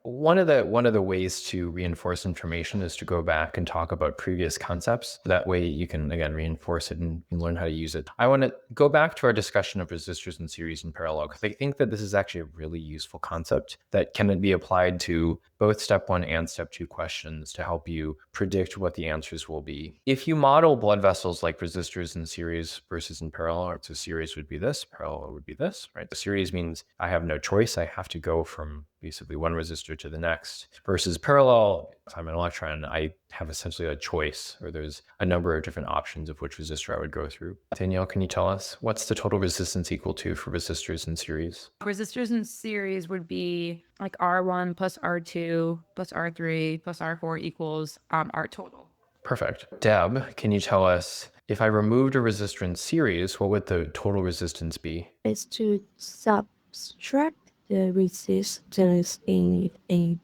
One of the ways to reinforce information is to go back and talk about previous concepts. That way you can, again, reinforce it and learn how to use it. I want to go back to our discussion of resistors in series and parallel, because I think that this is actually a really useful concept that can be applied to both step 1 and step 2 questions to help you predict what the answers will be. If you model blood vessels like resistors in series versus in parallel, so series would be this, parallel would be this, right? The series means I have no choice. I have to go from basically one resistor to the next, versus parallel, if I'm an electron, I have essentially a choice, or there's a number of different options of which resistor I would go through. Danielle, can you tell us what's the total resistance equal to for resistors in series? Resistors in series would be like R1 plus R2 plus R3 plus R4 equals R total. Perfect. Deb, can you tell us, if I removed a resistor in series, what would the total resistance be? Is to subtract the resistance in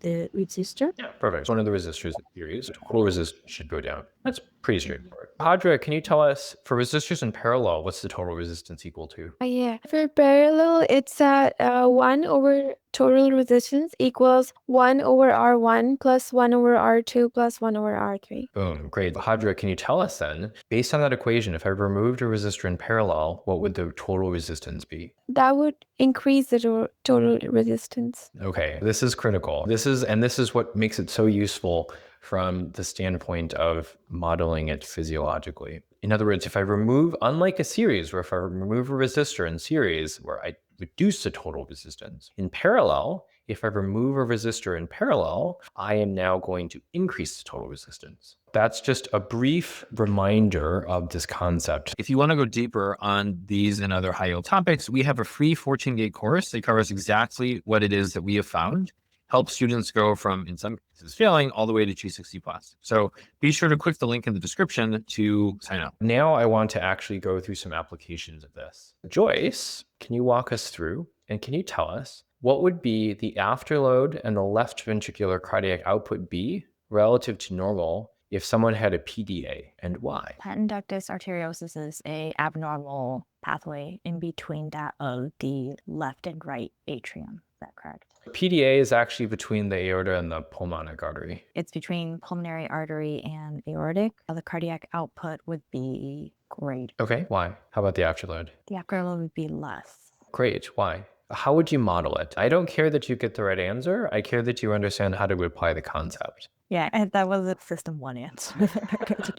the resistor. Yeah, perfect. One of the resistors in series, total resistance should go down. That's pretty straightforward. Hadra, can you tell us, for resistors in parallel, what's the total resistance equal to? Yeah, for parallel, it's at 1 over total resistance equals 1 over R1 plus 1 over R2 plus 1 over R3. Boom, great. Hadra, can you tell us then, based on that equation, if I removed a resistor in parallel, what would the total resistance be? That would increase the total resistance. Okay, this is critical. This is what makes it so useful from the standpoint of modeling it physiologically. In other words, if I remove, unlike a series, where if I remove a resistor in series, where I reduce the total resistance, in parallel, if I remove a resistor in parallel, I am now going to increase the total resistance. That's just a brief reminder of this concept. If you want to go deeper on these and other high-yield topics, we have a free 14-day course that covers exactly what it is that we have found. Helps students go from, in some cases, failing all the way to G60 plus. So be sure to click the link in the description to sign up. Now I want to actually go through some applications of this. Joyce, can you walk us through, and can you tell us what would be the afterload and the left ventricular cardiac output be relative to normal if someone had a PDA, and why? Patent ductus arteriosus is a abnormal pathway in between that of the left and right atrium. Is that correct? PDA is actually between the aorta and the pulmonic artery. It's between pulmonary artery and aortic. The cardiac output would be great. Okay, why? How about the afterload? The afterload would be less. Great, why? How would you model it? I don't care that you get the right answer. I care that you understand how to apply the concept. Yeah, that was a system 1 answer.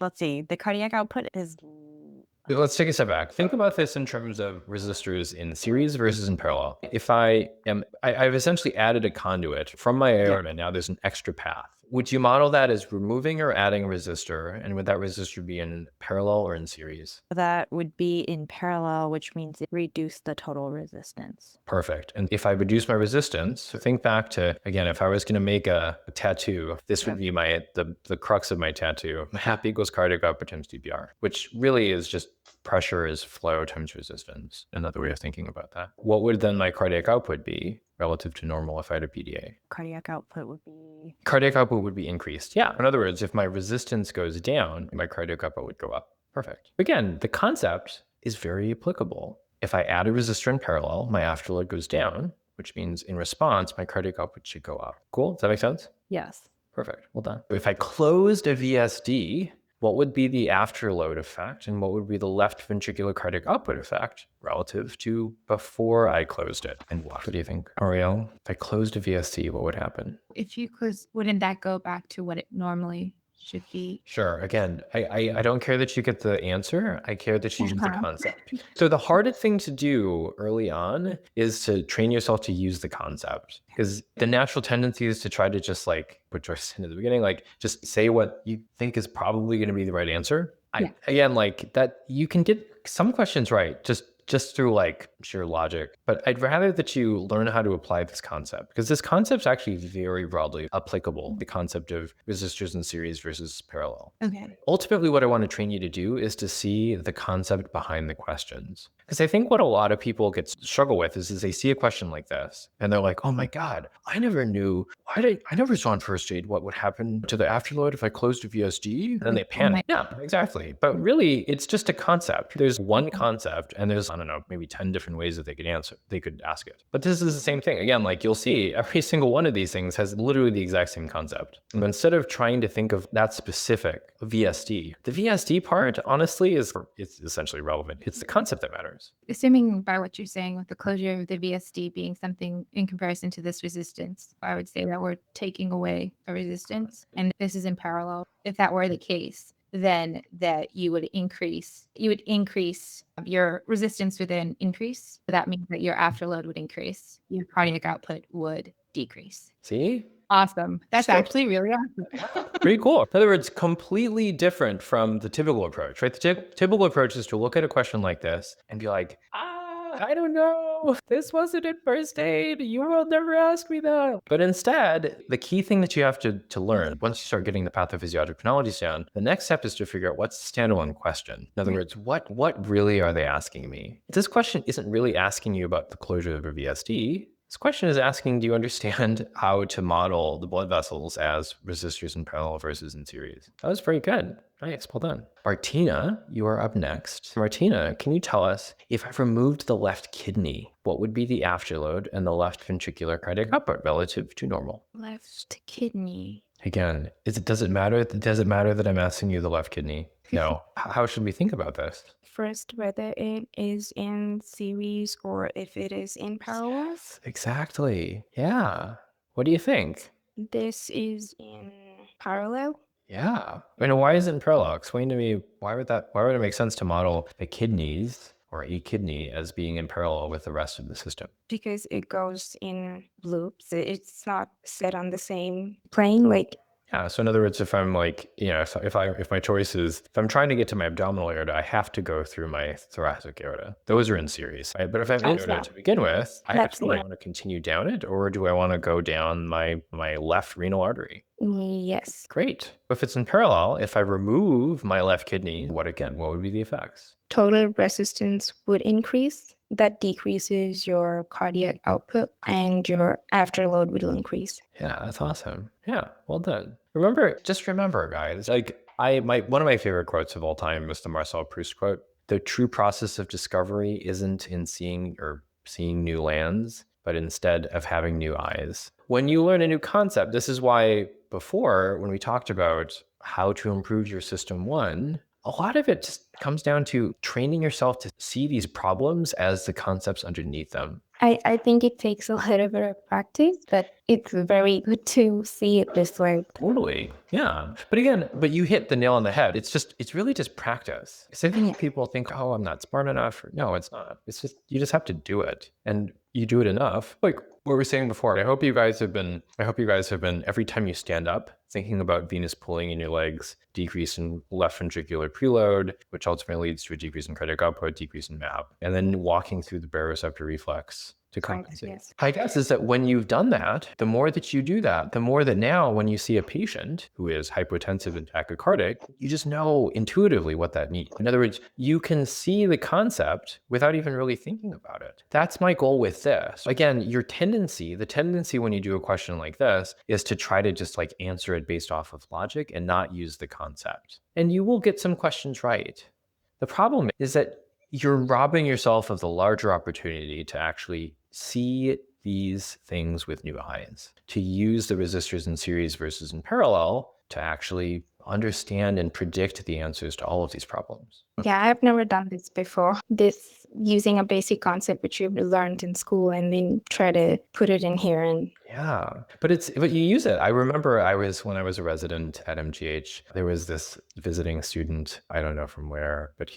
Let's see. The cardiac output is... Let's take a step back. Think about this in terms of resistors in series versus in parallel. If I've essentially added a conduit from my aorta, now there's an extra path. Would you model that as removing or adding a resistor? And would that resistor be in parallel or in series? That would be in parallel, which means it reduced the total resistance. Perfect. And if I reduce my resistance, so think back to, again, if I was going to make a tattoo, this would be the crux of my tattoo. HAP equals cardiac output times DPR, which really is just pressure is flow times resistance. Another way of thinking about that. What would then my cardiac output be relative to normal if I had a PDA? Cardiac output would be... Cardiac output would be increased. Yeah. In other words, if my resistance goes down, my cardiac output would go up. Perfect. Again, the concept is very applicable. If I add a resistor in parallel, my afterload goes down, which means in response, my cardiac output should go up. Cool. Does that make sense? Yes. Perfect. Well done. If I closed a VSD, what would be the afterload effect and what would be the left ventricular cardiac output effect relative to before I closed it? And what do you think, Ariel? If I closed a VSD, what would happen? If you close, wouldn't that go back to what it normally should be? Sure. Again, I don't care that you get the answer. I care that you use the concept. So the hardest thing to do early on is to train yourself to use the concept, because the natural tendency is to try to just like put Joyce into the beginning, like just say what you think is probably going to be the right answer. Again, like that, you can get some questions right just through like sheer logic, but I'd rather that you learn how to apply this concept, because this concept is actually very broadly applicable, the concept of resistors in series versus parallel. Okay. Ultimately, what I want to train you to do is to see the concept behind the questions. Because I think what a lot of people struggle with is they see a question like this and they're like, oh my God, I never knew, I never saw in first aid what would happen to the afterload if I closed a VSD. And then they panic. Yeah, exactly. But really, it's just a concept. There's one concept and there's, I don't know, maybe 10 different ways that they could ask it. But this is the same thing. Again, like you'll see every single one of these things has literally the exact same concept. And instead of trying to think of that specific VSD, the VSD part, honestly, it's essentially irrelevant. It's the concept that matters. Assuming by what you're saying with the closure of the VSD being something in comparison to this resistance, I would say that we're taking away a resistance and this is in parallel. If that were the case, then that you would increase your resistance would then increase. That means that your afterload would increase. Your cardiac output would decrease. See? Awesome. That's actually really awesome. Pretty cool. In other words, completely different from the typical approach, right? The typical approach is to look at a question like this and be like, I don't know. This wasn't in first aid. You will never ask me that. But instead, the key thing that you have to learn once you start getting the pathophysiologic chronologies down, the next step is to figure out what's the standalone question. In other words, what really are they asking me? This question isn't really asking you about the closure of a VSD. This question is asking, do you understand how to model the blood vessels as resistors in parallel versus in series? That was very good. Nice, well done. Martina, you are up next. Martina, can you tell us, if I've removed the left kidney, what would be the afterload and the left ventricular cardiac output relative to normal? Left kidney. Again, does it matter that I'm asking you the left kidney? No. How should we think about this? First, whether it is in series or if it is in parallel. Exactly. Yeah. What do you think? This is in parallel. Yeah. And why is it in parallel? Explain to me, why would it make sense to model the kidneys or a kidney as being in parallel with the rest of the system? Because it goes in loops. It's not set on the same plane. Like, yeah. So in other words, if I'm like, if my choice is, if I'm trying to get to my abdominal aorta, I have to go through my thoracic aorta. Those are in series, right? But if I have aorta to begin with, I actually want to continue down it, or do I want to go down my left renal artery? yes. Great. If it's in parallel, if I remove my left kidney, what would be the effects? Total resistance would increase. That decreases your cardiac output and your afterload will increase. Yeah, that's awesome. Yeah, well done. Just remember, guys, like one of my favorite quotes of all time was the Marcel Proust quote. The true process of discovery isn't in seeing new lands, but instead of having new eyes. When you learn a new concept, this is why before, when we talked about how to improve your system 1, a lot of it just comes down to training yourself to see these problems as the concepts underneath them. I think it takes a little bit of practice, but it's very good to see it this way. Totally. Yeah. But you hit the nail on the head. It's really just practice. Because I think people think, oh, I'm not smart enough. No, it's not. It's just, you just have to do it. And you do it enough. Like what we were saying before, I hope you guys have been, every time you stand up, thinking about venous pulling in your legs, decrease in left ventricular preload, which ultimately leads to a decrease in cardiac output, decrease in MAP, and then walking through the baroreceptor reflex to compensate. Yes. My guess is that when you've done that, the more that you do that, the more that now when you see a patient who is hypotensive and tachycardic, you just know intuitively what that means. In other words, you can see the concept without even really thinking about it. That's my goal with this. Again, the tendency when you do a question like this is to try to just like answer it based off of logic and not use the concept. And you will get some questions right. The problem is that you're robbing yourself of the larger opportunity to actually see these things with new eyes, to use the resistors in series versus in parallel to actually understand and predict the answers to all of these problems. Yeah, I've never done this before. This using a basic concept which you've learned in school and then try to put it in here. And yeah, but you use it. I remember when I was a resident at MGH, there was this visiting student, I don't know from where, but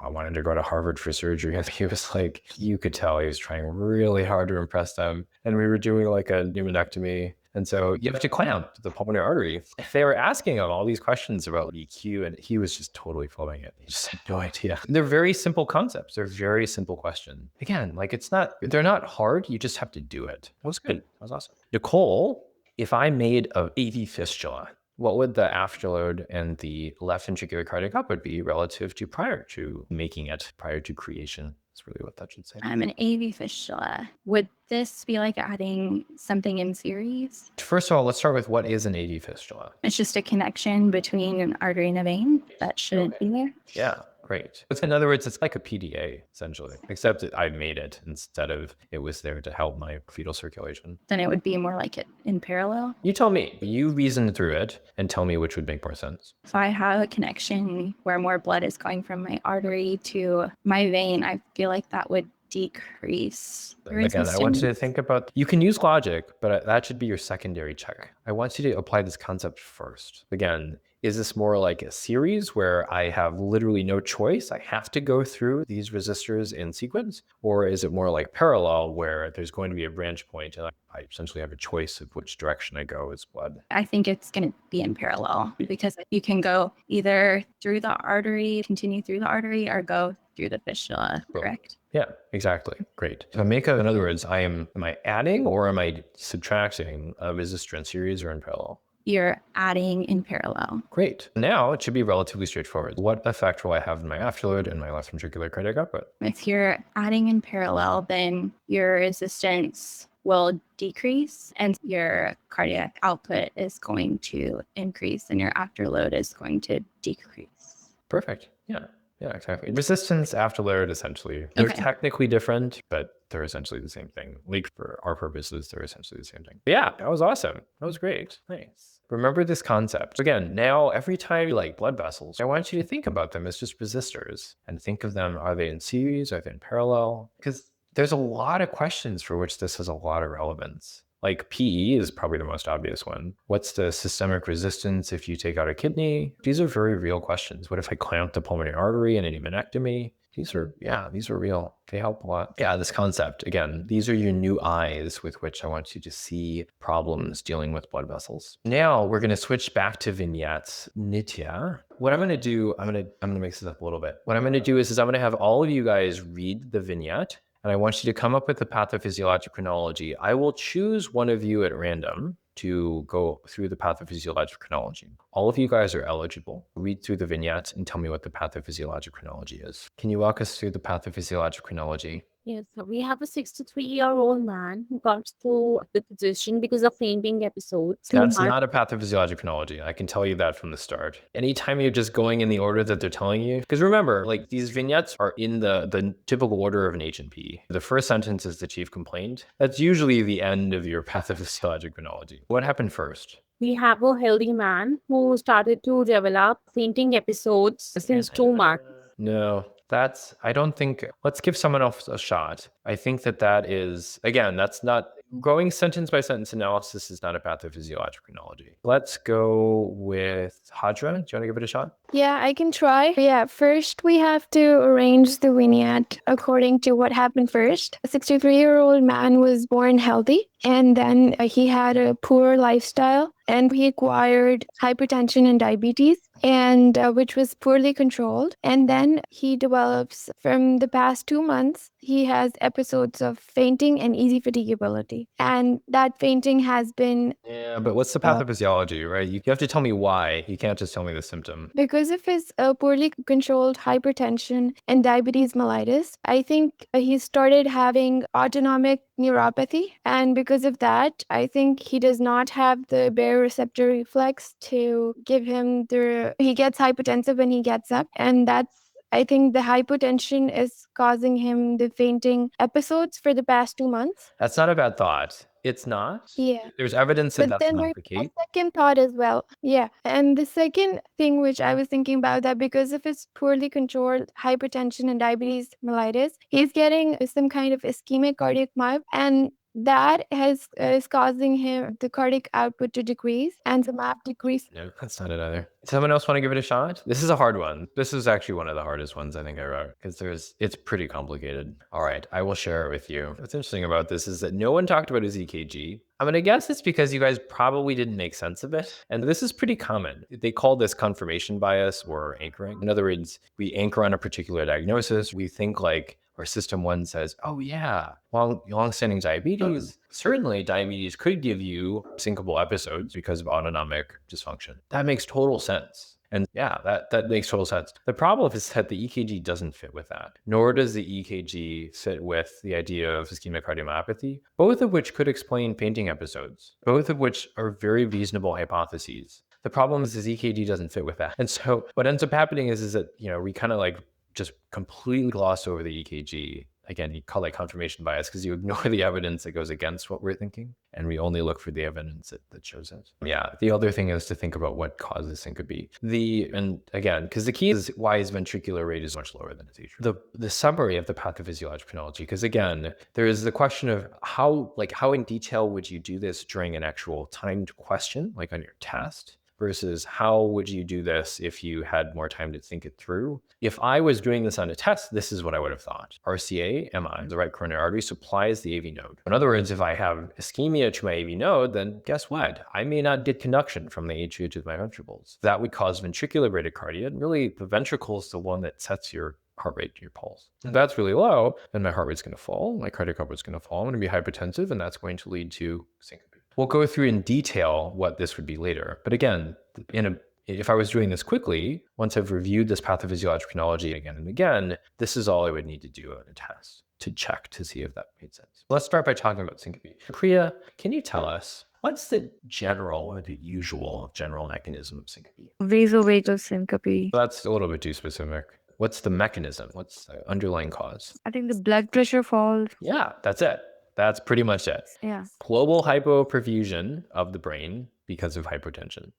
I wanted to go to Harvard for surgery. And he was like, you could tell he was trying really hard to impress them. And we were doing like a pneumonectomy. And so you have to clamp the pulmonary artery. They were asking him all these questions about EQ, and he was just totally following it. He just had no idea. They're very simple concepts. They're very simple questions. Again, like they're not hard. You just have to do it. That was good. That was awesome. Nicole, if I made an AV fistula, what would the afterload and the left ventricular cardiac output be relative to prior to making it, prior to creation? That's really what that should say. I'm an AV fistula. Would this be like adding something in series? First of all, let's start with what is an AV fistula. It's just a connection between an artery and a vein that shouldn't be there. Yeah, great. In other words, it's like a PDA, essentially, except that I made it instead of it was there to help my fetal circulation. Then it would be more like it in parallel. You tell me. You reason through it and tell me which would make more sense. If I have a connection where more blood is going from my artery to my vein, I feel like that would decrease the Again, I want you to resistance. think about, you can use logic, but that should be your secondary check. I want you to apply this concept first. Again, is this more like a series where I have literally no choice? I have to go through these resistors in sequence? Or is it more like parallel where there's going to be a branch point and I essentially have a choice of which direction I go as blood? I think it's going to be in parallel because you can go either through the artery, continue through the artery, or go through the fistula, correct? Yeah, exactly. Great. So in other words, am I adding or am I subtracting a resistor in series or in parallel? You're adding in parallel. Great. Now it should be relatively straightforward. What effect will I have in my afterload and my left ventricular cardiac output? If you're adding in parallel, then your resistance will decrease and your cardiac output is going to increase and your afterload is going to decrease. Perfect. Yeah, exactly. Resistance, afterload, essentially. They're Okay. technically different, but they're essentially the same thing. Like for our purposes, they're essentially the same thing. But yeah, that was awesome. That was great. Nice. Remember this concept. Again, now every time you like blood vessels, I want you to think about them as just resistors and think of them, are they in series? Are they in parallel? Because there's a lot of questions for which this has a lot of relevance. Like PE is probably the most obvious one. What's the systemic resistance if you take out a kidney? These are very real questions. What if I clamp the pulmonary artery in an emenectomy? These are real. They help a lot. Yeah, this concept, again, these are your new eyes with which I want you to see problems dealing with blood vessels. Now we're going to switch back to vignettes. Nitya, what I'm going to do, I'm going to mix this up a little bit. What I'm going to do is I'm going to have all of you guys read the vignette. And I want you to come up with the pathophysiologic chronology. I will choose one of you at random to go through the pathophysiologic chronology. All of you guys are eligible. Read through the vignette and tell me what the pathophysiologic chronology is. Can you walk us through the pathophysiologic chronology? Yes, so we have a 63-year-old man who comes to the physician because of fainting episodes. That's not a pathophysiologic chronology. I can tell you that from the start. Anytime you're just going in the order that they're telling you, because remember, like these vignettes are in the typical order of an H&P. The first sentence is the chief complaint. That's usually the end of your pathophysiologic chronology. What happened first? We have a healthy man who started to develop fainting episodes since 2 months. No, I don't think, let's give someone else a shot. I think that is, again, that's not, going sentence by sentence analysis is not a pathophysiologic chronology. Let's go with Hadra. Do you want to give it a shot? Yeah, I can try. Yeah, first we have to arrange the vignette according to what happened first. A 63-year-old man was born healthy, and then he had a poor lifestyle, and he acquired hypertension and diabetes, and which was poorly controlled. And then he develops, from the past 2 months, he has episodes of fainting and easy fatigability. And that fainting has been Yeah, but what's the pathophysiology, right? You have to tell me why. You can't just tell me the symptom. because of his poorly controlled hypertension and diabetes mellitus. I think he started having autonomic neuropathy. And because of that, I think he does not have the baroreceptor reflex to give him he gets hypertensive when he gets up. And I think the hypotension is causing him the fainting episodes for the past 2 months. That's not a bad thought. It's not. Yeah. There's evidence that But that's then not there's the case. a second thought as well. Yeah. And the second thing which I was thinking about, that because of his poorly controlled hypertension and diabetes mellitus, he's getting some kind of ischemic cardiac myope, and that is causing him the cardiac output to decrease and the map decrease. No, that's not it either. Someone else want to give it a shot? This is a hard one. This is actually one of the hardest ones I think I wrote because it's pretty complicated. All right, I will share it with you. What's interesting about this is that no one talked about his EKG. I'm going to guess it's because you guys probably didn't make sense of it. And this is pretty common. They call this confirmation bias or anchoring. In other words, we anchor on a particular diagnosis. We think like, or system 1 says, oh yeah, long-standing diabetes, certainly diabetes could give you syncopal episodes because of autonomic dysfunction. That makes total sense. And yeah, that makes total sense. The problem is that the EKG doesn't fit with that, nor does the EKG fit with the idea of ischemic cardiomyopathy, both of which could explain fainting episodes, both of which are very reasonable hypotheses. The problem is EKG doesn't fit with that. And so what ends up happening is that, we kind of like just completely gloss over the EKG. Again, you call that confirmation bias because you ignore the evidence that goes against what we're thinking, and we only look for the evidence that shows it. Yeah, the other thing is to think about what causes syncope. And again, because the key is why his ventricular rate is much lower than his atrial. The summary of the pathophysiologic chronology, because again, there is the question of how in detail would you do this during an actual timed question, like on your test, versus how would you do this if you had more time to think it through? If I was doing this on a test, this is what I would have thought. RCA, MI, the right coronary artery, supplies the AV node. In other words, if I have ischemia to my AV node, then guess what? I may not get conduction from the atria to my ventricles. That would cause ventricular bradycardia. And really, the ventricle is the one that sets your heart rate, your pulse. If that's really low, then my heart rate's going to fall, my cardiac output's going to fall, I'm going to be hypertensive, and that's going to lead to syncope. We'll go through in detail what this would be later. But again, if I was doing this quickly, once I've reviewed this pathophysiologic chronology again and again, this is all I would need to do on a test to check to see if that made sense. Let's start by talking about syncope. Priya, can you tell us what's the general or the usual general mechanism of syncope? Vasovagal syncope. That's a little bit too specific. What's the mechanism? What's the underlying cause? I think the blood pressure falls. Yeah, that's it. That's pretty much it. Yeah. Global hypoperfusion of the brain because of hypotension.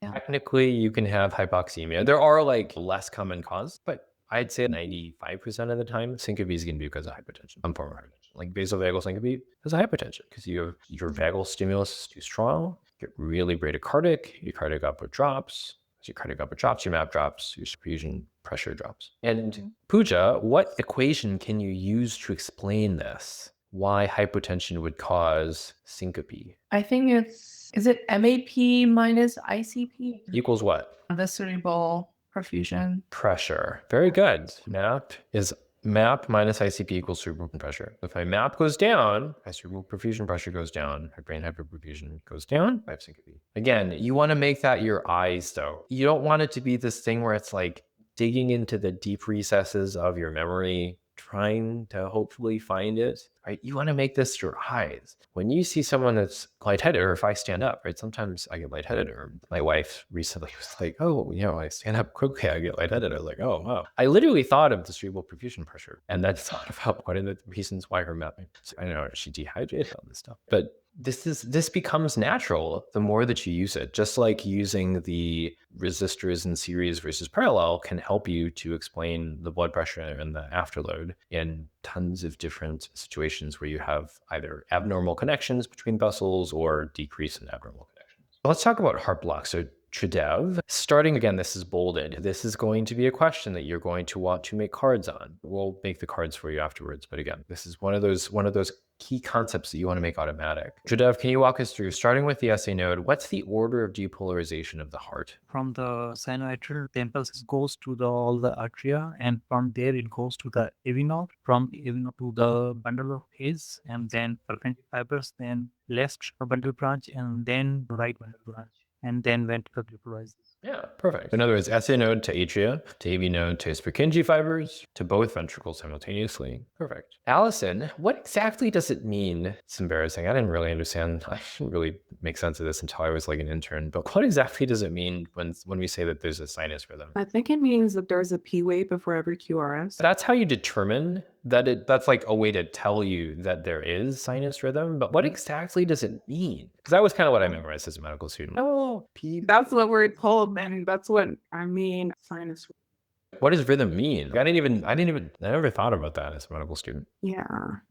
Yeah. Technically, you can have hypoxemia. There are less common cause, but I'd say 95% of the time, syncope is going to be because of hypotension, some form of hypotension. Like vasovagal syncope is a hypotension because your vagal stimulus is too strong, you get really bradycardic, your cardiac output drops. As your cardiac output drops, your MAP drops, your perfusion pressure drops. And Pooja, what equation can you use to explain this? Why hypotension would cause syncope? I think is it MAP minus ICP? Equals what? The cerebral perfusion. Pressure. Very good. MAP minus ICP equals cerebral pressure. If my MAP goes down, my cerebral perfusion pressure goes down, my brain hyperperfusion goes down, I have syncope. Again, you want to make that your eyes though. You don't want it to be this thing where it's like digging into the deep recesses of your memory, trying to hopefully find it, right? You want to make this your eyes. When you see someone that's lightheaded, or if I stand up, right? Sometimes I get lightheaded, or my wife recently was like, oh, I stand up quickly, I get lightheaded. I was like, oh, wow. I literally thought of the cerebral perfusion pressure, and then thought about what are the reasons why her mapping. So I know she dehydrated all this stuff, but this becomes natural the more that you use it. Just like using the resistors in series versus parallel can help you to explain the blood pressure and the afterload in tons of different situations where you have either abnormal connections between vessels or decrease in abnormal connections. Let's talk about heart block. So TRIDEV, starting again, this is bolded. This is going to be a question that you're going to want to make cards on. We'll make the cards for you afterwards. But again, this is one of those key concepts that you want to make automatic. TRIDEV, can you walk us through, starting with the SA node, what's the order of depolarization of the heart? From the sinoatrial temples, it goes to all the atria, and from there it goes to the AV node, from AV node to the bundle of Hayes, and then Purkinje fibers, then left bundle branch, and then right bundle branch, and then ventricle depolarizes. Yeah, perfect. In other words, SA node to atria, to AV node to Purkinje fibers, to both ventricles simultaneously. Perfect. Allison, what exactly does it mean? It's embarrassing. I didn't really understand. I didn't really make sense of this until I was like an intern. But what exactly does it mean when we say that there's a sinus rhythm? I think it means that there's a P wave before every QRS. That's how you determine that that's like a way to tell you that there is sinus rhythm. But what exactly does it mean? Because that was kind of what I memorized as a medical student. Oh, P. That's what we're told, and that's what I mean. Sinus. What does rhythm mean? I never thought about that as a medical student. Yeah.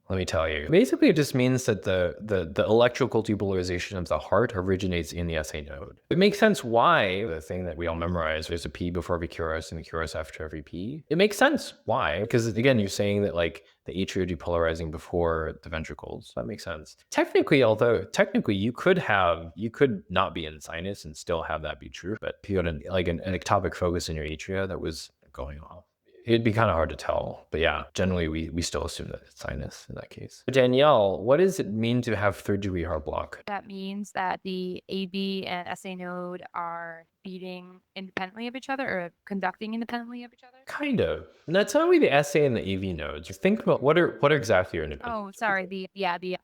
Let me tell you. Basically, it just means that the electrical depolarization of the heart originates in the SA node. It makes sense why the thing that we all memorize, there's a P before every QRS and the QRS after every P. It makes sense why, because again, you're saying that like the atria are depolarizing before the ventricles. That makes sense. Technically, you could not be in sinus and still have that be true. But if you had an ectopic focus in your atria that was going off, it'd be kind of hard to tell. But yeah, generally we still assume that it's sinus in that case. Danielle, what does it mean to have third degree heart block? That means that the AB and SA node are beating independently of each other or conducting independently of each other. Kind of. Not only the SA and the AV nodes. Think about what are exactly are independent. Oh, sorry. The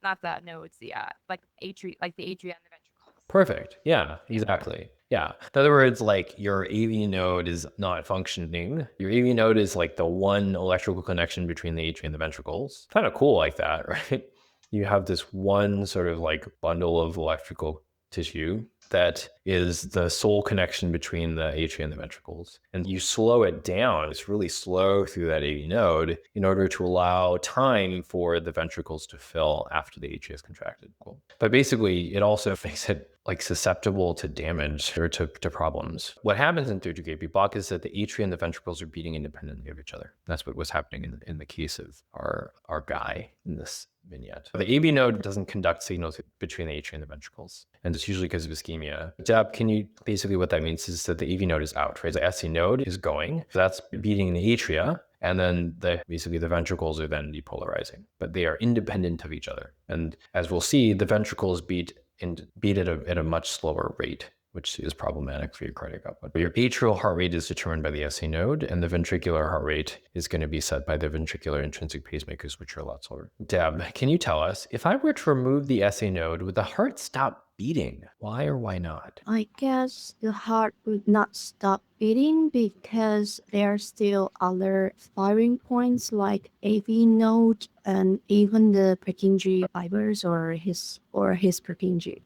not the nodes. The like the atria and the ventricles. Perfect. Yeah, exactly. Yeah. In other words, like your AV node is not functioning. Your AV node is like the one electrical connection between the atria and the ventricles. Kind of cool like that, right? You have this one sort of like bundle of electrical tissue that is the sole connection between the atria and the ventricles. And you slow it down. It's really slow through that AV node in order to allow time for the ventricles to fill after the atria is contracted. Cool. But basically, it also makes it like susceptible to damage or to problems. What happens in third degree block is that the atria and the ventricles are beating independently of each other. That's what was happening in the case of our guy in this vignette. The AV node doesn't conduct signals between the atria and the ventricles, and it's usually because of ischemia. Deb, can you basically what that means is that the AV node is out, right? The SC node is going, so that's beating the atria, and then basically the ventricles are then depolarizing, but they are independent of each other. And as we'll see, the ventricles beat at a much slower rate, which is problematic for your cardiac output. Your atrial heart rate is determined by the SA node, and the ventricular heart rate is going to be set by the ventricular intrinsic pacemakers, which are a lot slower. Deb, can you tell us, if I were to remove the SA node, would the heart stop beating? Why or why not? I guess the heart would not stop beating because there are still other firing points like AV node and even the Purkinje fibers or his Purkinje,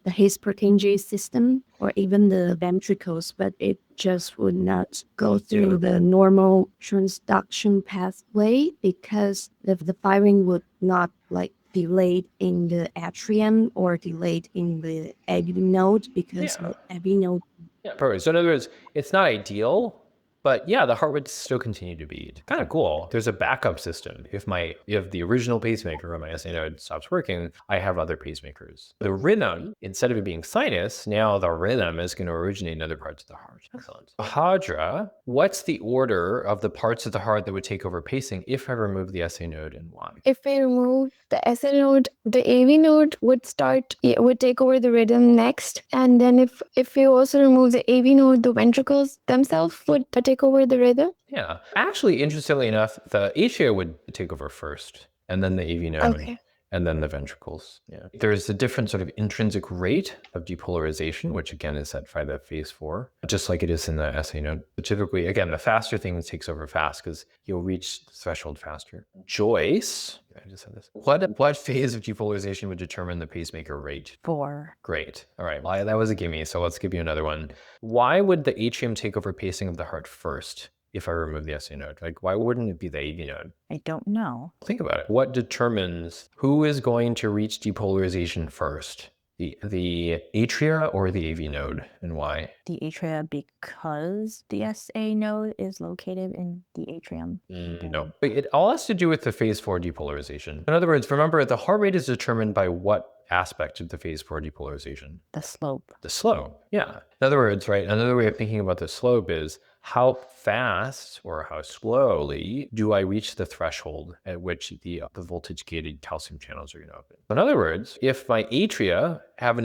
the his Purkinje system or even the ventricles, but it just would not go through the normal transduction pathway because the firing would not like delayed in the atrium or delayed in the AV node because the AV node. Yeah, perfect. So in other words, it's not ideal, but yeah, the heart would still continue to beat. Kind of cool. There's a backup system. If the original pacemaker on my SA node stops working, I have other pacemakers. The rhythm, instead of it being sinus, now the rhythm is going to originate in other parts of the heart. Excellent. Hadra, what's the order of the parts of the heart that would take over pacing if I remove the SA node and why? If we remove the SA node, the AV node would take over the rhythm next. And then if we also remove the AV node, the ventricles themselves would take over the rhythm. Yeah. Actually, interestingly enough, the atria would take over first, and then the AV node. Okay. And then the ventricles. Yeah. There's a different sort of intrinsic rate of depolarization, which again is set by the phase 4, just like it is in the SA node. But typically, again, the faster thing takes over fast because you'll reach the threshold faster. Joyce, I just said this. What phase of depolarization would determine the pacemaker rate? 4. Great. All right. Well, that was a gimme, so let's give you another one. Why would the atrium take over pacing of the heart first? If I remove the SA node, like why wouldn't it be the AV node? I don't know. Think about it. What determines who is going to reach depolarization first? The atria or the AV node, and why? The atria, because the SA node is located in the atrium. No. It all has to do with the phase 4 depolarization. In other words, remember the heart rate is determined by what aspect of the phase 4 depolarization? The slope. The slope, yeah. In other words, right, another way of thinking about the slope is how fast or how slowly do I reach the threshold at which the voltage-gated calcium channels are going to open? In other words, if my atria have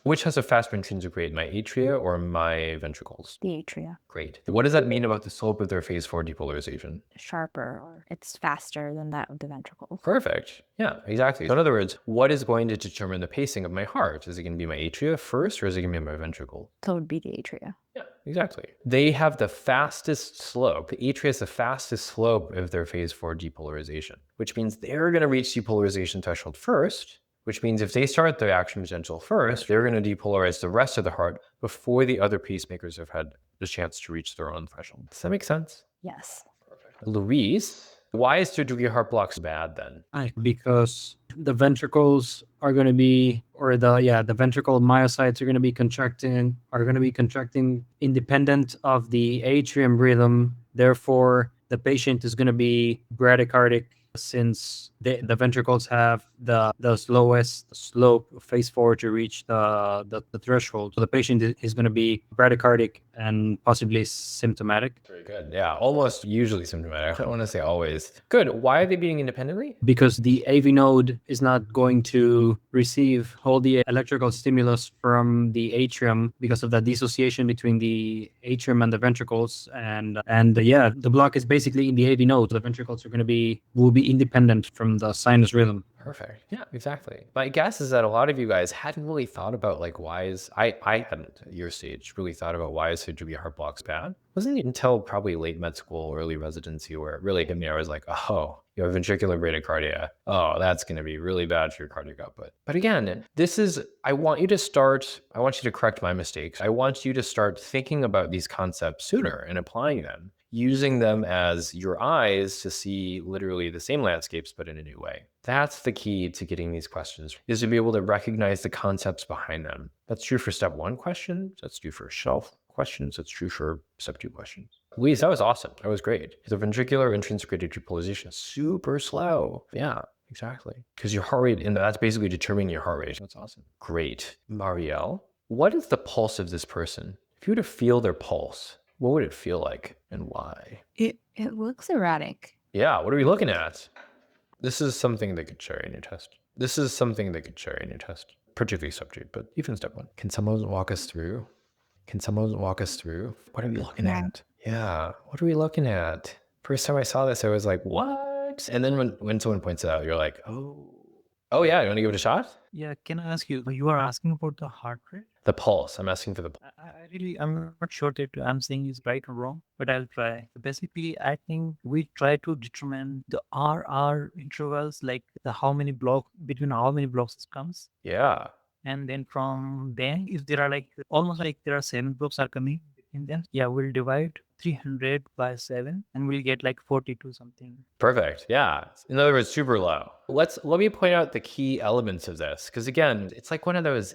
which has a faster intrinsic rate, my atria or my ventricles? The atria. Great. What does that mean about the slope of their phase 4 depolarization? Sharper, or it's faster than that of the ventricles. Perfect. Yeah, exactly. So in other words, what is going to determine the pacing of my heart? Is it going to be my atria first, or is it going to be my ventricle? So it would be the atria. Yeah, exactly. They have the fastest slope. The atria is the fastest slope of their phase 4 depolarization, which means they're going to reach depolarization threshold first, which means if they start their action potential first, they're going to depolarize the rest of the heart before the other pacemakers have had the chance to reach their own threshold. Does that make sense? Yes. Perfect. Luis, why is third degree heart blocks bad then? Because the ventricles are going to be, or the ventricle myocytes are going to be contracting independent of the atrium rhythm. Therefore, the patient is going to be bradycardic since the ventricles have the slowest slope phase 4 to reach the threshold. So the patient is going to be bradycardic and possibly symptomatic. Very good. Yeah, almost usually symptomatic. I don't want to say always. Good. Why are they beating independently? Because the AV node is not going to receive all the electrical stimulus from the atrium because of the dissociation between the atrium and the ventricles. And the block is basically in the AV node. The ventricles will be independent from the sinus rhythm. Perfect. Yeah, exactly. My guess is that a lot of you guys hadn't really thought about like I hadn't at your stage really thought about why is surgery heart blocks bad. Wasn't it until probably late med school, early residency where it really hit me. I was like, oh, you have ventricular bradycardia. Oh, that's going to be really bad for your cardiac output. But again, I want you to correct my mistakes. I want you to start thinking about these concepts sooner and applying them, using them as your eyes to see literally the same landscapes, but in a new way. That's the key to getting these questions, is to be able to recognize the concepts behind them. That's true for step 1 questions. That's true for shelf questions. That's true for step 2 questions. Luis, that was awesome. That was great. The ventricular intrinsic rate of polarization is super slow. Yeah, exactly. Because your heart rate, and that's basically determining your heart rate. That's awesome. Great. Marielle, what is the pulse of this person? If you were to feel their pulse, what would it feel like and why? It looks erratic. Yeah, what are we looking at? This is something they could share in your test. Particularly subject, but even step 1. Can someone walk us through? What are we looking at? Yeah, what are we looking at? First time I saw this, I was like, what? And then when someone points it out, you're like, oh yeah, you want to give it a shot? Yeah, can I ask you? You are asking about the heart rate? The pulse. I'm asking for the pulse. I'm not sure that I'm saying is right or wrong, but I'll try. Basically, I think we try to determine the RR intervals, like between how many blocks it comes. Yeah. And then from then, if there are almost there are 7 blocks are coming between them, we'll divide 300 by 7 and we'll get 42 something. Perfect. Yeah. In other words, super low. Let me point out the key elements of this, because again, it's like one of those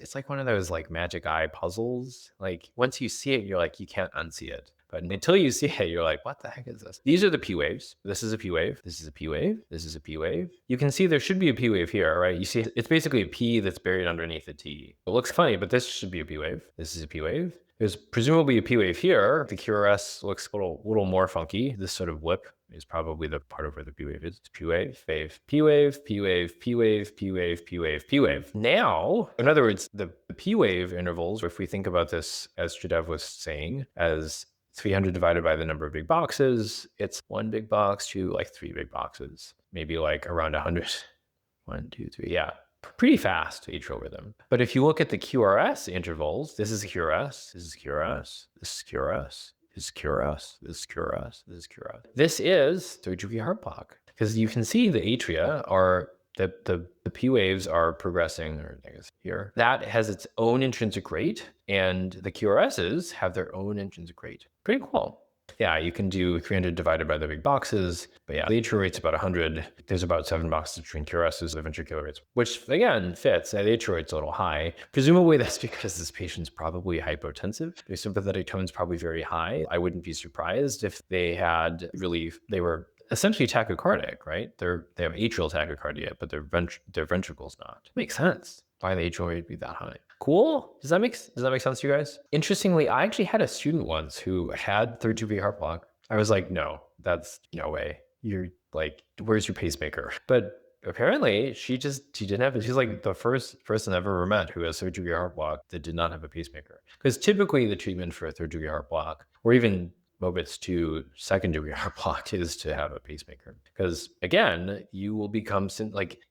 like magic eye puzzles. Like once you see it, you're like, you can't unsee it. But until you see it, you're like, what the heck is this? These are the P waves. This is a P wave. This is a P wave. This is a P wave. You can see there should be a P wave here, right? You see it's basically a P that's buried underneath a T. It looks funny, but this should be a P wave. This is a P wave. There's presumably a P wave here. The QRS looks a little more funky. This sort of lip is probably the part of where the P wave is. P wave, P wave, P wave, P wave, P wave, P wave, P wave. Now, in other words, the P wave intervals, if we think about this, as Jadev was saying, as 300 divided by the number of big boxes, it's 1 big box to 3 big boxes, maybe around 100. 1, 2, 3, yeah. Pretty fast atrial rhythm. But if you look at the QRS intervals, this is QRS, this is QRS, this is QRS, this is QRS, this is QRS, this is QRS. This is third degree heart block, because you can see the atria are the P waves are progressing, or I guess here. That has its own intrinsic rate, and the QRSs have their own intrinsic rate. Pretty cool. Yeah, you can do 300 divided by the big boxes, but yeah, the atrial rate's about 100. There's about 7 boxes between QRSs and ventricular rates, which again fits. The atrial rate's a little high. Presumably that's because this patient's probably hypotensive. Their sympathetic tone's probably very high. I wouldn't be surprised if they were essentially tachycardic, right? They have atrial tachycardia, but their ventricle's not. Makes sense why the atrial rate would be that high. Cool. Does that make sense to you guys? Interestingly, I actually had a student once who had third degree heart block. I was like, no, that's no way. You're like, where's your pacemaker? But apparently she didn't have it. She's like the first person I've ever met who has third degree heart block that did not have a pacemaker. Because typically the treatment for a third degree heart block, or even Mobitz to second degree heart block, is to have a pacemaker. Because again, you will become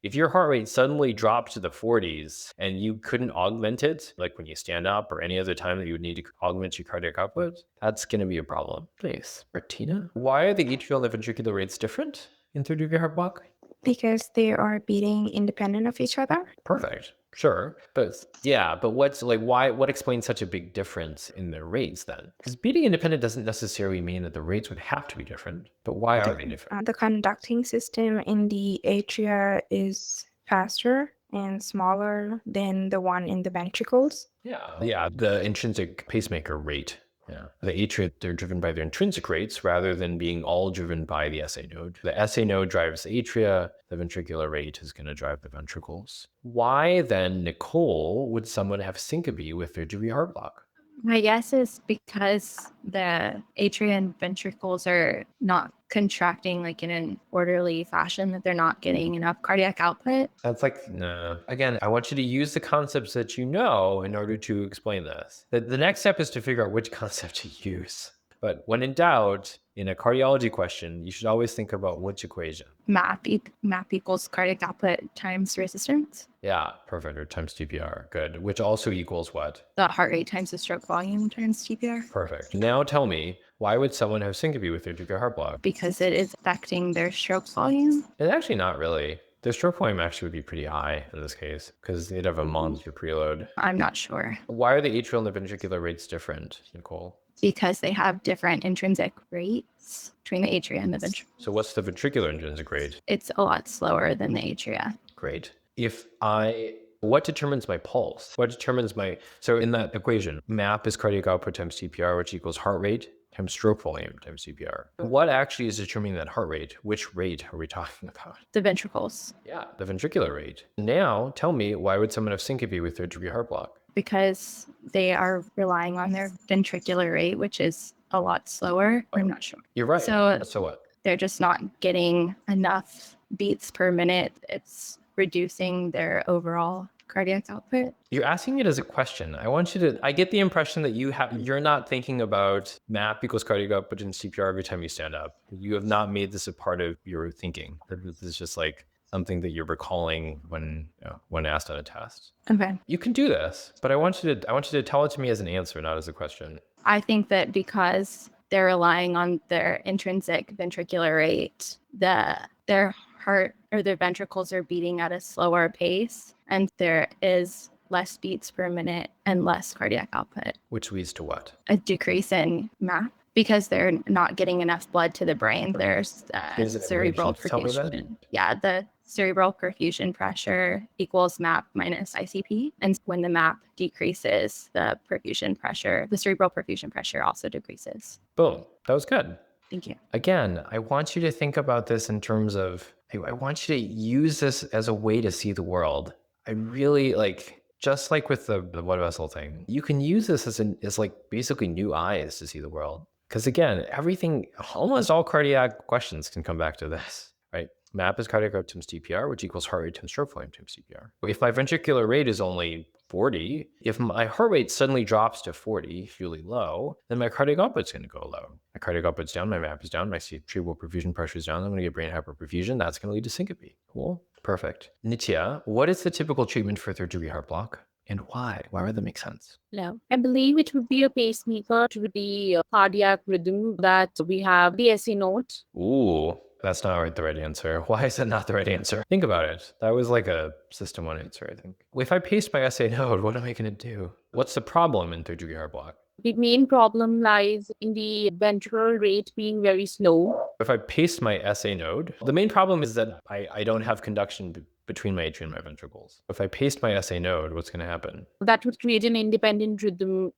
if your heart rate suddenly dropped to the 40s and you couldn't augment it, like when you stand up or any other time that you would need to augment your cardiac output, that's going to be a problem. Thanks. Martina, why are the atrial and ventricular rates different in third degree heart block? Because they are beating independent of each other. Perfect. Sure. But what explains such a big difference in their rates then? Because beating independent doesn't necessarily mean that the rates would have to be different, but why are they different? The conducting system in the atria is faster and smaller than the one in the ventricles. Yeah. The intrinsic pacemaker rate, Yeah. The atria, they're driven by their intrinsic rates rather than being all driven by the SA node. The SA node drives the atria, the ventricular rate is going to drive the ventricles. Why then, Nicole, would someone have syncope with third degree heart block? My guess is because the atria and ventricles are not contracting like in an orderly fashion, that they're not getting enough cardiac output. That's like, no. Again, I want you to use the concepts that you know in order to explain this. The next step is to figure out which concept to use. But when in doubt, in a cardiology question, you should always think about which equation. MAP equals cardiac output times resistance. Yeah, perfect. Or times TPR. Good. Which also equals what? The heart rate times the stroke volume times TPR. Perfect. Now tell me, why would someone have syncope with their degree heart block? Because it is affecting their stroke volume. It's actually not really. Their stroke volume actually would be pretty high in this case because they'd have a monster preload. I'm not sure. Why are the atrial and the ventricular rates different, Nicole? Because they have different intrinsic rates between the atria and the ventricle. So what's the ventricular intrinsic rate? It's a lot slower than the atria. Great. What determines my pulse? So in that equation, MAP is cardiac output times TPR, which equals heart rate times stroke volume times CPR. What actually is determining that heart rate? Which rate are we talking about? The ventricles. Yeah, the ventricular rate. Now, tell me, why would someone have syncope with third degree heart block? Because they are relying on their ventricular rate, which is a lot slower. I'm not sure. You're right. So what? They're just not getting enough beats per minute. It's reducing their overall cardiac output. You're asking it as a question. I get the impression that you're not thinking about MAP equals cardiac output and CPR every time you stand up. You have not made this a part of your thinking. This is just like something that you're recalling when asked on a test. Okay. You can do this, but I want you to tell it to me as an answer, not as a question. I think that because they're relying on their intrinsic ventricular rate, their heart or their ventricles are beating at a slower pace, and there is less beats per minute and less cardiac output. Which leads to what? A decrease in MAP because they're not getting enough blood to the brain. There's cerebral perfusion. Yeah, the cerebral perfusion pressure equals MAP minus ICP. And when the MAP decreases, the cerebral perfusion pressure also decreases. Boom. That was good. Thank you. Again, I want you to think about this in terms of, I want you to use this as a way to see the world. I really just like with the blood vessel thing, you can use this as like basically new eyes to see the world. Because again, almost all cardiac questions can come back to this, right? MAP is cardiac output times TPR, which equals heart rate times stroke volume times CPR. If my ventricular rate is only 40, if my heart rate suddenly drops to 40, really low, then my cardiac output's going to go low. My cardiac output's down, my MAP is down, my cerebral perfusion pressure is down, I'm going to get brain hyperperfusion. That's going to lead to syncope. Cool. Perfect. Nitya, what is the typical treatment for third degree heart block? And why? Why would that make sense? No, I believe it would be a pacemaker. It would be a cardiac rhythm that we have the SA note. Ooh, that's not the right answer. Why is that not the right answer? Think about it. That was like a system one answer, I think. If I paste my SA node, what am I going to do? What's the problem in third degree heart block? The main problem lies in the ventricular rate being very slow. If I paste my SA node, the main problem is that I don't have conduction between my atria and my ventricles. If I paste my SA node, what's going to happen? That would create an independent rhythm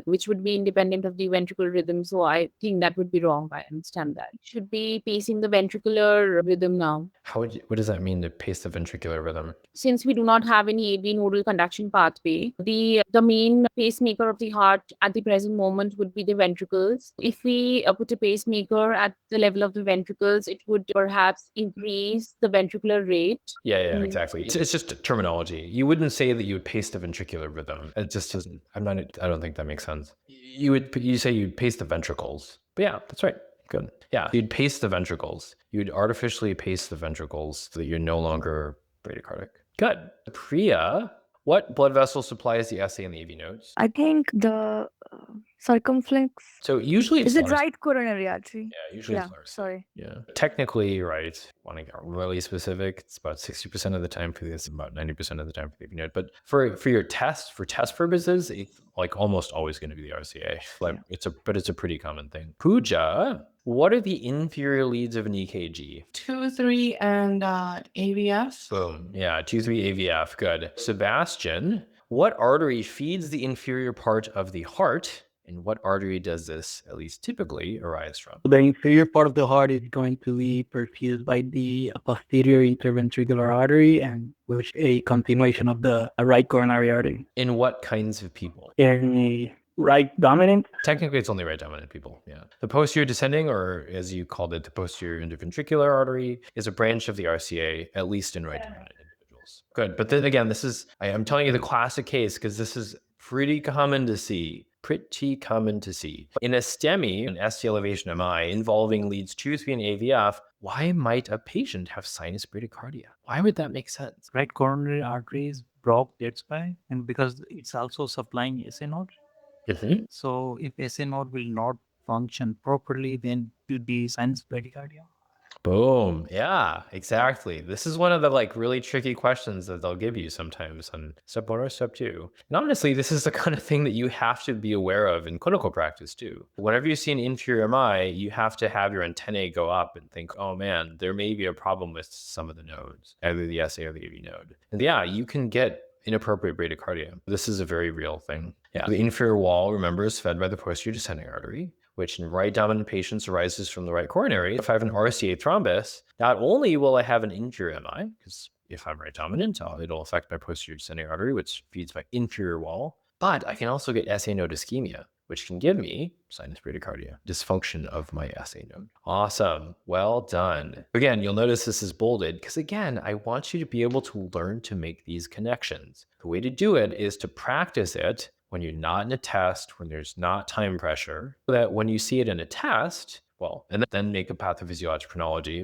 which would be independent of the ventricular rhythm. So I think that would be wrong. I understand that. Should be pacing the ventricular rhythm now. What does that mean to paste the ventricular rhythm? Since we do not have any AV nodal conduction pathway, the main pacemaker of the heart at the present moment would be the ventricles. If we put a pacemaker at the level of the ventricles, it would perhaps increase the ventricular rate. Yeah, exactly. It's just a terminology. You wouldn't say that you would paste the ventricular rhythm. It just doesn't. I don't think that makes sense. You say you'd paste the ventricles. But yeah, that's right. Good. Yeah, you'd paste the ventricles. You'd artificially paste the ventricles so that you're no longer bradycardic. Good. Priya, what blood vessel supplies the SA and the AV nodes? I think the circumflex. So usually is it right coronary artery? Yeah, usually it's large. Sorry. Yeah. Technically, you're right. Want to get really specific, it's about 60% of the time for this, about 90% of the time for the AV node. But for your test, for test purposes, it's like almost always going to be the RCA. It's a pretty common thing. Pooja, what are the inferior leads of an EKG? 2, 3, and AVF. Boom. Yeah, 2, 3 AVF. Good. Sebastian, what artery feeds the inferior part of the heart And what artery does this at least typically arise from? The inferior part of the heart is going to be perfused by the posterior interventricular artery, and which a continuation of the right coronary artery. In what kinds of people? In the right dominant. Technically, it's only right dominant people. Yeah. The posterior descending, or as you called it, the posterior interventricular artery, is a branch of the RCA, at least in right dominant individuals. Good. But then again, I'm telling you the classic case because this is pretty common to see. In a STEMI, an ST elevation MI involving leads 2, 3, and AVF, why might a patient have sinus bradycardia? Why would that make sense? Right coronary artery is blocked, that's why, and because it's also supplying SA node. Mm-hmm. So if SA node will not function properly, then it will be sinus bradycardia. Boom. Yeah, exactly. This is one of the really tricky questions that they'll give you sometimes on step 1 or step 2. And honestly, this is the kind of thing that you have to be aware of in clinical practice too. Whenever you see an inferior MI, you have to have your antennae go up and think, oh man, there may be a problem with some of the nodes, either the SA or the AV node. And yeah, you can get inappropriate bradycardia. This is a very real thing. Yeah. The inferior wall, remember, is fed by the posterior descending artery, which in right dominant patients arises from the right coronary. If I have an RCA thrombus, not only will I have an inferior MI, because if I'm right dominant, it'll affect my posterior descending artery, which feeds my inferior wall, but I can also get SA node ischemia, which can give me sinus bradycardia, dysfunction of my SA node. Awesome. Well done. Again, you'll notice this is bolded because, again, I want you to be able to learn to make these connections. The way to do it is to practice it when you're not in a test, when there's not time pressure, so that when you see it in a test, and then make a pathophysiologic chronology,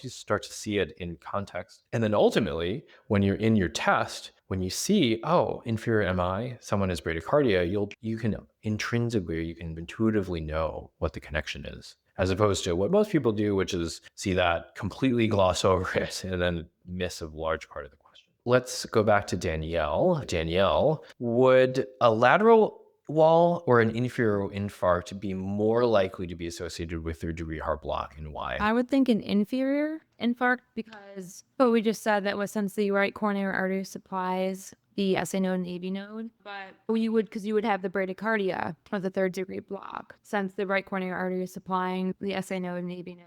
start to see it in context. And then ultimately, when you're in your test, when you see, oh, inferior MI, someone has bradycardia, you can intuitively know what the connection is, as opposed to what most people do, which is see that, completely gloss over it, and then miss a large part of the question. Let's go back to Danielle. Danielle, would a lateral wall or an inferior infarct be more likely to be associated with third-degree heart block, and why? I would think an inferior infarct because we just said that since the right coronary artery supplies the SA node and AV node, but you would have the bradycardia of the third-degree block. Since the right coronary artery is supplying the SA node and AV node,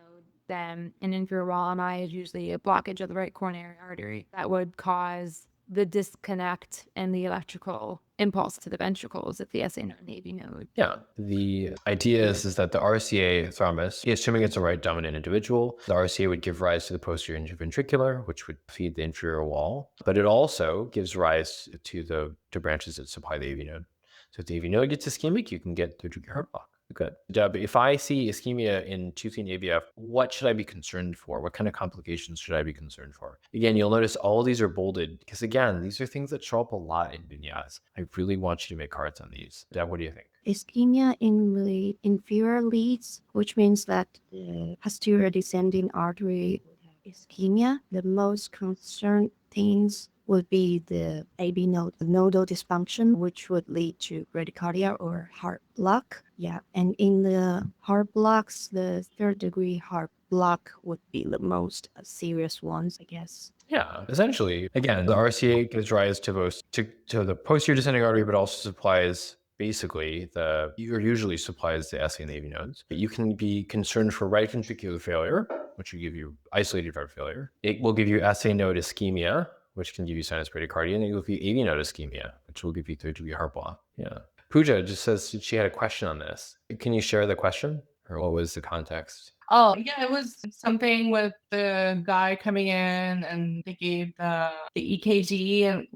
then an inferior wall MI is usually a blockage of the right coronary artery that would cause the disconnect and the electrical impulse to the ventricles at the SA node and AV node. Yeah, the idea is that the RCA thrombus, assuming it's a right dominant individual, the RCA would give rise to the posterior interventricular, which would feed the inferior wall, but it also gives rise to branches that supply the AV node. So if the AV node gets ischemic, you can get third-degree heart block. Good. Deb, if I see ischemia in 2C and AVF, what should I be concerned for? What kind of complications should I be concerned for? Again, you'll notice all these are bolded because, again, these are things that show up a lot in vignettes. I really want you to make cards on these. Deb, what do you think? Ischemia in the inferior leads, which means that the posterior descending artery ischemia. The most concerned things would be the AV node, nodal dysfunction, which would lead to bradycardia or heart block. Yeah, and in the heart blocks, the third-degree heart block would be the most serious ones, I guess. Yeah, essentially, again, the RCA gives rise to both to the posterior descending artery, but also supplies usually supplies the SA and the AV nodes. You can be concerned for right ventricular failure, which will give you isolated heart failure. It will give you SA node ischemia, which can give you sinus bradycardia, and it will give you AV node ischemia, which will give you third-degree heart block. Yeah. Pooja just says she had a question on this. Can you share the question, or what was the context? Oh, yeah, it was something with the guy coming in and they gave the EKG and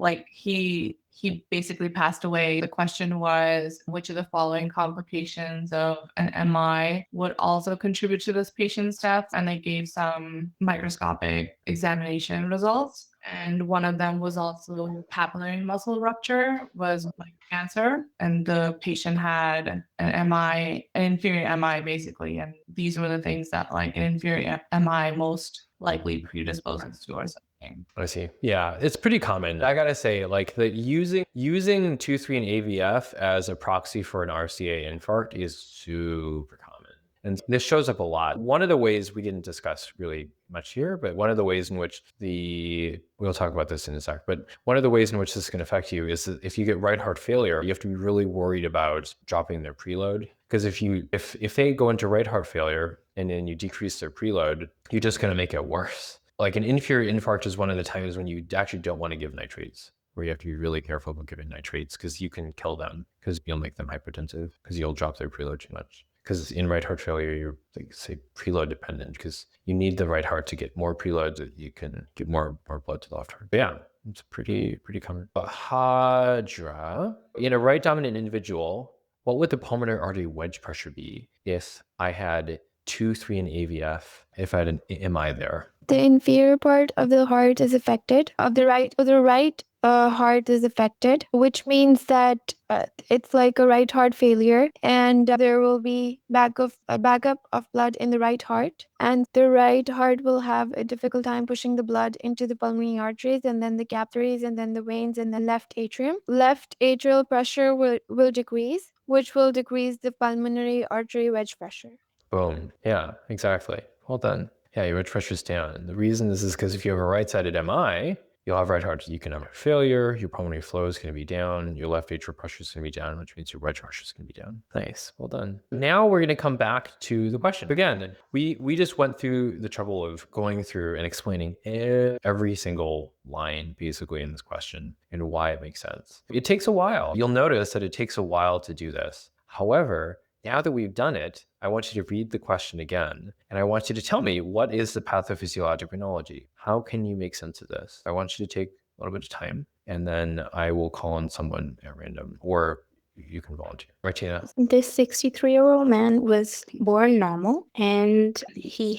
he basically passed away. The question was, which of the following complications of an MI would also contribute to this patient's death? And they gave some microscopic examination results. And one of them was also papillary muscle rupture, was cancer. And the patient had an MI, an inferior MI basically. And these were the things that an inferior MI most likely predisposes to or something. I see. Yeah, it's pretty common. I gotta say, that using 2-3 and AVF as a proxy for an RCA infarct is super common. And this shows up a lot. One of the ways we didn't discuss really much here, but one of the ways in which we'll talk about this in a sec, but one of the ways in which this can affect you is that if you get right heart failure, you have to be really worried about dropping their preload. Because if they go into right heart failure and then you decrease their preload, you're just going to make it worse. Like an inferior infarct is one of the times when you actually don't want to give nitrates, where you have to be really careful about giving nitrates because you can kill them, because you'll make them hypertensive, because you'll drop their preload too much. Because in right heart failure, you're like, say, preload dependent, because you need the right heart to get more preload so that you can get more blood to the left heart. But yeah, it's pretty common. But Hadra, in a right dominant individual, what would the pulmonary artery wedge pressure be if I had 2-3 in AVF, if I had an MI there? The inferior part of the heart is affected. Of the right heart is affected, which means that it's like a right heart failure, and there will be a backup of blood in the right heart, and the right heart will have a difficult time pushing the blood into the pulmonary arteries, and then the capillaries, and then the veins, and the left atrium. Left atrial pressure will decrease, which will decrease the pulmonary artery wedge pressure. Boom. Yeah, exactly. Well done. Yeah, your wedge pressure's down. And the reason is because if you have a right-sided MI, you'll have right heart. You can have failure. Your pulmonary flow is going to be down. Your left atrial pressure is going to be down, which means your wedge pressure is going to be down. Nice. Well done. Now we're going to come back to the question. Again, we just went through the trouble of going through and explaining every single line basically in this question and why it makes sense. It takes a while. You'll notice that it takes a while to do this. However, now that we've done it, I want you to read the question again, and I want you to tell me, what is the pathophysiologic renology? How can you make sense of this? I want you to take a little bit of time, and then I will call on someone at random, or you can volunteer. Martina? This 63-year-old man was born normal, and he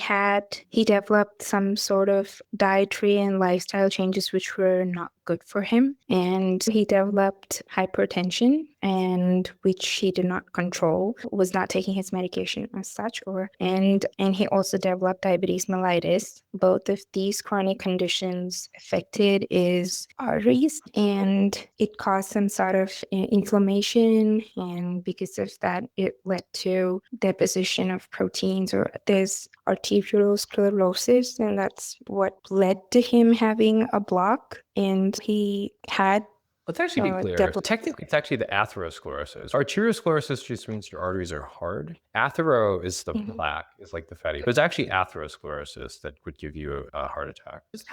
developed some sort of dietary and lifestyle changes which were not good for him, and he developed hypertension, and which he did not control, was not taking his medication as such, and he also developed diabetes mellitus. Both of these chronic conditions affected his arteries, and it caused some sort of inflammation, and because of that, it led to deposition of proteins, or there's arteriosclerosis, and that's what led to him having a block. And he had Let's actually be clear. Technically, it's actually the atherosclerosis. Arteriosclerosis just means your arteries are hard. Athero is the plaque, is like the fatty. But it's actually atherosclerosis that would give you a heart attack. Just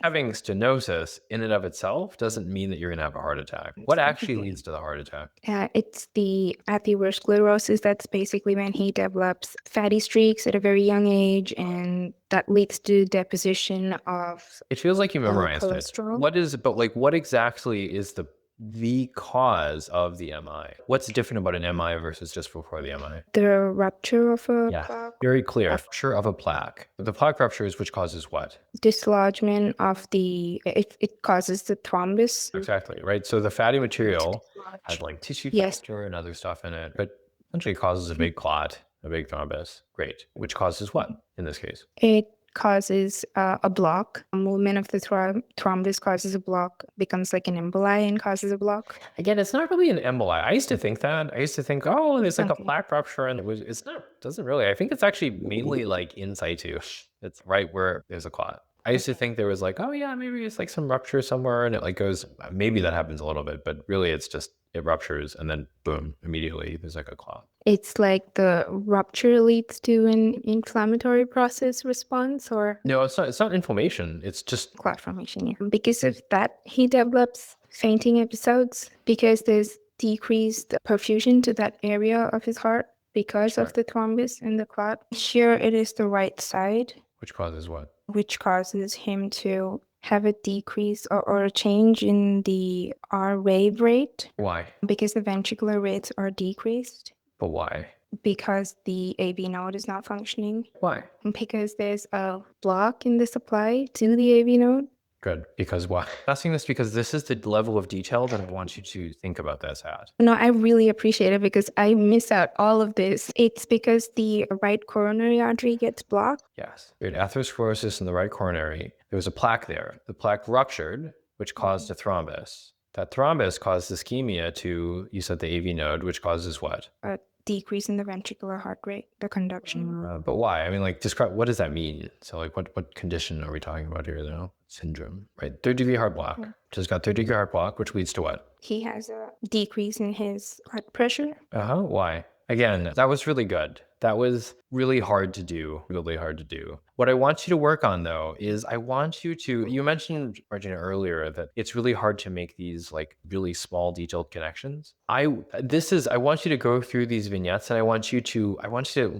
having stenosis in and of itself doesn't mean that you're going to have a heart attack. What actually leads to the heart attack? It's the atherosclerosis. That's basically when he develops fatty streaks at a very young age, and that leads to deposition of It feels like you memorized it. cholesterol. What exactly is the cause of the MI? What's different about an MI versus just before the MI? The rupture of a plaque. Very clear. Rupture of a plaque. The plaque ruptures, which causes what? Dislodgement of it causes the thrombus. Exactly, right? So the fatty material has like tissue factor and other stuff in it, but essentially causes a big clot, a big thrombus. Great. Which causes what in this case? It causes a block. A movement of the thrombus causes a block, becomes like an emboli and causes a block. Again, it's not really an emboli. I used to think that. I used to think, oh, there's like a plaque rupture, and it's not. Doesn't really. I think it's actually mainly like in situ. It's right where there's a clot. I used to think there was like, oh yeah, maybe it's like some rupture somewhere, and it like goes. Maybe that happens a little bit, but really, it's just it ruptures, and then boom, immediately there's like a clot. It's like the rupture leads to an inflammatory process response, or no, it's not. It's not inflammation. It's just clot formation. Yeah. Because of that, he develops fainting episodes because there's decreased perfusion to that area of his heart because of the thrombus and the clot. Here, it is the right side. Which causes what? Which causes him to have a decrease or a change in the R wave rate. Why? Because the ventricular rates are decreased. But why? Because the AV node is not functioning. Why? Because there's a block in the supply to the AV node. Good. Because why? I'm asking this because this is the level of detail that I want you to think about this at. No, I really appreciate it because I miss out all of this. It's because the right coronary artery gets blocked. Yes. You had atherosclerosis in the right coronary. There was a plaque there. The plaque ruptured, which caused a thrombus. That thrombus caused ischemia to, you said, the AV node, which causes what? decrease in the ventricular heart rate, the conduction. But why? I mean, like, describe, what does that mean? So, like, what condition are we talking about here, though? Syndrome, right? Third degree heart block. Just got third degree heart block, which leads to what? He has a decrease in his blood pressure. Why? Again, that was really good. That was really hard to do, really hard to do. What I want you to work on, though, is I want you to, you mentioned, Martina, earlier that it's really hard to make these like really small detailed connections. I want you to go through these vignettes and I want you to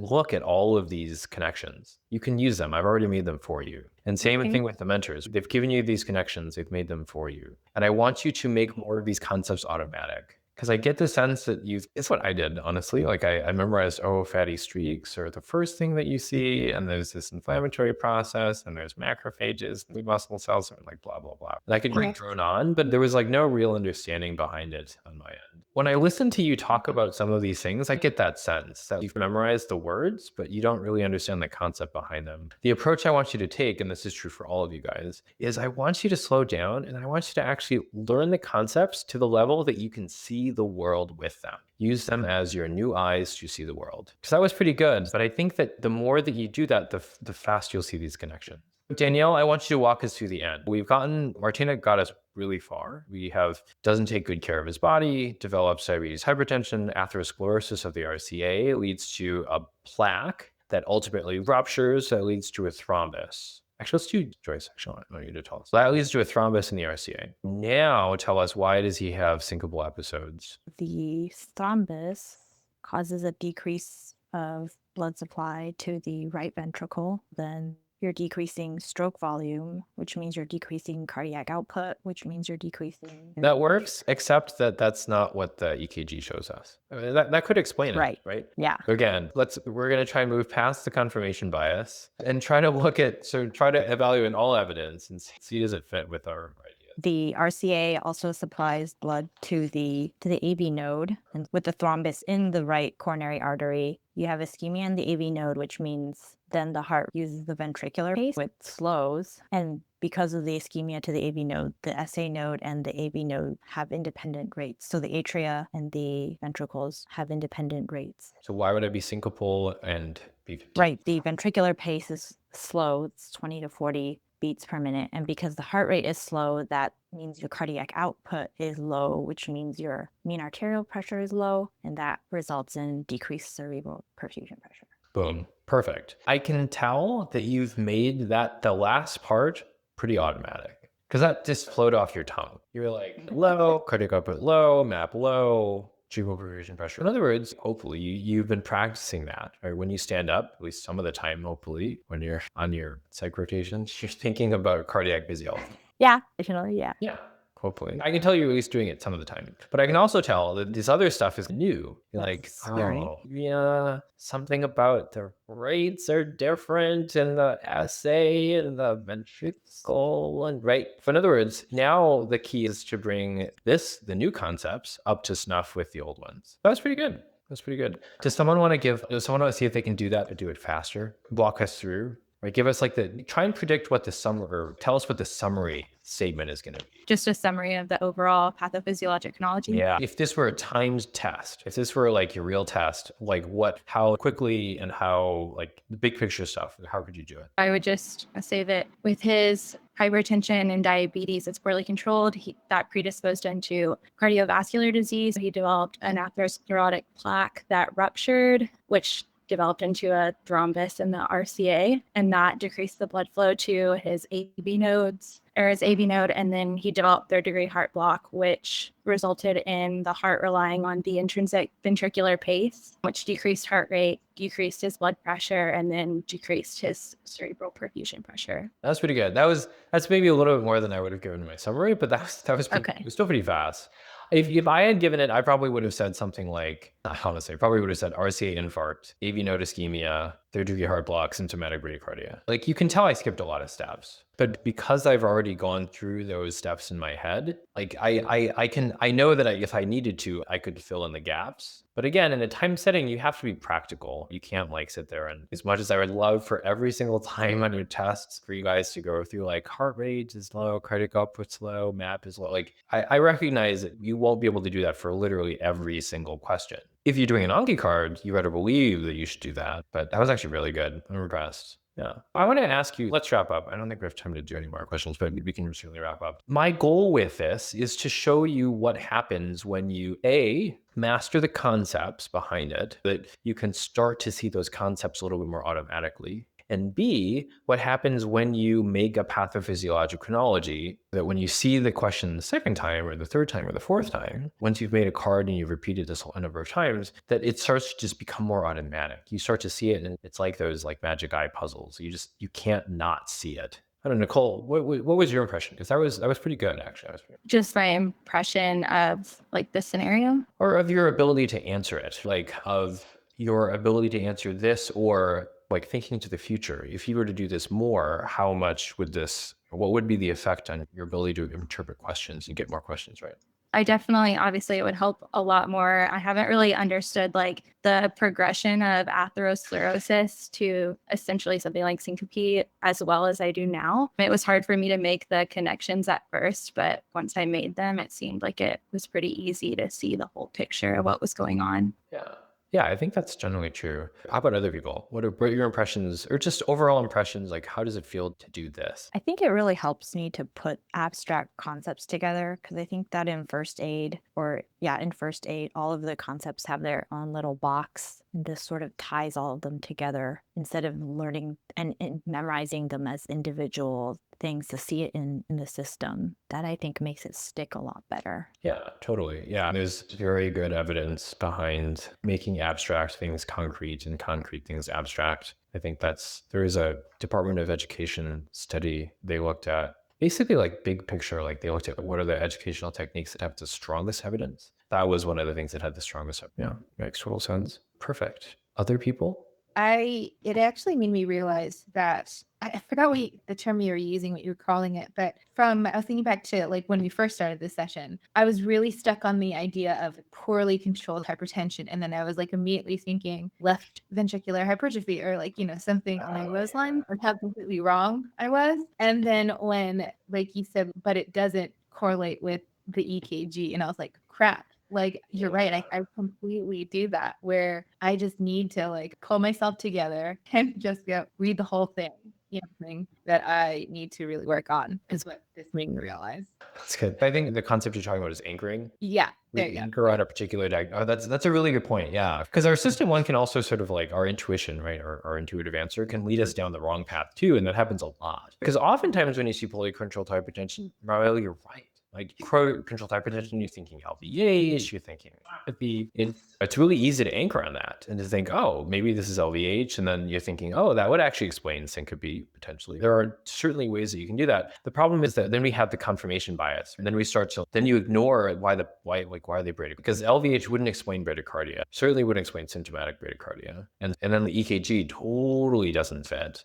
look at all of these connections. You can use them. I've already made them for you. And same thing with the mentors. They've given you these connections. They've made them for you. And I want you to make more of these concepts automatic. Because I get the sense that it's what I did, honestly. Like I memorized, fatty streaks are the first thing that you see. And there's this inflammatory process and there's macrophages, and muscle cells, and like blah, blah, blah. And I could drone on, but there was like no real understanding behind it on my end. When I listen to you talk about some of these things, I get that sense that you've memorized the words, but you don't really understand the concept behind them. The approach I want you to take, and this is true for all of you guys, is I want you to slow down and I want you to actually learn the concepts to the level that you can see the world with them. Use them as your new eyes to see the world. Because that was pretty good, but I think that the more that you do that, the faster you'll see these connections. Danielle, I want you to walk us through the end. Martina got us really far. Doesn't take good care of his body, develops diabetes, hypertension, atherosclerosis of the RCA, leads to a plaque that ultimately ruptures, that leads to a thrombus. Actually, let's do Joyce. Actually, I want you to tell us. So that leads to a thrombus in the RCA. Now, tell us, why does he have syncopal episodes? The thrombus causes a decrease of blood supply to the right ventricle. Then you're decreasing stroke volume, which means you're decreasing cardiac output, which means you're decreasing. That works, except that that's not what the EKG shows us. I mean, that could explain it, right? Yeah. Again, we're going to try and move past the confirmation bias and try to evaluate all evidence and see does it fit with our ideas. The RCA also supplies blood to the AV node, and with the thrombus in the right coronary artery, you have ischemia in the AV node, which means then the heart uses the ventricular pace, which slows. And because of the ischemia to the AV node, the SA node and the AV node have independent rates. So the atria and the ventricles have independent rates. So why would it be syncopal and be? Right. The ventricular pace is slow. It's 20 to 40 beats per minute. And because the heart rate is slow, that means your cardiac output is low, which means your mean arterial pressure is low. And that results in decreased cerebral perfusion pressure. Boom. Perfect. I can tell that you've made the last part pretty automatic, because that just flowed off your tongue. You're like, low, cardiac output low, map low, cerebral perfusion pressure. In other words, hopefully you've been practicing that, right? When you stand up, at least some of the time, hopefully, when you're on your psych rotations, you're thinking about cardiac physiology. Yeah, definitely, yeah. Yeah. Hopefully. I can tell you're at least doing it some of the time. But I can also tell that this other stuff is new. You're like, yeah, something about the rates are different and the assay and the ventricle and right. In other words, now the key is to bring the new concepts up to snuff with the old ones. That's pretty good. That's pretty good. Does someone want to see if they can do that or do it faster? Walk us through. Right, give us try and predict what tell us what the summary statement is going to be. Just a summary of the overall pathophysiologic chronology. Yeah. If this were a timed test, if this were like your real test, how quickly and how the big picture stuff, how could you do it? I would just say that with his hypertension and diabetes, it's poorly controlled. That predisposed him to cardiovascular disease. He developed an atherosclerotic plaque that ruptured, which developed into a thrombus in the RCA, and that decreased the blood flow to his AV nodes, or his AV node, and then he developed third-degree heart block, which resulted in the heart relying on the intrinsic ventricular pace, which decreased heart rate, decreased his blood pressure, and then decreased his cerebral perfusion pressure. That's pretty good. That's maybe a little bit more than I would have given in my summary, but that was pretty, it was still pretty fast. If I had given it, I probably would have said something like, honestly, I probably would have said RCA infarct, AV node ischemia, third-degree heart block, symptomatic bradycardia. You can tell I skipped a lot of steps, but because I've already gone through those steps in my head, I know that if I needed to, I could fill in the gaps. But again, in a time setting, you have to be practical. You can't sit there and, as much as I would love for every single time on your tests for you guys to go through heart rate is low, cardiac output's low, MAP is low. I recognize that you won't be able to do that for literally every single question. if you're doing an Anki card, you better believe that you should do that. But that was actually really good. I'm impressed. Yeah. I want to ask you, let's wrap up. I don't think we have time to do any more questions, but we can certainly wrap up. My goal with this is to show you what happens when you, A, master the concepts behind it, that you can start to see those concepts a little bit more automatically. And B, what happens when you make a pathophysiological chronology, that when you see the question the second time or the third time or the fourth time, once you've made a card and you've repeated this a number of times, that it starts to just become more automatic. You start to see it, and it's like those like magic eye puzzles. You can't not see it. I don't know, Nicole, what was your impression? Because that was pretty good, actually. Just my impression of like the scenario. Or of your ability to answer it, like of your ability to answer this, or like thinking to the future. If you were to do this more, how much would this, what would be the effect on your ability to interpret questions and get more questions right? I definitely, obviously, it would help a lot more. I haven't really understood like the progression of atherosclerosis to essentially something like syncope as well as I do now. It was hard for me to make the connections at first, but once I made them, it seemed like it was pretty easy to see the whole picture of what was going on. Yeah, I think that's generally true. How about other people? What are your impressions, or just overall impressions? Like, how does it feel to do this? I think it really helps me to put abstract concepts together, because I think that in first aid, all of the concepts have their own little box, and this sort of ties all of them together instead of learning and memorizing them as individual things, to see it in the system. That I think makes it stick a lot better. Yeah, totally. Yeah, there's very good evidence behind making abstract things concrete and concrete things abstract. I think there is a Department of Education study. They looked at basically like big picture, like they looked at what are the educational techniques that have the strongest evidence. That was one of the things that had the strongest. Yeah, makes total sense. Perfect. Other people? It actually made me realize that I forgot the term you were using, what you were calling it, but I was thinking back to like when we first started this session, I was really stuck on the idea of poorly controlled hypertension. And then I was like immediately thinking left ventricular hypertrophy, or like, something along those lines, or how completely wrong I was. And then when, like you said, but it doesn't correlate with the EKG, and I was like, crap. Like, you're right. I completely do that, where I just need to like pull myself together and just read the whole thing. Thing that I need to really work on is what this made me realize. That's good. I think the concept you're talking about is anchoring. Yeah, there you go. Anchor on a particular diagnosis. That's a really good point. Yeah, because our system one can also sort of like our intuition, right? Our intuitive answer can lead us down the wrong path too, and that happens a lot. Because oftentimes when you see poorly controlled hypertension, Rael, you're right. Like controlled hypertension, you're thinking LVH, you're thinking neuropathy. It's really easy to anchor on that and to think, oh, maybe this is LVH. And then you're thinking, oh, that would actually explain syncope potentially. There are certainly ways that you can do that. The problem is that then we have the confirmation bias. And then then you ignore why are they bradycardia? Because LVH wouldn't explain bradycardia, certainly wouldn't explain symptomatic bradycardia. And then the EKG totally doesn't fit.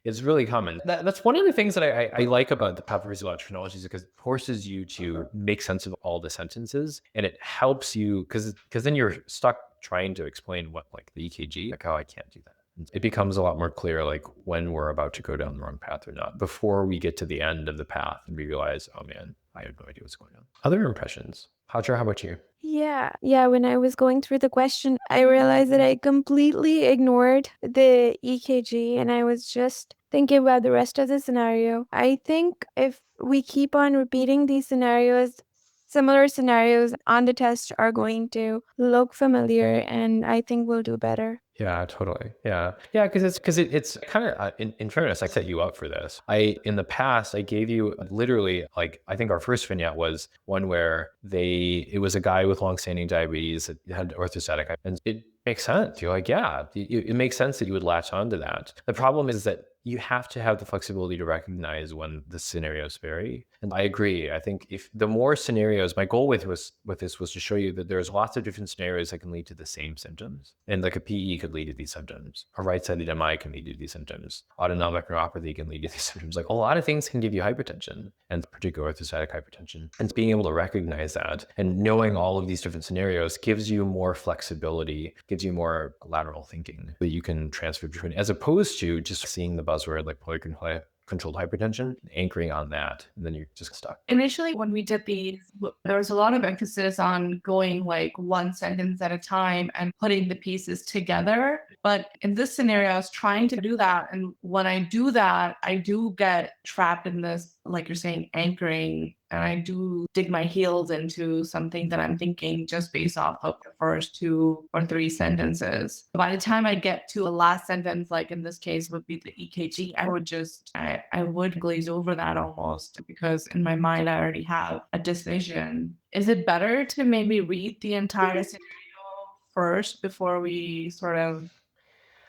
It's really common. That's one of the things that I like about the pathophysiological chronology, is because it forces you to make sense of all the sentences, and it helps you because then you're stuck trying to explain what like the EKG, like, oh, I can't do that. It becomes a lot more clear like when we're about to go down the wrong path or not, before we get to the end of the path and we realize, oh man, I have no idea what's going on. Other impressions? Hajra, how about you? Yeah. When I was going through the question, I realized that I completely ignored the EKG, and I was just thinking about the rest of the scenario. I think if we keep on repeating these scenarios, similar scenarios on the test are going to look familiar, and I think we'll do better. Yeah, totally. Yeah, because it's kind of in fairness, I set you up for this. In the past, I gave you literally like I think our first vignette was one where it was a guy with longstanding diabetes that had orthostatic, and it makes sense. You're like, yeah, it makes sense that you would latch onto that. The problem is that you have to have the flexibility to recognize when the scenarios vary. And I agree. I think if the more scenarios, my goal with this was to show you that there's lots of different scenarios that can lead to the same symptoms. And like a PE could lead to these symptoms. A right-sided MI can lead to these symptoms. Autonomic neuropathy can lead to these symptoms. Like a lot of things can give you hypertension, and particularly orthostatic hypertension. And being able to recognize that and knowing all of these different scenarios gives you more flexibility, gives you more lateral thinking that you can transfer between, as opposed to just seeing the buzzword like polycontrolled controlled hypertension, anchoring on that, and then you're just stuck. Initially, when we did these, there was a lot of emphasis on going like one sentence at a time and putting the pieces together. But in this scenario, I was trying to do that. And when I do that, I do get trapped in this, like you're saying, anchoring. And I do dig my heels into something that I'm thinking just based off of the first 2 or 3 sentences. By the time I get to the last sentence, like in this case would be the EKG, I would glaze over that almost, because in my mind, I already have a decision. Is it better to maybe read the entire scenario first before we sort of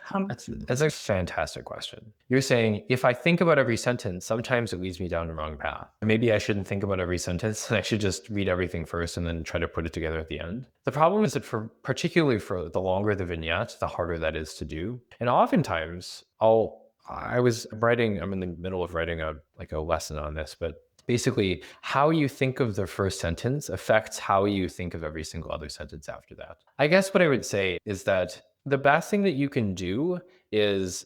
That's a fantastic question. You're saying, if I think about every sentence, sometimes it leads me down the wrong path. Maybe I shouldn't think about every sentence. I should just read everything first and then try to put it together at the end. The problem is that particularly for the longer the vignette, the harder that is to do. And oftentimes I'm in the middle of writing a lesson on this, but basically how you think of the first sentence affects how you think of every single other sentence after that. I guess what I would say is that the best thing that you can do is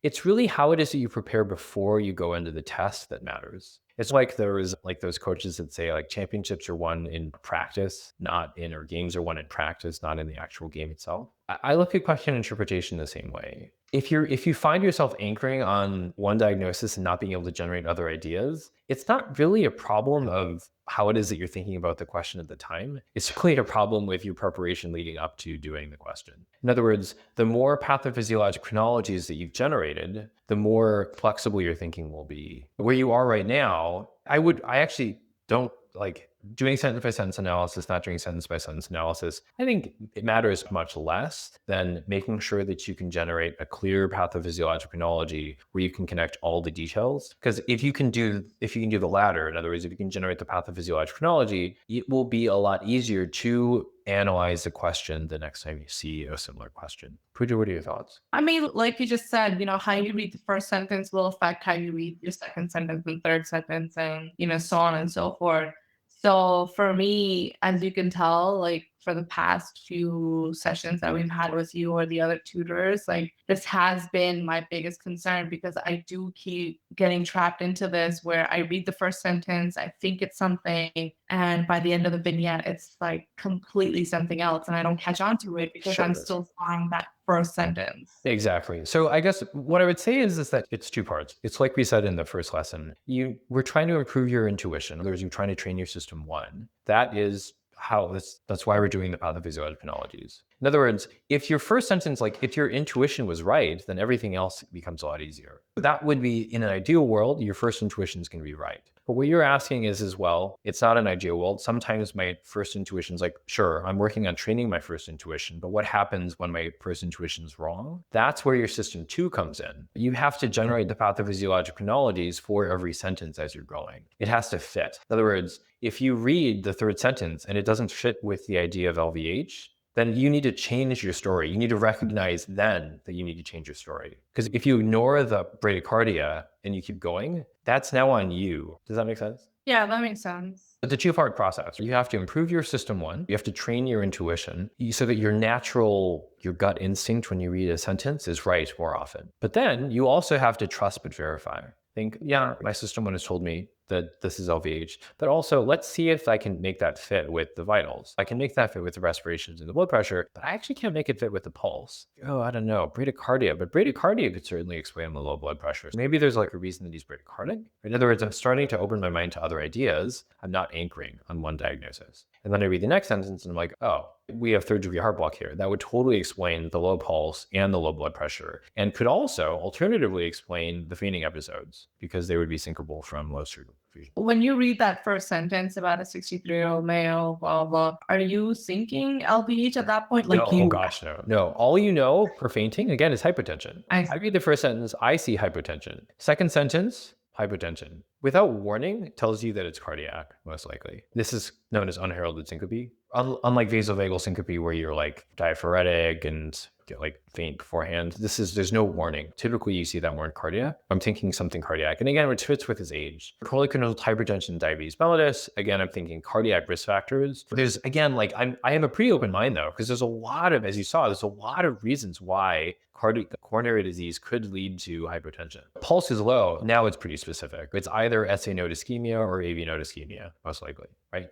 it's really how it is that you prepare before you go into the test that matters. It's like those coaches that say like championships are won in practice, or games are won in practice, not in the actual game itself. I look at question interpretation the same way. If you find yourself anchoring on one diagnosis and not being able to generate other ideas, it's not really a problem of how it is that you're thinking about the question at the time. It's really a problem with your preparation leading up to doing the question. In other words, the more pathophysiologic chronologies that you've generated, the more flexible your thinking will be. Where you are right now, I actually don't like doing sentence by sentence analysis, not doing sentence by sentence analysis. I think it matters much less than making sure that you can generate a clear pathophysiologic chronology where you can connect all the details. Because if you can do the latter, in other words, if you can generate the pathophysiologic chronology, it will be a lot easier to analyze the question the next time you see a similar question. Pooja, what are your thoughts? I mean, like you just said, how you read the first sentence will affect how you read your second sentence and third sentence and, so on and so forth. So for me, as you can tell, like for the past few sessions that we've had with you or the other tutors, like this has been my biggest concern, because I do keep getting trapped into this where I read the first sentence, I think it's something, and by the end of the vignette, it's like completely something else, and I don't catch on to it because I'm still finding that first sentence. Exactly. So I guess what I would say is that it's 2 parts. It's like we said in the first lesson, we're trying to improve your intuition. In other words, you're trying to train your system 1. That's why we're doing the pathophysiologic chronologies. In other words, if your first sentence, if your intuition was right, then everything else becomes a lot easier. That would be, in an ideal world, your first intuition is going to be right. But what you're asking is as well, it's not an ideal world. Sometimes my first intuition is sure, I'm working on training my first intuition, but what happens when my first intuition is wrong? That's where your system 2 comes in. You have to generate the pathophysiologic chronologies for every sentence as you're going. It has to fit. In other words, if you read the third sentence and it doesn't fit with the idea of LVH, then you need to change your story. You need to recognize then that you need to change your story. Because if you ignore the bradycardia and you keep going, that's now on you. Does that make sense? Yeah, that makes sense. It's a 2-part process. You have to improve your system 1. You have to train your intuition so that your gut instinct when you read a sentence is right more often. But then you also have to trust but verify. Think, yeah, my system 1 has told me that this is LVH, but also let's see if I can make that fit with the vitals. I can make that fit with the respirations and the blood pressure, but I actually can't make it fit with the pulse. Oh, I don't know, bradycardia, but bradycardia could certainly explain the low blood pressure. Maybe there's a reason that he's bradycardic. In other words, I'm starting to open my mind to other ideas. I'm not anchoring on one diagnosis. And then I read the next sentence and I'm like, oh, we have 3rd degree heart block here. That would totally explain the low pulse and the low blood pressure, and could also alternatively explain the fainting episodes because they would be syncopal from low cerebral perfusion. When you read that first sentence about a 63-year-old male, blah, blah, are you thinking LVH at that point? Oh gosh, no. No, all you know for fainting, again, is hypotension. I read the first sentence, I see hypotension. Second sentence, hypotension. Without warning, it tells you that it's cardiac, most likely. This is known as unheralded syncope. Unlike vasovagal syncope where you're like diaphoretic and get like faint beforehand, there's no warning. Typically you see that more in cardiac. I'm thinking something cardiac. And again, which fits with his age. Chronic hypertension, diabetes mellitus. Again, I'm thinking cardiac risk factors. There's, again, like I have a pretty open mind though, because there's a lot of, as you saw, there's a lot of reasons why coronary disease could lead to hypotension. Pulse is low. Now it's pretty specific. It's either SA node ischemia or AV node ischemia, most likely, right?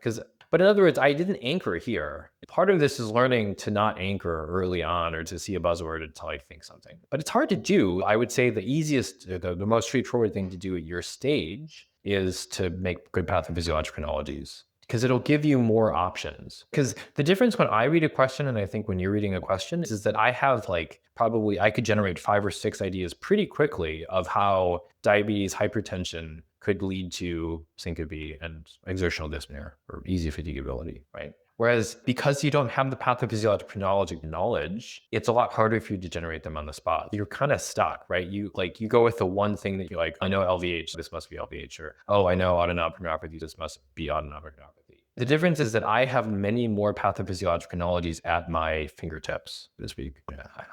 But in other words, I didn't anchor here. Part of this is learning to not anchor early on or to see a buzzword until I think something. But it's hard to do. I would say the easiest, the most straightforward thing to do at your stage is to make good pathophysiologic chronologies, because it'll give you more options. Because the difference when I read a question and I think when you're reading a question is that I have like, probably I could generate 5 or 6 ideas pretty quickly of how diabetes, hypertension could lead to syncope and exertional dyspnea or easy fatigability, right? Whereas because you don't have the pathophysiologic chronologic knowledge, it's a lot harder for you to generate them on the spot. You're kind of stuck, right? You go with the one thing that you're like, I know LVH, this must be LVH, or oh, I know autonomic neuropathy, this must be autonomic neuropathy. The difference is that I have many more pathophysiologic chronologies at my fingertips, so to speak.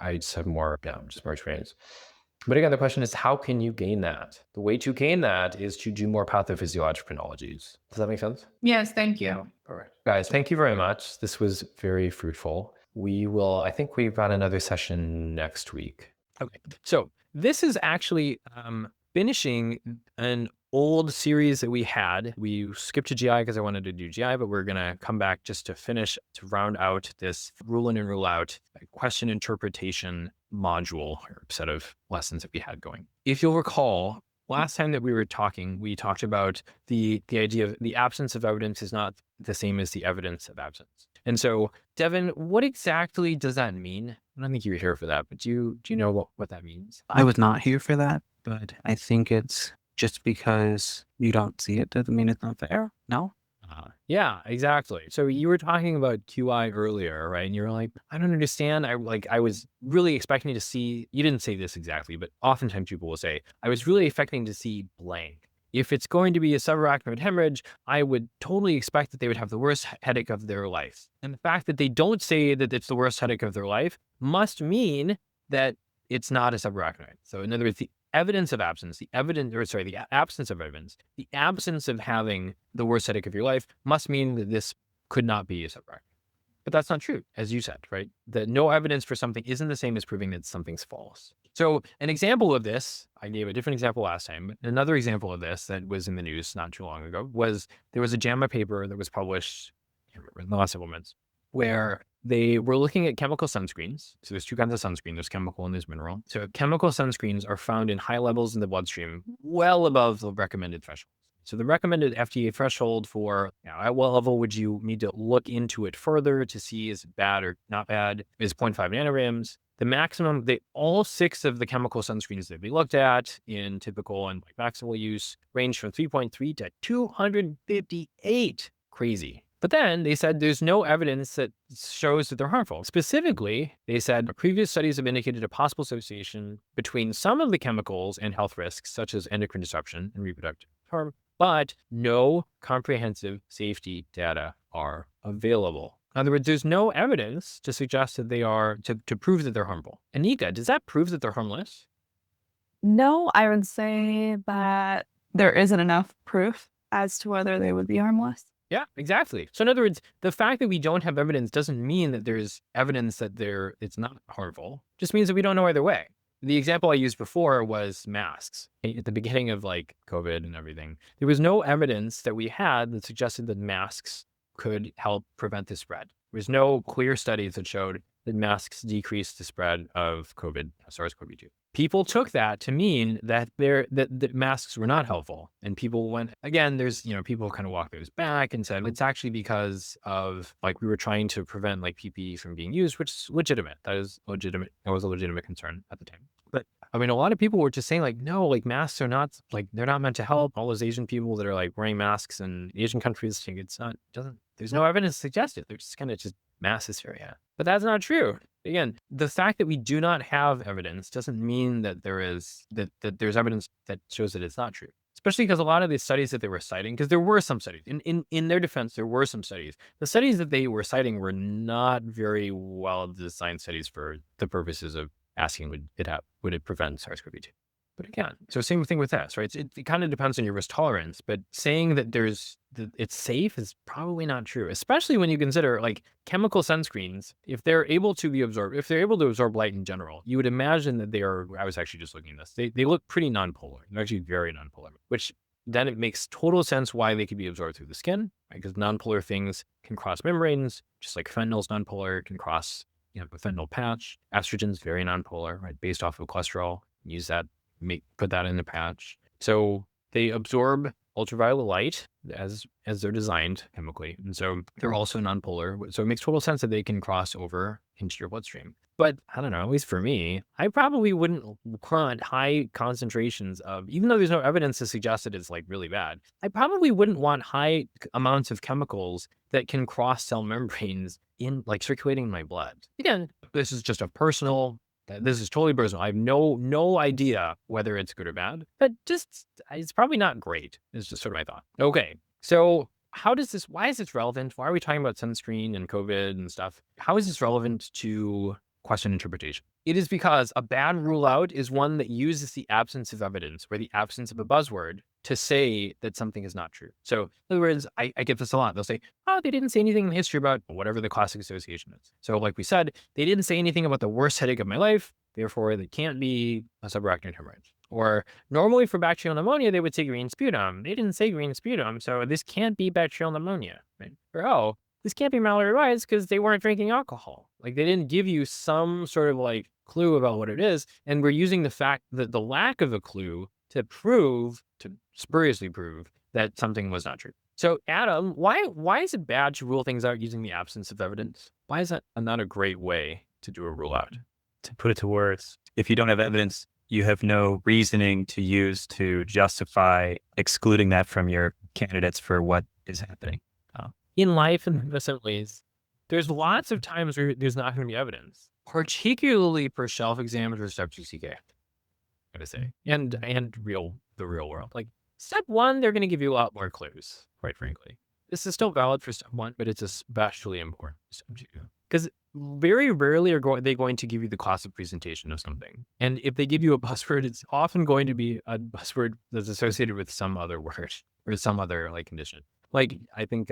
I just have more, just more experience. But again, the question is, how can you gain that? The way to gain that is to do more pathophysiologic chronologies. Does that make sense? Yes, thank you. All right. Guys, thank you very much. This was very fruitful. I think we've got another session next week. Okay. So this is actually finishing an old series that we had. We skipped to GI because I wanted to do GI, but we're going to come back just to finish, to round out this rule in and rule out question interpretation module or set of lessons that we had going. If you'll recall, last time that we were talking, we talked about the idea of the absence of evidence is not the same as the evidence of absence. And so, Devin, what exactly does that mean? I don't think you were here for that, but do you know what that means? I was not here for that, but I think it's just because you don't see it doesn't mean it's not fair. No? Yeah, exactly. So you were talking about QI earlier, right? And you're like, I don't understand. I was really expecting to see, you didn't say this exactly, but oftentimes people will say, I was really expecting to see blank. If it's going to be a subarachnoid hemorrhage, I would totally expect that they would have the worst headache of their life. And the fact that they don't say that it's the worst headache of their life must mean that it's not a subarachnoid. So in other words, the evidence of absence, the absence of evidence, the absence of having the worst headache of your life must mean that this could not be a subarachnoid. But that's not true, as you said, right? That no evidence for something isn't the same as proving that something's false. So an example of this, I gave a different example last time, but another example of this that was in the news not too long ago was there was a JAMA paper that was published in the last several months where they were looking at chemical sunscreens. So there's 2 kinds of sunscreen. There's chemical and there's mineral. So chemical sunscreens are found in high levels in the bloodstream, well above the recommended threshold. So the recommended FDA threshold for, at what level would you need to look into it further to see is it bad or not bad, is 0.5 nanograms. The maximum, all 6 of the chemical sunscreens that we looked at in typical and maximal use range from 3.3 to 258. Crazy. But then they said there's no evidence that shows that they're harmful. Specifically, they said previous studies have indicated a possible association between some of the chemicals and health risks, such as endocrine disruption and reproductive harm, but no comprehensive safety data are available. In other words, there's no evidence to suggest that they are, to prove that they're harmful. Anika, does that prove that they're harmless? No, I would say that there isn't enough proof as to whether they would be harmless. Yeah, exactly. So in other words, the fact that we don't have evidence doesn't mean that there's evidence that it's not harmful. It just means that we don't know either way. The example I used before was masks. At the beginning of COVID and everything, there was no evidence that we had that suggested that masks could help prevent the spread. There was no clear studies that showed that masks decreased the spread of COVID, SARS-CoV-2. People took that to mean that that masks were not helpful. And people went, again, there's, people kind of walked those back and said, it's actually because of we were trying to prevent PPE from being used, which is legitimate. That is legitimate. That was a legitimate concern at the time. But a lot of people were just saying no, masks are not, they're not meant to help. All those Asian people that are wearing masks in Asian countries think there's no evidence to suggest it. They're just kind of mass hysteria. But that's not true. Again, the fact that we do not have evidence doesn't mean that there's evidence that shows that it's not true. It's especially because a lot of these studies that they were citing, because there were some studies, in their defense, there were some studies. The studies that they were citing were not very well designed studies for the purposes of asking would it prevent SARS-CoV-2. But again, so same thing with this, right? It kind of depends on your risk tolerance, but saying that it's safe is probably not true, especially when you consider like chemical sunscreens. If they're able to absorb light in general, you would imagine that they are, I was actually just looking at this, they look pretty nonpolar. They're actually very nonpolar, which then it makes total sense why they could be absorbed through the skin, right? Because nonpolar things can cross membranes, just like fentanyl's nonpolar, can cross, a fentanyl patch. Estrogen's very nonpolar, right? Based off of cholesterol. Use that, put that in the patch. So they absorb ultraviolet light as they're designed chemically. And so they're also nonpolar. So it makes total sense that they can cross over into your bloodstream. But I don't know, at least for me, I probably wouldn't want high concentrations of, even though there's no evidence to suggest that it's like really bad, I probably wouldn't want high amounts of chemicals that can cross cell membranes in like circulating in my blood. Again, this is just this is totally personal. I have no idea whether it's good or bad, but just, it's probably not great. It's just sort of my thought. Okay. So why is this relevant? Why are we talking about sunscreen and COVID and stuff? How is this relevant to question interpretation? It is because a bad rule out is one that uses the absence of evidence or the absence of a buzzword to say that something is not true. So in other words, I get this a lot. They'll say, oh, they didn't say anything in history about whatever the classic association is. So like we said, they didn't say anything about the worst headache of my life. Therefore, they can't be a subarachnoid hemorrhage. Or normally for bacterial pneumonia, they would say green sputum. They didn't say green sputum. So this can't be bacterial pneumonia. Right? Or, oh, this can't be malarious because they weren't drinking alcohol. Like they didn't give you some sort of like clue about what it is. And we're using the fact that the lack of a clue to spuriously prove that something was not true. So Adam, why is it bad to rule things out using the absence of evidence? Why is that not a great way to do a rule out? To put it to words, if you don't have evidence, you have no reasoning to use to justify excluding that from your candidates for what is happening. In life, in some ways, there's lots of times where there's not going to be evidence, particularly for shelf exams or step 2CK, I gotta say, and the real world. Like step 1, they're going to give you a lot more clues, quite frankly. This is still valid for step 1, but it's especially important for step 2. Because very rarely are they going to give you the classic presentation of something. And if they give you a buzzword, it's often going to be a buzzword that's associated with some other word or some other like condition. Like I think,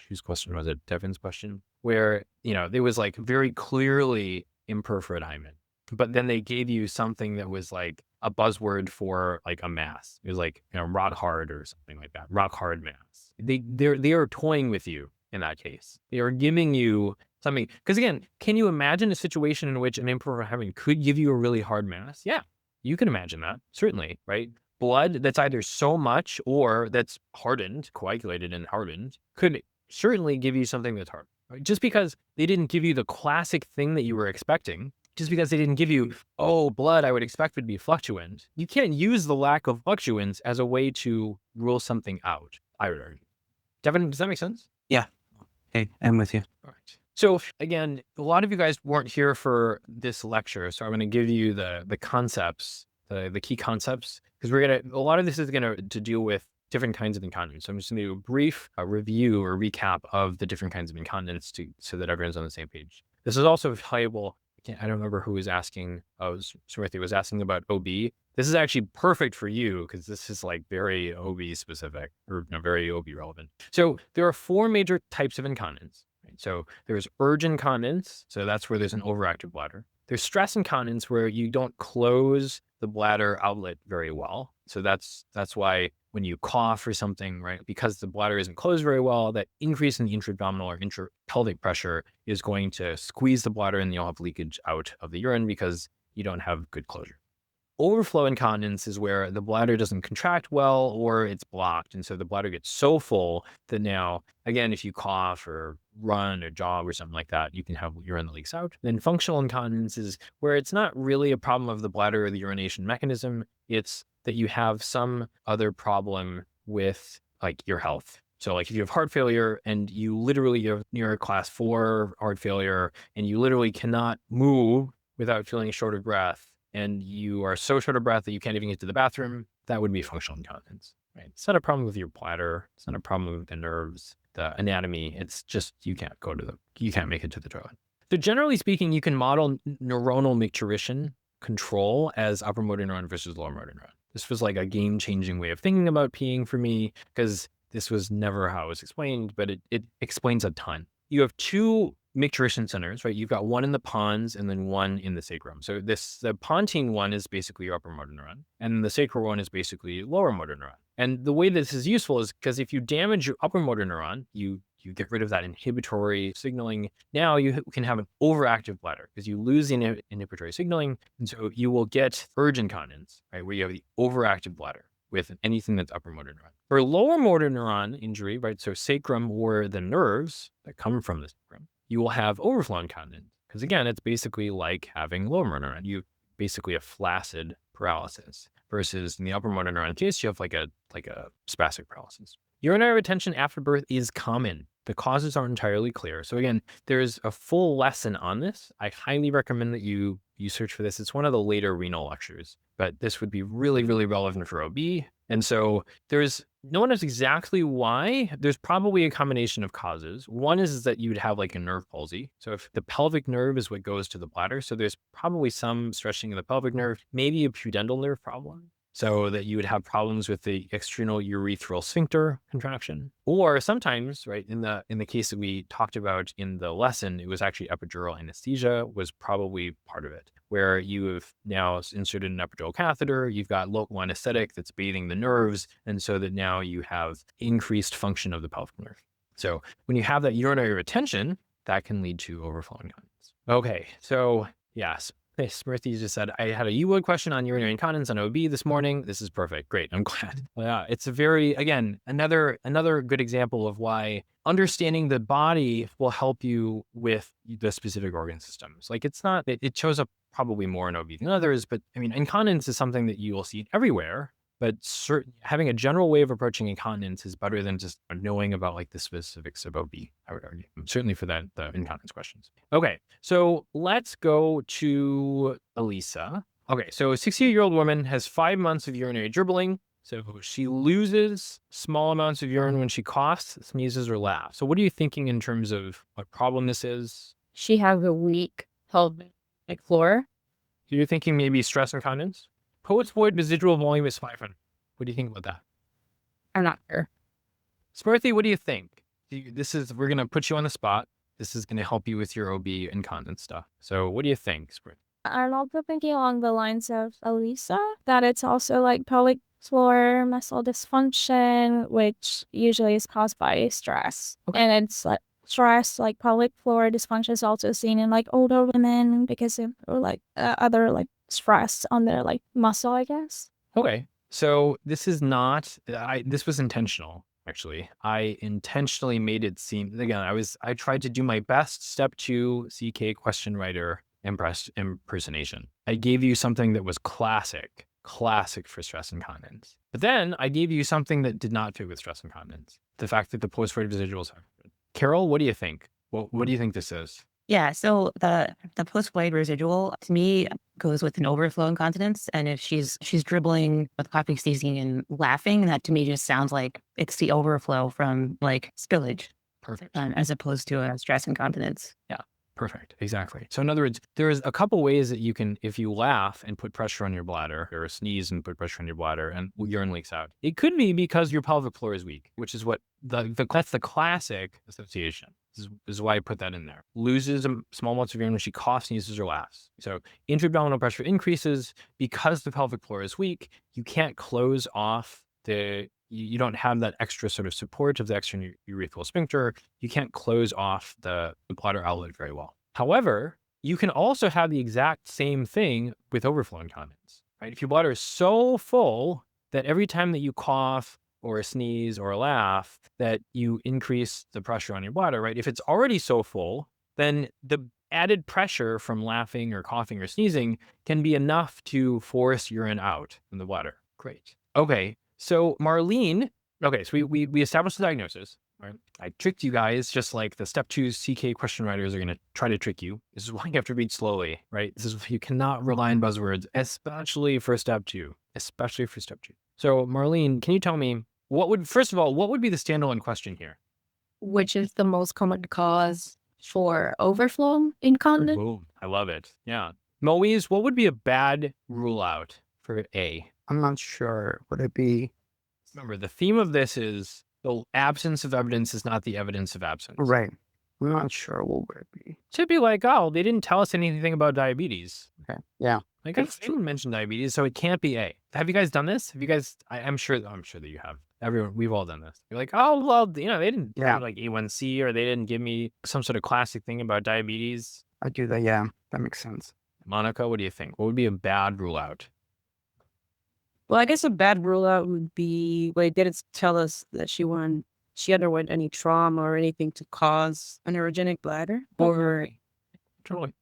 whose question was it? Devin's question, where, there was like very clearly imperforate hymen, but then they gave you something that was like a buzzword for like a mass. It was like, rock hard or something like that. Rock hard mass. They are toying with you in that case. They are giving you something. Because again, can you imagine a situation in which an imperforate hymen could give you a really hard mass? Yeah, you can imagine that, certainly, right? Blood that's either so much or that's hardened, coagulated and hardened, could certainly give you something that's hard. Right? Just because they didn't give you the classic thing that you were expecting, just because they didn't give you, blood I would expect would be fluctuant, you can't use the lack of fluctuance as a way to rule something out, I would argue. Devin, does that make sense? Yeah. Okay, I'm with you. All right. So again, a lot of you guys weren't here for this lecture, so I'm going to give you the concepts, the key concepts, because a lot of this is to deal with different kinds of incontinence. So I'm just going to do a brief review or recap of the different kinds of incontinence so that everyone's on the same page. This is also valuable. I don't remember who was asking. Smriti was asking about OB. This is actually perfect for you because this is like very OB specific or very OB relevant. So there are 4 major types of incontinence. Right? So there's urge incontinence. So that's where there's an overactive bladder. There's stress incontinence where you don't close the bladder outlet very well. So that's why when you cough or something, right, because the bladder isn't closed very well, that increase in the intra-abdominal or intra-pelvic pressure is going to squeeze the bladder and you'll have leakage out of the urine because you don't have good closure. Overflow incontinence is where the bladder doesn't contract well or it's blocked. And so the bladder gets so full that now, again, if you cough or run or jog or something like that, you can have urine that leaks out. Then functional incontinence is where it's not really a problem of the bladder or the urination mechanism. It's that you have some other problem with like your health. So like if you have heart failure and you're a class 4 heart failure and you literally cannot move without feeling short of breath, and you are so short of breath that you can't even get to the bathroom, that would be functional incontinence, right? It's not a problem with your bladder. It's not a problem with the nerves, the anatomy. It's just you can't make it to the toilet. So generally speaking, you can model neuronal micturition control as upper motor neuron versus lower motor neuron. This was like a game-changing way of thinking about peeing for me, because this was never how it was explained, but it explains a ton. You have two micturition centers, right? You've got one in the pons and then one in the sacrum. So the pontine one is basically your upper motor neuron, and the sacral one is basically lower motor neuron. And the way this is useful is because if you damage your upper motor neuron, you get rid of that inhibitory signaling. Now you can have an overactive bladder because you lose the inhibitory signaling. And so you will get urge incontinence, right? Where you have the overactive bladder with anything that's upper motor neuron. For lower motor neuron injury, right? So sacrum or the nerves that come from the sacrum, you will have overflow incontinence. Because again, it's basically like having lower motor neuron. You basically have flaccid paralysis versus in the upper motor neuron case, you have like a spastic paralysis. Urinary retention after birth is common. The causes aren't entirely clear. So again, there's a full lesson on this. I highly recommend that you search for this. It's one of the later renal lectures, but this would be really, really relevant for OB. And so no one knows exactly why. There's probably a combination of causes. One is that you would have like a nerve palsy. So if the pelvic nerve is what goes to the bladder, so there's probably some stretching of the pelvic nerve, maybe a pudendal nerve problem, so that you would have problems with the external urethral sphincter contraction. Or sometimes, right, in the case that we talked about in the lesson, it was actually epidural anesthesia was probably part of it, where you have now inserted an epidural catheter, you've got local anesthetic that's bathing the nerves, and so that now you have increased function of the pelvic nerve. So when you have that urinary retention, that can lead to overflow incontinence. Okay, so yes. Hey, Smriti just said, I had a UWOD question on urinary incontinence on OB this morning. This is perfect. Great. I'm glad. Yeah, it's again, another good example of why understanding the body will help you with the specific organ systems. Like it shows up probably more in OB than others, but I mean, incontinence is something that you will see everywhere. But having a general way of approaching incontinence is better than just knowing about like the specifics of OB, I would argue, certainly for the incontinence questions. Okay, so let's go to Elisa. Okay, so a 60-year-old woman has 5 months of urinary dribbling. So she loses small amounts of urine when she coughs, sneezes, or laughs. So what are you thinking in terms of what problem this is? She has a weak pelvic floor. So you're thinking maybe stress incontinence? Post-void residual volume is 500. What do you think about that? I'm not sure. Smriti, what do you think? We're going to put you on the spot. This is going to help you with your OB incontinence stuff. So what do you think, Smriti? I'm also thinking along the lines of Elisa, that it's also like pelvic floor muscle dysfunction, which usually is caused by stress. Okay. And it's like stress, like pelvic floor dysfunction is also seen in like older women because of like other like stress on their like muscle, I guess. Okay. So this is not, this was intentional, actually. I intentionally made it seem, again, I tried to do my best step 2 CK question writer impersonation. I gave you something that was classic for stress incontinence. But then I gave you something that did not fit with stress incontinence. The fact that the post-void residuals are. Carol, what do you think? What do you think this is? Yeah, so the post-void residual to me goes with an overflow incontinence, and if she's dribbling with coughing, sneezing, and laughing, that to me just sounds like it's the overflow from like spillage. Perfect. As opposed to a stress incontinence. Yeah, perfect, exactly. So in other words, there's a couple ways that you can, if you laugh and put pressure on your bladder, or sneeze and put pressure on your bladder, and urine leaks out. It could be because your pelvic floor is weak, which is what that's the classic association. This is why I put that in there. Loses small amounts of urine when she coughs, sneezes, or laughs. So intra-abdominal pressure increases because the pelvic floor is weak. You can't close off you don't have that extra sort of support of the external urethral sphincter. You can't close off the bladder outlet very well. However, you can also have the exact same thing with overflow incontinence, right? If your bladder is so full that every time that you cough or sneeze or laugh, that you increase the pressure on your bladder, right? If it's already so full, then the added pressure from laughing or coughing or sneezing can be enough to force urine out from the bladder. Great. Okay, so Marlene, okay, so we established the diagnosis, right? I tricked you guys just like the step 2 CK question writers are going to try to trick you. This is why you have to read slowly, right? This is why you cannot rely on buzzwords, especially for step 2. especially for step 2. So Marlene, can you tell me what would be the standalone question here? Which is the most common cause for overflow incontinence? Boom. I love it. Yeah. Moise, what would be a bad rule out for A? I'm not sure. Would it be? Remember, the theme of this is the absence of evidence is not the evidence of absence. Right. I'm not sure what would it be. Should be like, oh, they didn't tell us anything about diabetes. Okay. Yeah. Like, I didn't mention diabetes, so it can't be A. Have you guys done this? Have you guys? I'm sure that you have. Everyone, we've all done this. You're like, oh, well, they didn't do like A1C, or they didn't give me some sort of classic thing about diabetes. I do that. Yeah, that makes sense. Monica, what do you think? What would be a bad rule out? Well, I guess a bad rule out would be, well, they didn't tell us that she underwent any trauma or anything to cause a neurogenic bladder. Totally.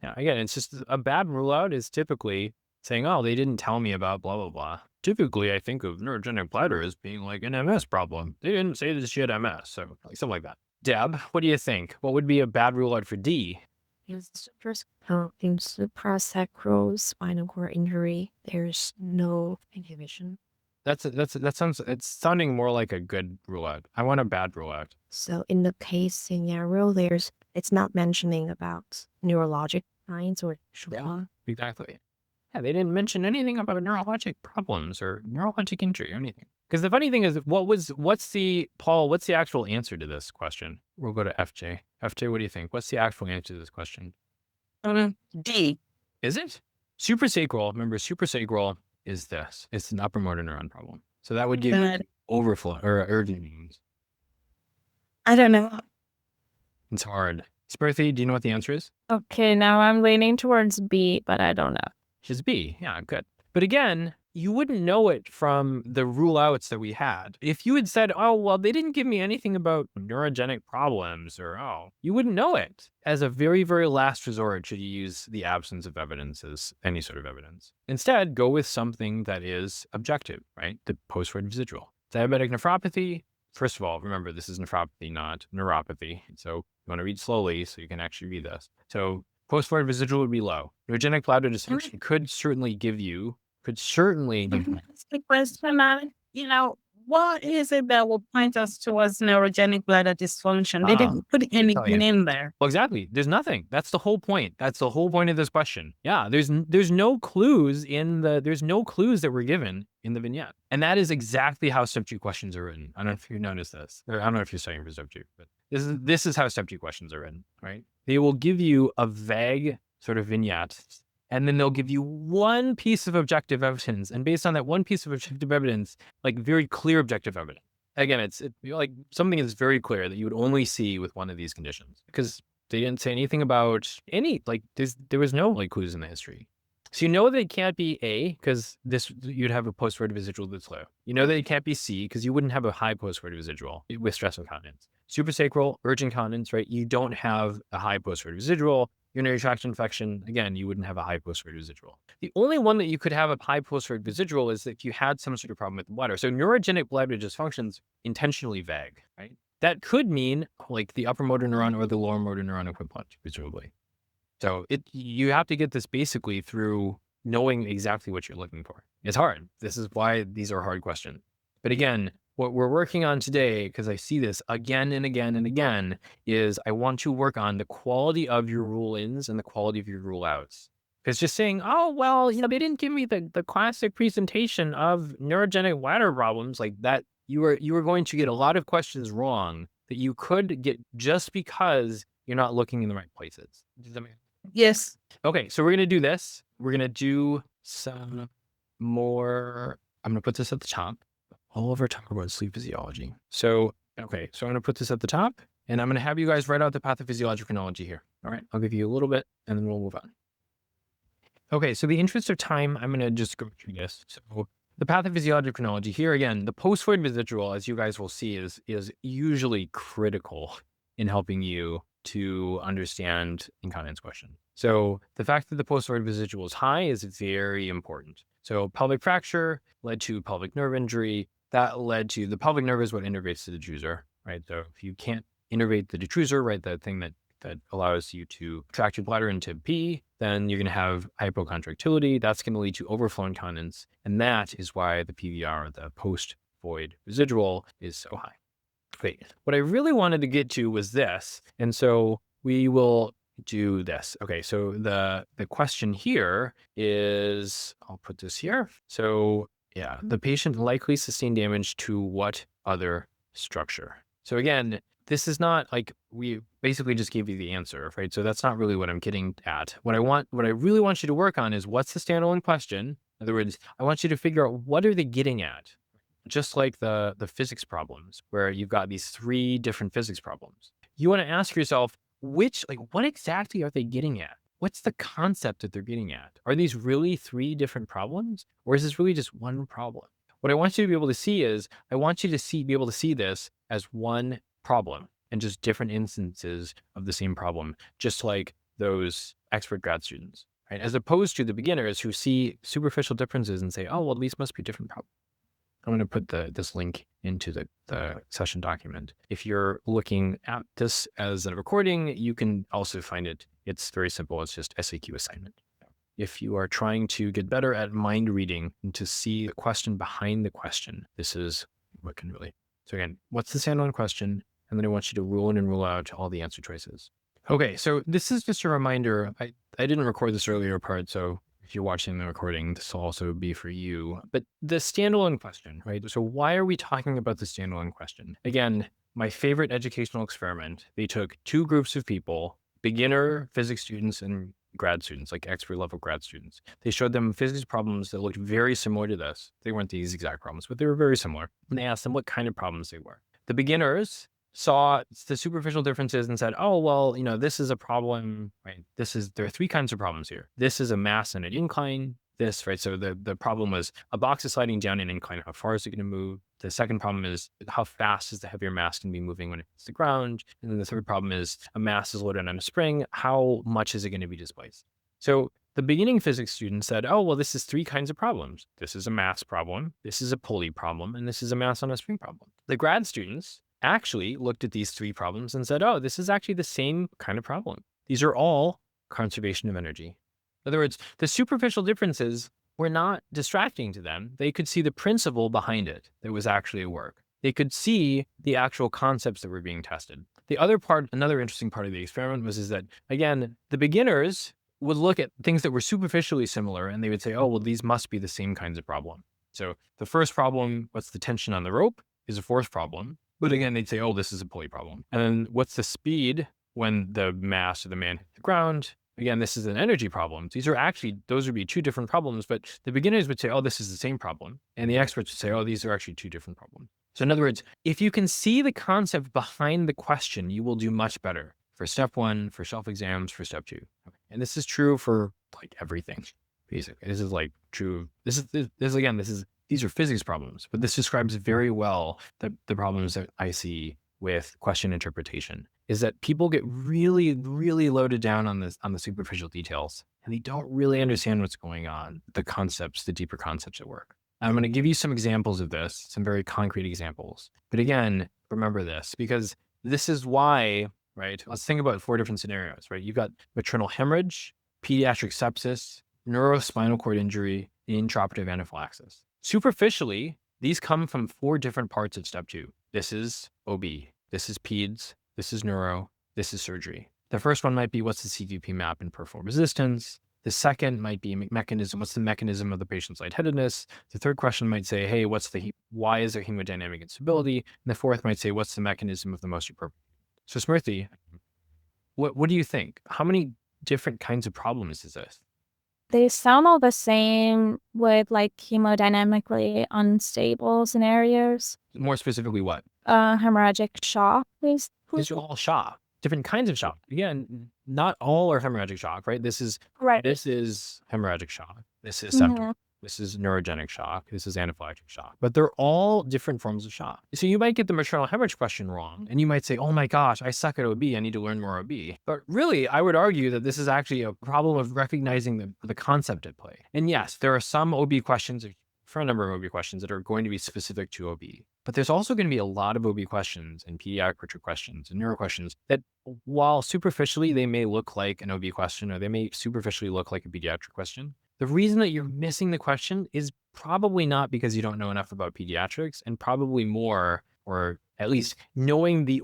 Yeah, again, it's just a bad rule out is typically saying, oh, they didn't tell me about blah, blah, blah. Typically, I think of neurogenic bladder as being like an MS problem. They didn't say that she had MS, so like something like that. Deb, what do you think? What would be a bad rule out for D? First, in suprasacral spinal cord injury, there's no inhibition. It's sounding more like a good rule out. I want a bad rule out. So in the case scenario, it's not mentioning about neurologic signs or trauma. Exactly. Yeah, they didn't mention anything about neurologic problems or neurologic injury or anything. Because the funny thing is, what's the actual answer to this question? We'll go to FJ. FJ, what do you think? What's the actual answer to this question? D. Is it? Suprasacral, remember, suprasacral is this. It's an upper motor neuron problem. So that would give you overflow or urgent. I don't know. It's hard. Smriti, do you know what the answer is? Okay, now I'm leaning towards B, but I don't know. Is B. Yeah, good. But again, you wouldn't know it from the rule outs that we had. If you had said, oh, well, they didn't give me anything about neurogenic problems, or, oh, you wouldn't know it. As a very, very last resort, should you use the absence of evidence as any sort of evidence. Instead, go with something that is objective, right? The postword residual. Diabetic nephropathy, first of all, remember, this is nephropathy, not neuropathy. So you want to read slowly so you can actually read this. So postword residual would be low. Neurogenic bladder dysfunction could certainly give you The question, what is it that will point us towards neurogenic bladder dysfunction? They didn't put anything in there. Well, exactly. There's nothing. That's the whole point. That's the whole point of this question. Yeah, there's no clues that were given in the vignette. And that is exactly how step 2 questions are written. I don't know if you noticed this. Or I don't know if you're studying for step 2, but this is how step 2 questions are written, right? They will give you a vague sort of vignette, and then they'll give you one piece of objective evidence. And based on that one piece of objective evidence, like very clear objective evidence. Again, it's like something is very clear that you would only see with one of these conditions, because they didn't say anything about there was no like clues in the history. So you know that it can't be A, because you'd have a postword residual that's low. You know that it can't be C, because you wouldn't have a high postword residual with stress incontinence. Suprasacral, urgent incontinence, right? You don't have a high postword residual. Urinary tract infection, again, you wouldn't have a high postword residual. The only one that you could have a high postword residual is if you had some sort of problem with the bladder. So neurogenic bladder dysfunction's intentionally vague, right? That could mean like the upper motor neuron or the lower motor neuron equivalent, presumably. So you have to get this basically through knowing exactly what you're looking for. It's hard. This is why these are hard questions. But again, what we're working on today, because I see this again and again and again, is I want to work on the quality of your rule-ins and the quality of your rule-outs. Because just saying, oh, well, they didn't give me the classic presentation of neurogenic bladder problems like that, you were going to get a lot of questions wrong that you could get just because you're not looking in the right places. Does that make sense? Yes. Okay, so we're going to do this. We're going to do some more. I'm going to put this at the top. All of our talk about sleep physiology. So I'm going to put this at the top, and I'm going to have you guys write out the pathophysiologic chronology here. All right, I'll give you a little bit, and then we'll move on. Okay, so the interest of time, I'm going to just go through this. So the pathophysiologic chronology here, again, the postword residual, as you guys will see, is usually critical in helping you to understand incontinence question. So the fact that the postword residual is high is very important. So pelvic fracture led to pelvic nerve injury. That led to the pelvic nerve is what innervates the detrusor, right? So if you can't innervate the detrusor, right, the thing that that allows you to tract your bladder into pee, then you're going to have hypocontractility. That's going to lead to overflow incontinence. And that is why the PVR, the post-void residual, is so high. Great. What I really wanted to get to was this. And so we will do this. Okay, so the question here is, I'll put this here. So yeah, the patient likely sustained damage to what other structure? So again, this is not like we basically just gave you the answer, right? So that's not really what I'm getting at. What I really want you to work on is what's the standalone question? In other words, I want you to figure out what are they getting at? Just like the physics problems, where you've got these 3 different physics problems. You want to ask yourself, what exactly are they getting at? What's the concept that they're getting at? Are these really 3 different problems, or is this really just one problem? What I want you to be able to see is, I want you to be able to see this as one problem and just different instances of the same problem, just like those expert grad students, right? As opposed to the beginners who see superficial differences and say, oh, well, these must be different problems. I'm going to put this link into the session document. If you're looking at this as a recording, you can also find it. It's very simple. It's just SAQ assignment. If you are trying to get better at mind reading and to see the question behind the question, this is what can really. So again, what's the standalone question? And then I want you to rule in and rule out all the answer choices. Okay, so this is just a reminder. I didn't record this earlier part, so if you're watching the recording, this will also be for you. But the standalone question, right? So why are we talking about the standalone question? Again, my favorite educational experiment, they took 2 groups of people, beginner physics students and grad students, like expert level grad students. They showed them physics problems that looked very similar to this. They weren't these exact problems, but they were very similar. And they asked them what kind of problems they were. The beginners saw the superficial differences and said, oh, well, this is a problem, right? There are 3 kinds of problems here. This is a mass and an incline. This, right? So the problem was a box is sliding down an incline. How far is it going to move? The second problem is how fast is the heavier mass going to be moving when it hits the ground? And then the third problem is a mass is loaded on a spring. How much is it going to be displaced? So the beginning physics student said, oh, well, this is 3 kinds of problems. This is a mass problem. This is a pulley problem. And this is a mass on a spring problem. The grad students actually looked at these 3 problems and said, oh, this is actually the same kind of problem. These are all conservation of energy. In other words, the superficial differences were not distracting to them. They could see the principle behind it that was actually at work. They could see the actual concepts that were being tested. The other part, another interesting part of the experiment is that, again, the beginners would look at things that were superficially similar and they would say, oh, well, these must be the same kinds of problem. So the first problem, what's the tension on the rope, is a force problem. But again, they'd say, oh, this is a pulley problem. And then what's the speed when the mass of the man hit the ground? Again, this is an energy problem. Those would be 2 different problems, but the beginners would say, oh, this is the same problem. And the experts would say, oh, these are actually 2 different problems. So in other words, if you can see the concept behind the question, you will do much better for step 1, for self-exams, for step 2. Okay. And this is true for like everything, basically. This is like true. These are physics problems, but this describes very well the problems that I see with question interpretation, is that people get really, really loaded down on the superficial details, and they don't really understand what's going on, the concepts, the deeper concepts at work. I'm going to give you some examples of this, some very concrete examples. But again, remember this, because this is why, right? Let's think about 4 different scenarios, right? You've got maternal hemorrhage, pediatric sepsis, neurospinal cord injury, and intraoperative anaphylaxis. Superficially, these come from 4 different parts of step 2. This is OB, this is peds, this is neuro, this is surgery. The first one might be, what's the CVP map and peripheral resistance? The second might be mechanism. What's the mechanism of the patient's lightheadedness? The third question might say, hey, why is there hemodynamic instability? And the fourth might say, what's the mechanism of the most appropriate? So Smriti, what do you think? How many different kinds of problems is this? They sound all the same with like hemodynamically unstable scenarios. More specifically, what? Hemorrhagic shock, please. These are all shock. Different kinds of shock. Again, not all are hemorrhagic shock, right? This is hemorrhagic shock. This is septic. This is neurogenic shock. This is anaphylactic shock. But they're all different forms of shock. So you might get the maternal hemorrhage question wrong, and you might say, oh my gosh, I suck at OB. I need to learn more OB. But really, I would argue that this is actually a problem of recognizing the concept at play. And yes, there are some OB questions, a fair number of OB questions that are going to be specific to OB. But there's also going to be a lot of OB questions and pediatric questions and neuro questions that, while superficially they may look like an OB question or they may superficially look like a pediatric question, the reason that you're missing the question is probably not because you don't know enough about pediatrics, and probably more, or at least knowing the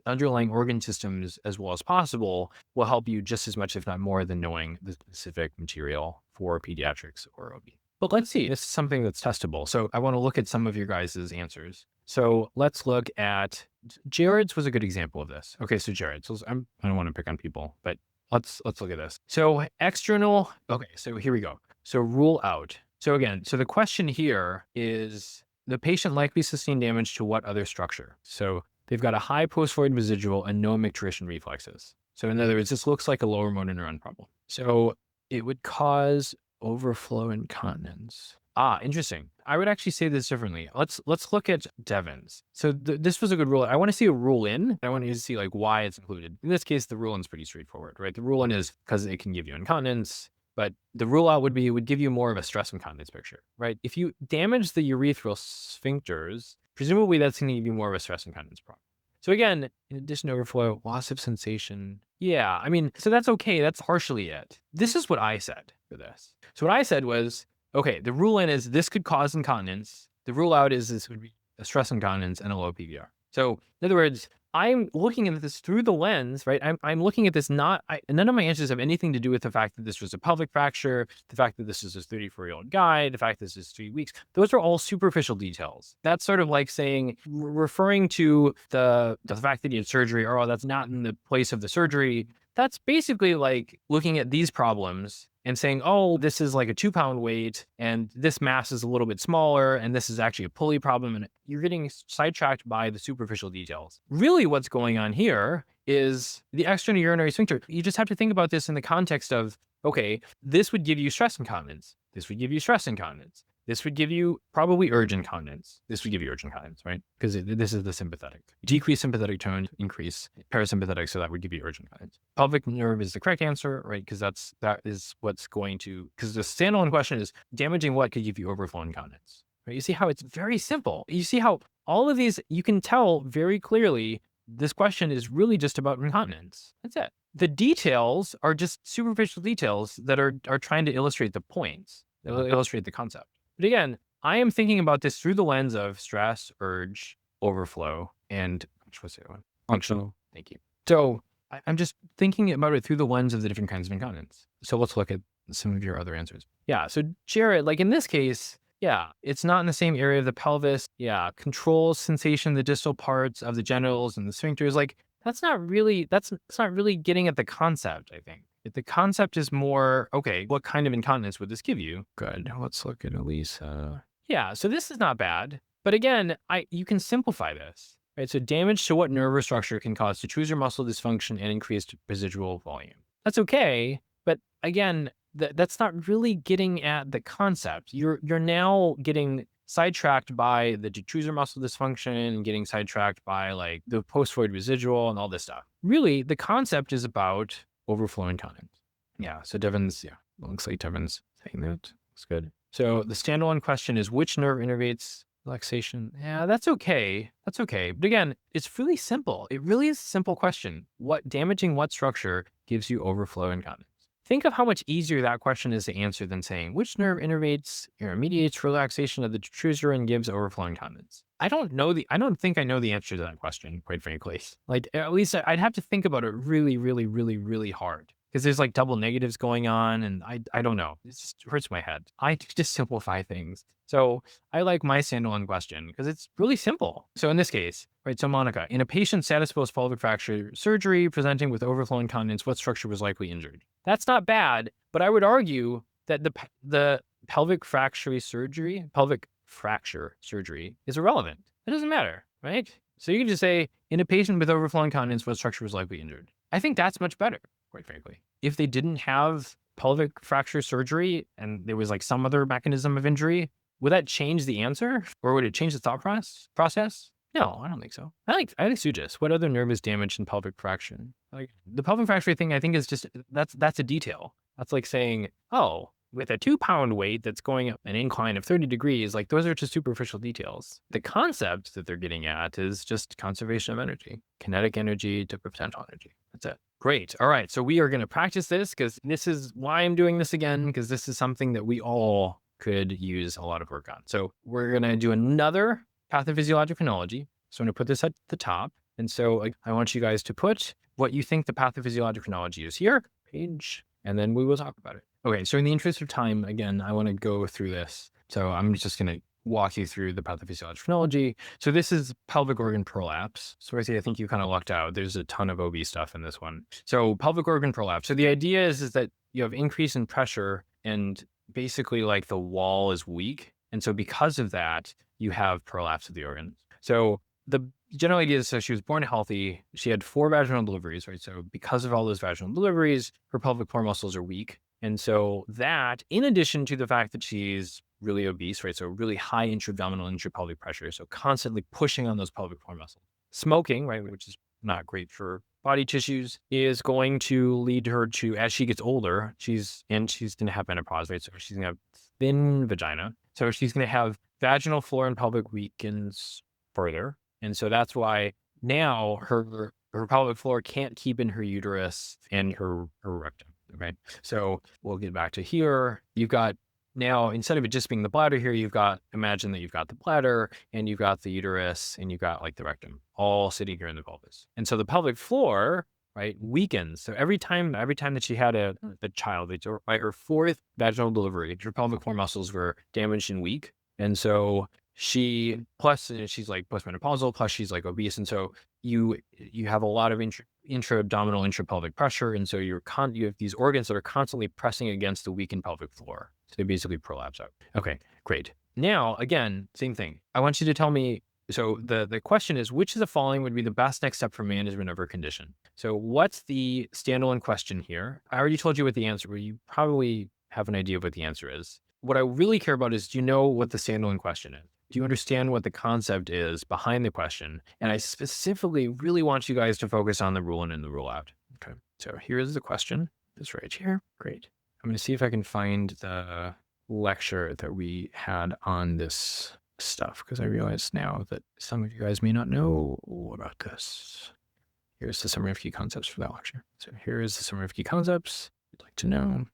underlying organ systems as well as possible will help you just as much, if not more, than knowing the specific material for pediatrics or OB. But let's see, this is something that's testable. So I want to look at some of your guys' answers. So let's look at Jared's was a good example of this. Okay, so Jared, so I don't want to pick on people, but let's look at this. So external, okay, so here we go. So rule out. So again, so the question here is, the patient likely sustained damage to what other structure? So they've got a high post-void residual and no micturition reflexes. So in other words, this looks like a lower motor neuron problem. So it would cause overflow incontinence. Interesting. I would actually say this differently. Let's look at Devon's. So this was a good rule. I want to see a rule in. I want you to see like why it's included. In this case, the rule in is pretty straightforward, right? The rule in is because it can give you incontinence, but the rule out would be, it would give you more of a stress incontinence picture, right? If you damage the urethral sphincters, presumably that's going to give you more of a stress incontinence problem. So again, in addition to overflow, loss of sensation. Yeah, I mean, so that's okay. That's partially it. This is what I said for this. So what I said was, okay, the rule in is this could cause incontinence. The rule out is this would be a stress incontinence and a low PVR. So in other words, I'm looking at this through the lens, right? I'm looking at this none of my answers have anything to do with the fact that this was a pelvic fracture, the fact that this is a 34-year-old guy, the fact that this is 3 weeks. Those are all superficial details. That's sort of like saying, referring to the fact that he had surgery, or, oh, that's not in the place of the surgery. That's basically like looking at these problems and saying, oh, this is like a 2-pound weight and this mass is a little bit smaller and this is actually a pulley problem, and you're getting sidetracked by the superficial details. Really what's going on here is the external urinary sphincter. You just have to think about this in the context of, okay, this would give you stress incontinence. This would give you stress incontinence. This would give you probably urge incontinence. This would give you urge incontinence, right? Because this is the sympathetic. Decrease sympathetic tone, increase parasympathetic, so that would give you urge incontinence. Pelvic nerve is the correct answer, right? Because that is what's going to, because the standalone question is damaging what could give you overflow incontinence, right? You see how it's very simple. You see how all of these, you can tell very clearly this question is really just about incontinence. That's it. The details are just superficial details that are trying to illustrate the points, illustrate the concept. But again, I am thinking about this through the lens of stress, urge, overflow, and what's the other one? Functional. Thank you. So I'm just thinking about it through the lens of the different kinds of incontinence. So let's look at some of your other answers. Yeah. So Jared, like in this case, yeah, it's not in the same area of the pelvis. Yeah. Controls sensation in the distal parts of the genitals and the sphincters. Like that's not really getting at the concept, I think. If the concept is more, okay, what kind of incontinence would this give you? Good. Let's look at Elisa. Yeah, so this is not bad. But again, you can simplify this, right? So damage to what nerve or structure can cause detrusor muscle dysfunction and increased residual volume. That's okay. But again, that's not really getting at the concept. You're now getting sidetracked by the detrusor muscle dysfunction, getting sidetracked by like the post-void residual and all this stuff. Really, the concept is about overflow incontinence. Yeah, so Devon's, yeah, looks like Devon's saying that. It's good. So the standalone question is, which nerve innervates relaxation? Yeah, that's okay. That's okay. But again, it's really simple. It really is a simple question. What damaging what structure gives you overflow incontinence? Think of how much easier that question is to answer than saying, which nerve innervates or mediates relaxation of the detrusor and gives overflow incontinence? I don't think I know the answer to that question, quite frankly. Like, at least I'd have to think about it really, really, really, really hard. Because there's like double negatives going on, and I don't know. It just hurts my head. I just simplify things. So I like my standalone question because it's really simple. So in this case, right, so Monica, in a patient status post pelvic fracture surgery presenting with overflow incontinence, what structure was likely injured? That's not bad, but I would argue that the pelvic fracture surgery is irrelevant. It doesn't matter, right? So you can just say, in a patient with overflow incontinence, what structure was likely injured? I think that's much better, quite frankly. If they didn't have pelvic fracture surgery and there was like some other mechanism of injury, would that change the answer? Or would it change the thought process? No, I don't think so. I like Sujis. What other nerve is damaged in pelvic fracture? Like the pelvic fracture thing, I think is just, that's a detail. That's like saying, oh, with a 2-pound weight that's going up an incline of 30 degrees, like those are just superficial details. The concept that they're getting at is just conservation of energy, kinetic energy to potential energy. That's it. Great. All right. So we are going to practice this because this is why I'm doing this again, because this is something that we all could use a lot of work on. So we're going to do another pathophysiologic chronology. So I'm going to put this at the top. And so I want you guys to put what you think the pathophysiologic chronology is here, page, and then we will talk about it. Okay, so in the interest of time, again, I want to go through this. So I'm just going to walk you through the pathophysiologic chronology. So this is pelvic organ prolapse. So I think you kind of lucked out. There's a ton of OB stuff in this one. So pelvic organ prolapse. So the idea is that you have increase in pressure and basically like the wall is weak. And so because of that, you have prolapse of the organs. So the general idea is, so she was born healthy. She had 4 vaginal deliveries, right? So because of all those vaginal deliveries, her pelvic floor muscles are weak. And so that, in addition to the fact that she's really obese, right? So really high intra-abdominal, intra-pelvic pressure. So constantly pushing on those pelvic floor muscles. Smoking, right? Which is not great for body tissues, is going to lead her to, as she gets older, she's going to have menopause, right? So she's going to have thin vagina. So she's going to have vaginal floor and pelvic weakens further. And so that's why now her pelvic floor can't keep in her uterus and her rectum. Okay. So we'll get back to here. You've got now, instead of it just being the bladder here, imagine that you've got the bladder and you've got the uterus and you've got like the rectum all sitting here in the pelvis. And so the pelvic floor, right, weakens. So every time that she had a child, by her 4th vaginal delivery, her pelvic floor muscles were damaged and weak. And so she's like postmenopausal, plus she's like obese. And so you have a lot of intra-abdominal, intra-pelvic pressure. And so you have these organs that are constantly pressing against the weakened pelvic floor. So they basically prolapse out. Okay, great. Now, again, same thing. I want you to tell me, so the question is, which of the following would be the best next step for management of her condition? So what's the standalone question here? I already told you what the answer, but you probably have an idea of what the answer is. What I really care about is, do you know what the standalone question is? Do you understand what the concept is behind the question? And I specifically really want you guys to focus on the rule in and the rule out. Okay, so here's the question. It's right here. Great. I'm going to see if I can find the lecture that we had on this stuff, because I realize now that some of you guys may not know about this. Here's the summary of key concepts for that lecture. So here is the summary of key concepts you'd like to know.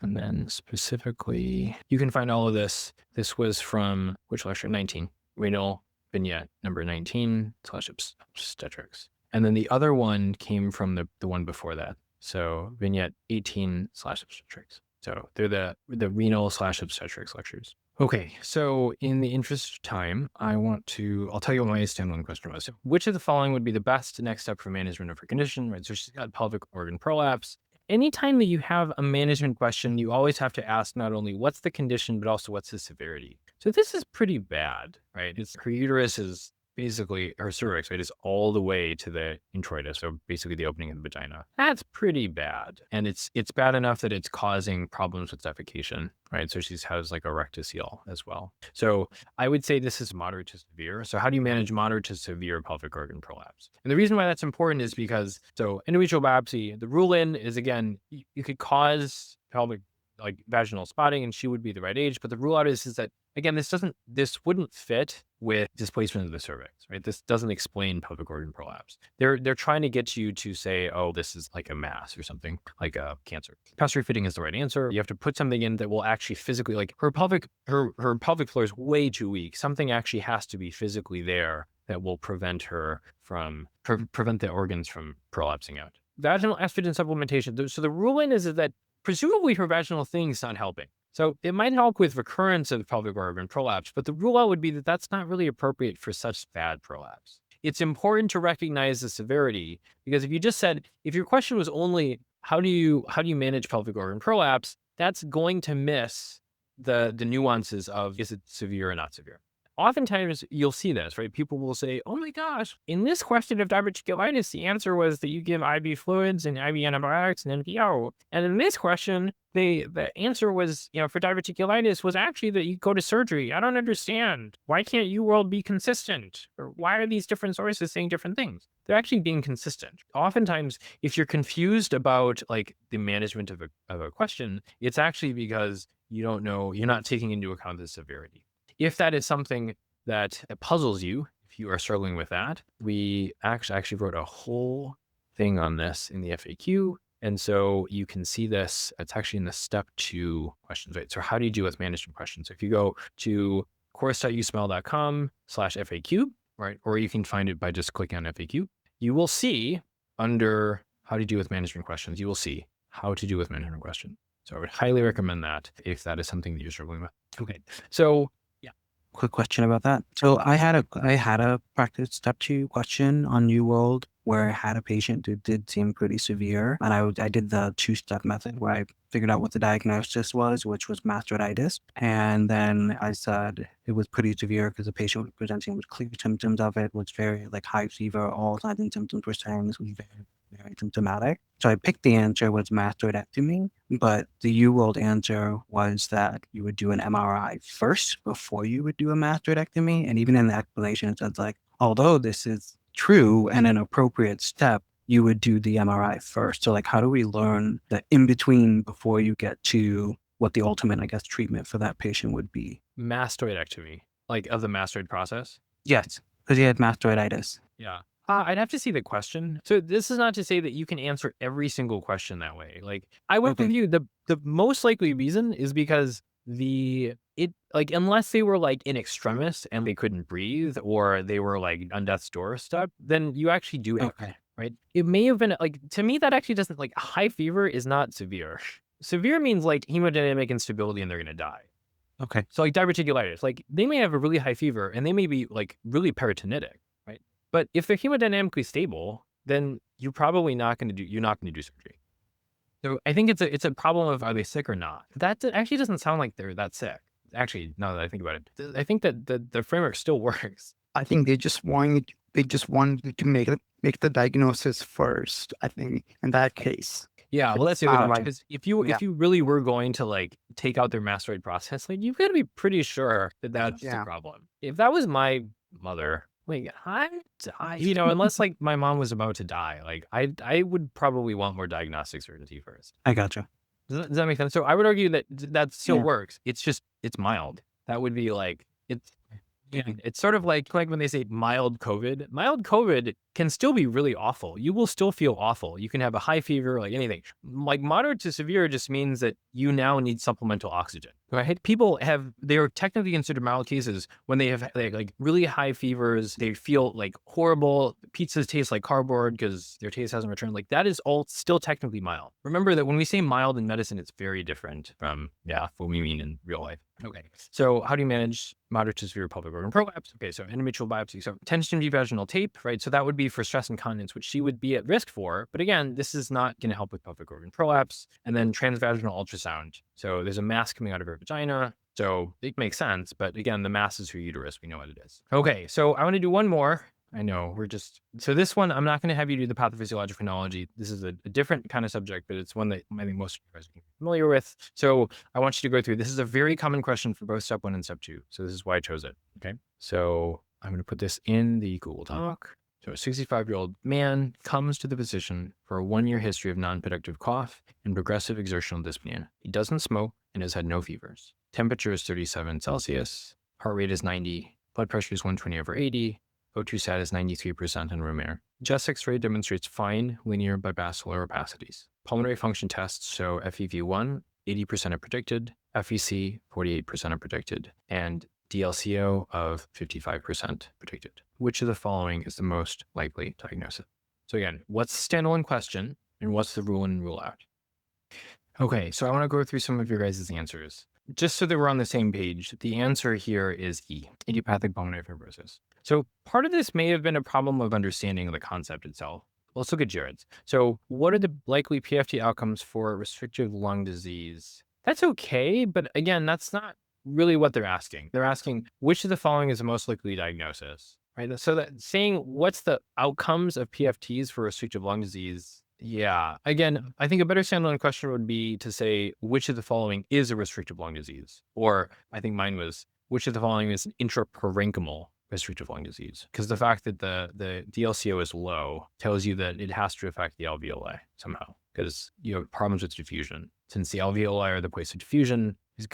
And then specifically, you can find all of this. This was from which lecture? 19. Renal vignette number 19 / obstetrics. And then the other one came from the one before that. So vignette 18 / obstetrics. So they're the renal / obstetrics lectures. Okay, so in the interest of time, I'll tell you what my standalone question was. So which of the following would be the best next step for management of her condition? Right. So she's got pelvic organ prolapse. Anytime that you have a management question, you always have to ask not only what's the condition, but also what's the severity. So this is pretty bad, right? Her uterus is basically, her cervix, right, is all the way to the introitus, so basically the opening of the vagina. That's pretty bad. And it's bad enough that it's causing problems with defecation, right? So she has like a rectocele as well. So I would say this is moderate to severe. So how do you manage moderate to severe pelvic organ prolapse? And the reason why that's important is because, so endometrial biopsy, the rule-in is, again, you could cause pelvic, like vaginal spotting, and she would be the right age. But the rule out is that, again, this wouldn't fit with displacement of the cervix, right? This doesn't explain pelvic organ prolapse. They're trying to get you to say, oh, this is like a mass or something, like a cancer. Pessary fitting is the right answer. You have to put something in that will actually physically, like her pelvic floor is way too weak. Something actually has to be physically there that will prevent her from, prevent the organs from prolapsing out. Vaginal estrogen supplementation. So the rule-in is that presumably her vaginal thing is not helping. So it might help with recurrence of pelvic organ prolapse, but the rule out would be that that's not really appropriate for such bad prolapse. It's important to recognize the severity, because if you just said, if your question was only how do you manage pelvic organ prolapse, that's going to miss the nuances of, is it severe or not severe? oftentimes you'll see this, right? People will say, oh my gosh, in this question of diverticulitis, the answer was that you give IV fluids and IV antibiotics and NPO. And in this question, the answer was, for diverticulitis was actually that you go to surgery. I don't understand. Why can't UWorld be consistent? Or why are these different sources saying different things? They're actually being consistent. Oftentimes, if you're confused about like the management of a question, it's actually because you don't know, you're not taking into account the severity. If that is something that puzzles you, if you are struggling with that, we actually wrote a whole thing on this in the FAQ. And so you can see this, it's actually in the step 2 questions, right? So how do you deal with management questions? So if you go to course.usml.com/FAQ, right? Or you can find it by just clicking on FAQ, you will see under how to deal with management questions, you will see how to deal with management questions. So I would highly recommend that if that is something that you're struggling with. Okay. So quick question about that. So I had a practice step 2 question on New World where I had a patient who did seem pretty severe, and I did the 2-step method where I figured out what the diagnosis was, which was mastoiditis, and then I said it was pretty severe because the patient was presenting with clear symptoms of it, was very like high fever, all signs and symptoms were saying this was very symptomatic. So I picked the answer was mastoidectomy, but the UWorld answer was that you would do an MRI first before you would do a mastoidectomy. And even in the explanation, it says like, although this is true and an appropriate step, you would do the MRI first. So like, how do we learn the in-between before you get to what the ultimate, I guess, treatment for that patient would be? Mastoidectomy, like of the mastoid process? Yes, because he had mastoiditis. Yeah. I'd have to see the question. So this is not to say that you can answer every single question that way. Like I would with you, the most likely reason is because unless they were like in extremis and they couldn't breathe or they were like on death's doorstep, then you actually do it. Okay. Right. It may have been like, to me, that actually doesn't like high fever is not severe. Severe means like hemodynamic instability and they're going to die. Okay. So like diverticulitis, like they may have a really high fever and they may be like really peritonitic. But if they're hemodynamically stable, then you're probably not going to do surgery. So I think it's a problem of are they sick or not. That actually doesn't sound like they're that sick. Actually, now that I think about it, I think that the framework still works. I think they just wanted to make the diagnosis first. I think in that case. Yeah, well, that's the other one. Because if you really were going to like take out their mastoid process, like you've got to be pretty sure that that's the problem. If that was my mother. Like, unless like my mom was about to die, like I would probably want more diagnostic certainty first. I gotcha. Does that make sense? So I would argue that still works. It's just, it's mild. That would be like, it's sort of like when they say mild COVID. Mild COVID can still be really awful. You will still feel awful. You can have a high fever, like anything. Like moderate to severe just means that you now need supplemental oxygen. Right? They are technically considered mild cases when they have like really high fevers. They feel like horrible. Pizzas taste like cardboard because their taste hasn't returned. Like that is all still technically mild. Remember that when we say mild in medicine, it's very different from what we mean in real life. Okay. So how do you manage moderate to severe pelvic organ prolapse? Okay. So endometrial biopsy. So tension vaginal tape, right? So that would be for stress incontinence, which she would be at risk for. But again, this is not going to help with pelvic organ prolapse. And then transvaginal ultrasound. So there's a mass coming out of her vagina. So it makes sense. But again, the mass is her uterus. We know what it is. Okay. So I want to do one more. I know so this one, I'm not going to have you do the pathophysiologic phenology. This is a different kind of subject, but it's one that I think most of you guys are familiar with. So I want you to go through. This is a very common question for both step 1 and step 2. So this is why I chose it. Okay. So I'm going to put this in the Google Doc. So a 65-year-old man comes to the physician for a 1-year history of non-productive cough and progressive exertional dyspnea. He doesn't smoke and has had no fevers. Temperature is 37 Celsius. Heart rate is 90. Blood pressure is 120/80. O2 sat is 93% in room air. Chest X-ray demonstrates fine linear bivascular opacities. Pulmonary function tests show FEV1, 80% are predicted, FEC, 48% are predicted, and DLCO of 55% predicted. Which of the following is the most likely diagnosis? So again, what's the standalone question and what's the rule in and rule out? Okay, so I want to go through some of your guys' answers. Just so that we're on the same page, the answer here is E, idiopathic pulmonary fibrosis. So part of this may have been a problem of understanding the concept itself. Let's look at Jared's. So what are the likely PFT outcomes for restrictive lung disease? That's okay, but again, that's not really what they're asking. They're asking which of the following is the most likely diagnosis, right? So that saying what's the outcomes of PFTs for restrictive lung disease. Yeah. Again, I think a better standalone question would be to say which of the following is a restrictive lung disease, or I think mine was which of the following is an intraparenchymal restrictive lung disease, because the fact that the DLCO is low tells you that it has to affect the alveoli somehow, because you have problems with diffusion. Since the alveoli are the place of diffusion, it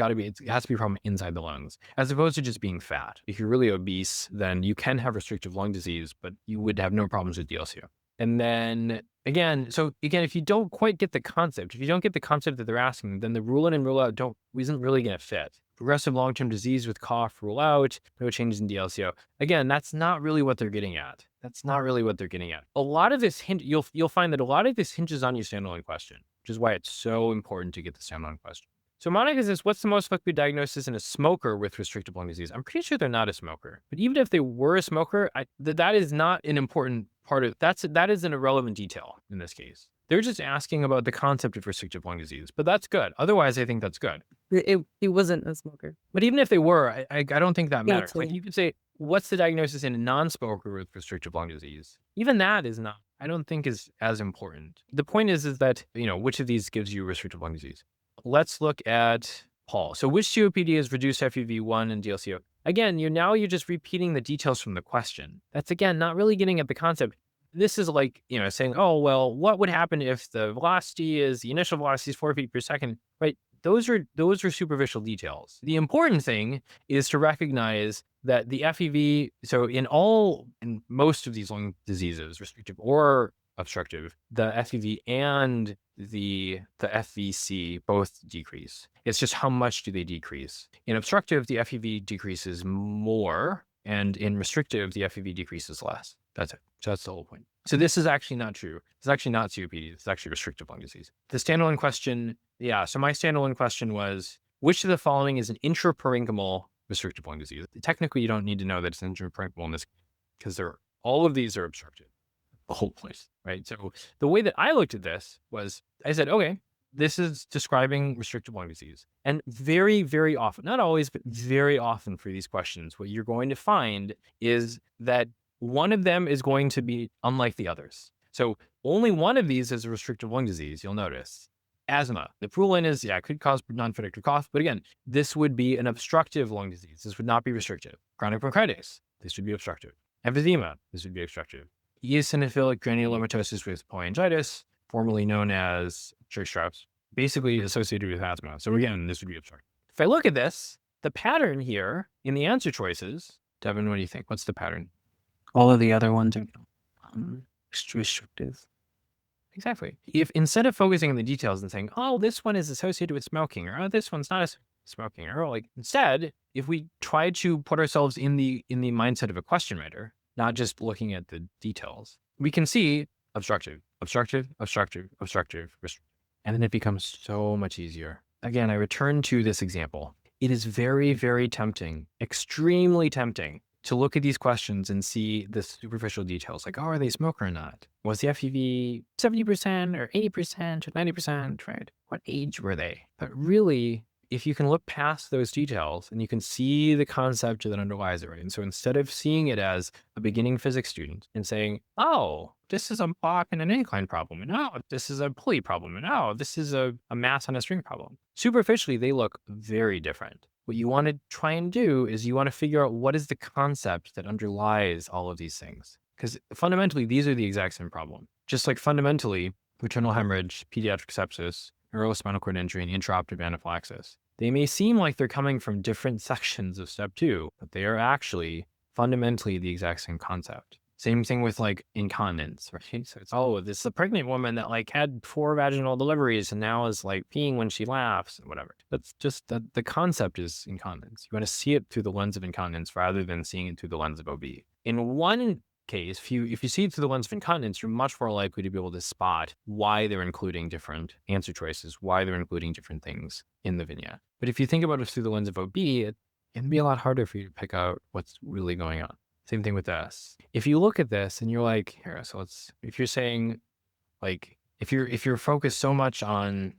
has to be a problem inside the lungs, as opposed to just being fat. If you're really obese, then you can have restrictive lung disease, but you would have no problems with DLCO. And then again, if you don't quite get the concept, if you don't get the concept that they're asking, then the rule in and rule out isn't really going to fit. Progressive long-term disease with cough, rule out, no changes in DLCO. Again, that's not really what they're getting at. That's not really what they're getting at. A lot of this you'll find that a lot of this hinges on your standalone question, which is why it's so important to get the standalone question. So Monica says, what's the most likely diagnosis in a smoker with restrictive lung disease? I'm pretty sure they're not a smoker. But even if they were a smoker, that is not an important part of that is an irrelevant detail in this case. They're just asking about the concept of restrictive lung disease, but that's good. Otherwise, I think that's good. He wasn't a smoker. But even if they were, I don't think that matters. too. Like you could say, what's the diagnosis in a non-smoker with restrictive lung disease? Even that is not, I don't think is as important. The point is that, which of these gives you restrictive lung disease? Let's look at Paul. So which COPD is reduced FEV1 and DLCO? Again, you're just repeating the details from the question. That's again, not really getting at the concept. This is like, saying, oh, well, what would happen if the initial velocity is 4 feet per second, right? Those are superficial details. The important thing is to recognize that the FEV, so in most of these lung diseases, restrictive or obstructive, the FEV and the FVC both decrease. It's just how much do they decrease? In obstructive, the FEV decreases more, and in restrictive, the FEV decreases less. That's it. So that's the whole point. So this is actually not true. It's actually not COPD. It's actually restrictive lung disease. The standalone question, so my standalone question was, which of the following is an intraparenchymal restrictive lung disease? Technically, you don't need to know that it's intraparenchymal in this, because all of these are obstructive. The whole place, right? So the way that I looked at this was, I said, okay, this is describing restrictive lung disease. And very, very often, not always, but very often for these questions, what you're going to find is that one of them is going to be unlike the others. So only one of these is a restrictive lung disease, you'll notice. Asthma. The rule in is, it could cause non-productive cough, but again, this would be an obstructive lung disease. This would not be restrictive. Chronic bronchitis. This would be obstructive. Emphysema. This would be obstructive. Eosinophilic granulomatosis with cholangitis, formerly known as Church-Strauss, basically associated with asthma. So again, this would be obstructive. If I look at this, the pattern here in the answer choices, Devin, what do you think? What's the pattern? All of the other ones are restrictive. Exactly. If instead of focusing on the details and saying, oh, this one is associated with smoking, or oh, this one's not smoking, or instead, if we try to put ourselves in the mindset of a question writer, not just looking at the details, we can see obstructive, obstructive, obstructive, obstructive, restrictive. And then it becomes so much easier. Again, I return to this example. It is very, very tempting, extremely tempting to look at these questions and see the superficial details, like, oh, are they smoker or not? Was the FEV 70% or 80% or 90%, right? What age were they? But really, if you can look past those details and you can see the concept that underlies it, right? And so instead of seeing it as a beginning physics student and saying, oh, this is a block and an incline problem, and oh, this is a pulley problem, and oh, this is a mass on a string problem. Superficially, they look very different. What you want to try and do is you want to figure out what is the concept that underlies all of these things. Because fundamentally, these are the exact same problem. Just like fundamentally, maternal hemorrhage, pediatric sepsis, neurospinal cord injury, and intraoperative anaphylaxis. They may seem like they're coming from different sections of step 2, but they are actually fundamentally the exact same concept. Same thing with incontinence, right? So it's, oh, this is a pregnant woman that had 4 vaginal deliveries and now is peeing when she laughs and whatever. That's just the concept is incontinence. You want to see it through the lens of incontinence rather than seeing it through the lens of OB. In one case, if you see it through the lens of incontinence, you're much more likely to be able to spot why they're including different answer choices, why they're including different things in the vignette. But if you think about it through the lens of OB, it can be a lot harder for you to pick out what's really going on. Same thing with this. If you look at this and you're like, here, so if you're saying, if you're focused so much on,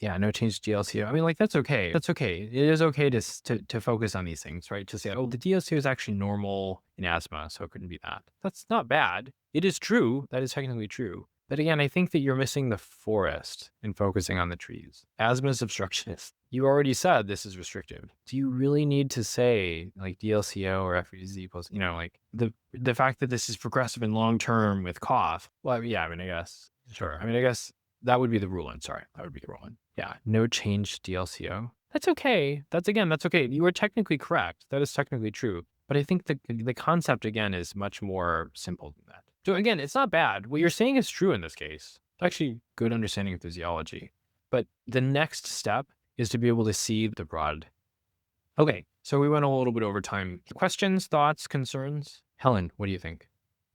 Yeah, no change to DLCO. I mean, like, that's okay. That's okay. It is okay to focus on these things, right? To say, oh, the DLCO is actually normal in asthma, so it couldn't be that. That's not bad. It is true. That is technically true. But again, I think that you're missing the forest in focusing on the trees. Asthma is obstructionist. You already said this is restrictive. Do you really need to say like DLCO or FEZ plus, like the fact that this is progressive and long-term with cough? Well, yeah, I mean, I guess, sure. I mean, I guess that would be the rule-in. Sorry, that would be the rule-in. Yeah, no change DLCO. That's okay. That's okay. You are technically correct. That is technically true. But I think the concept, again, is much more simple than that. So again, it's not bad. What you're saying is true in this case. It's actually good understanding of physiology. But the next step is to be able to see the broad. Okay, so we went a little bit over time. Questions, thoughts, concerns? Helen, what do you think?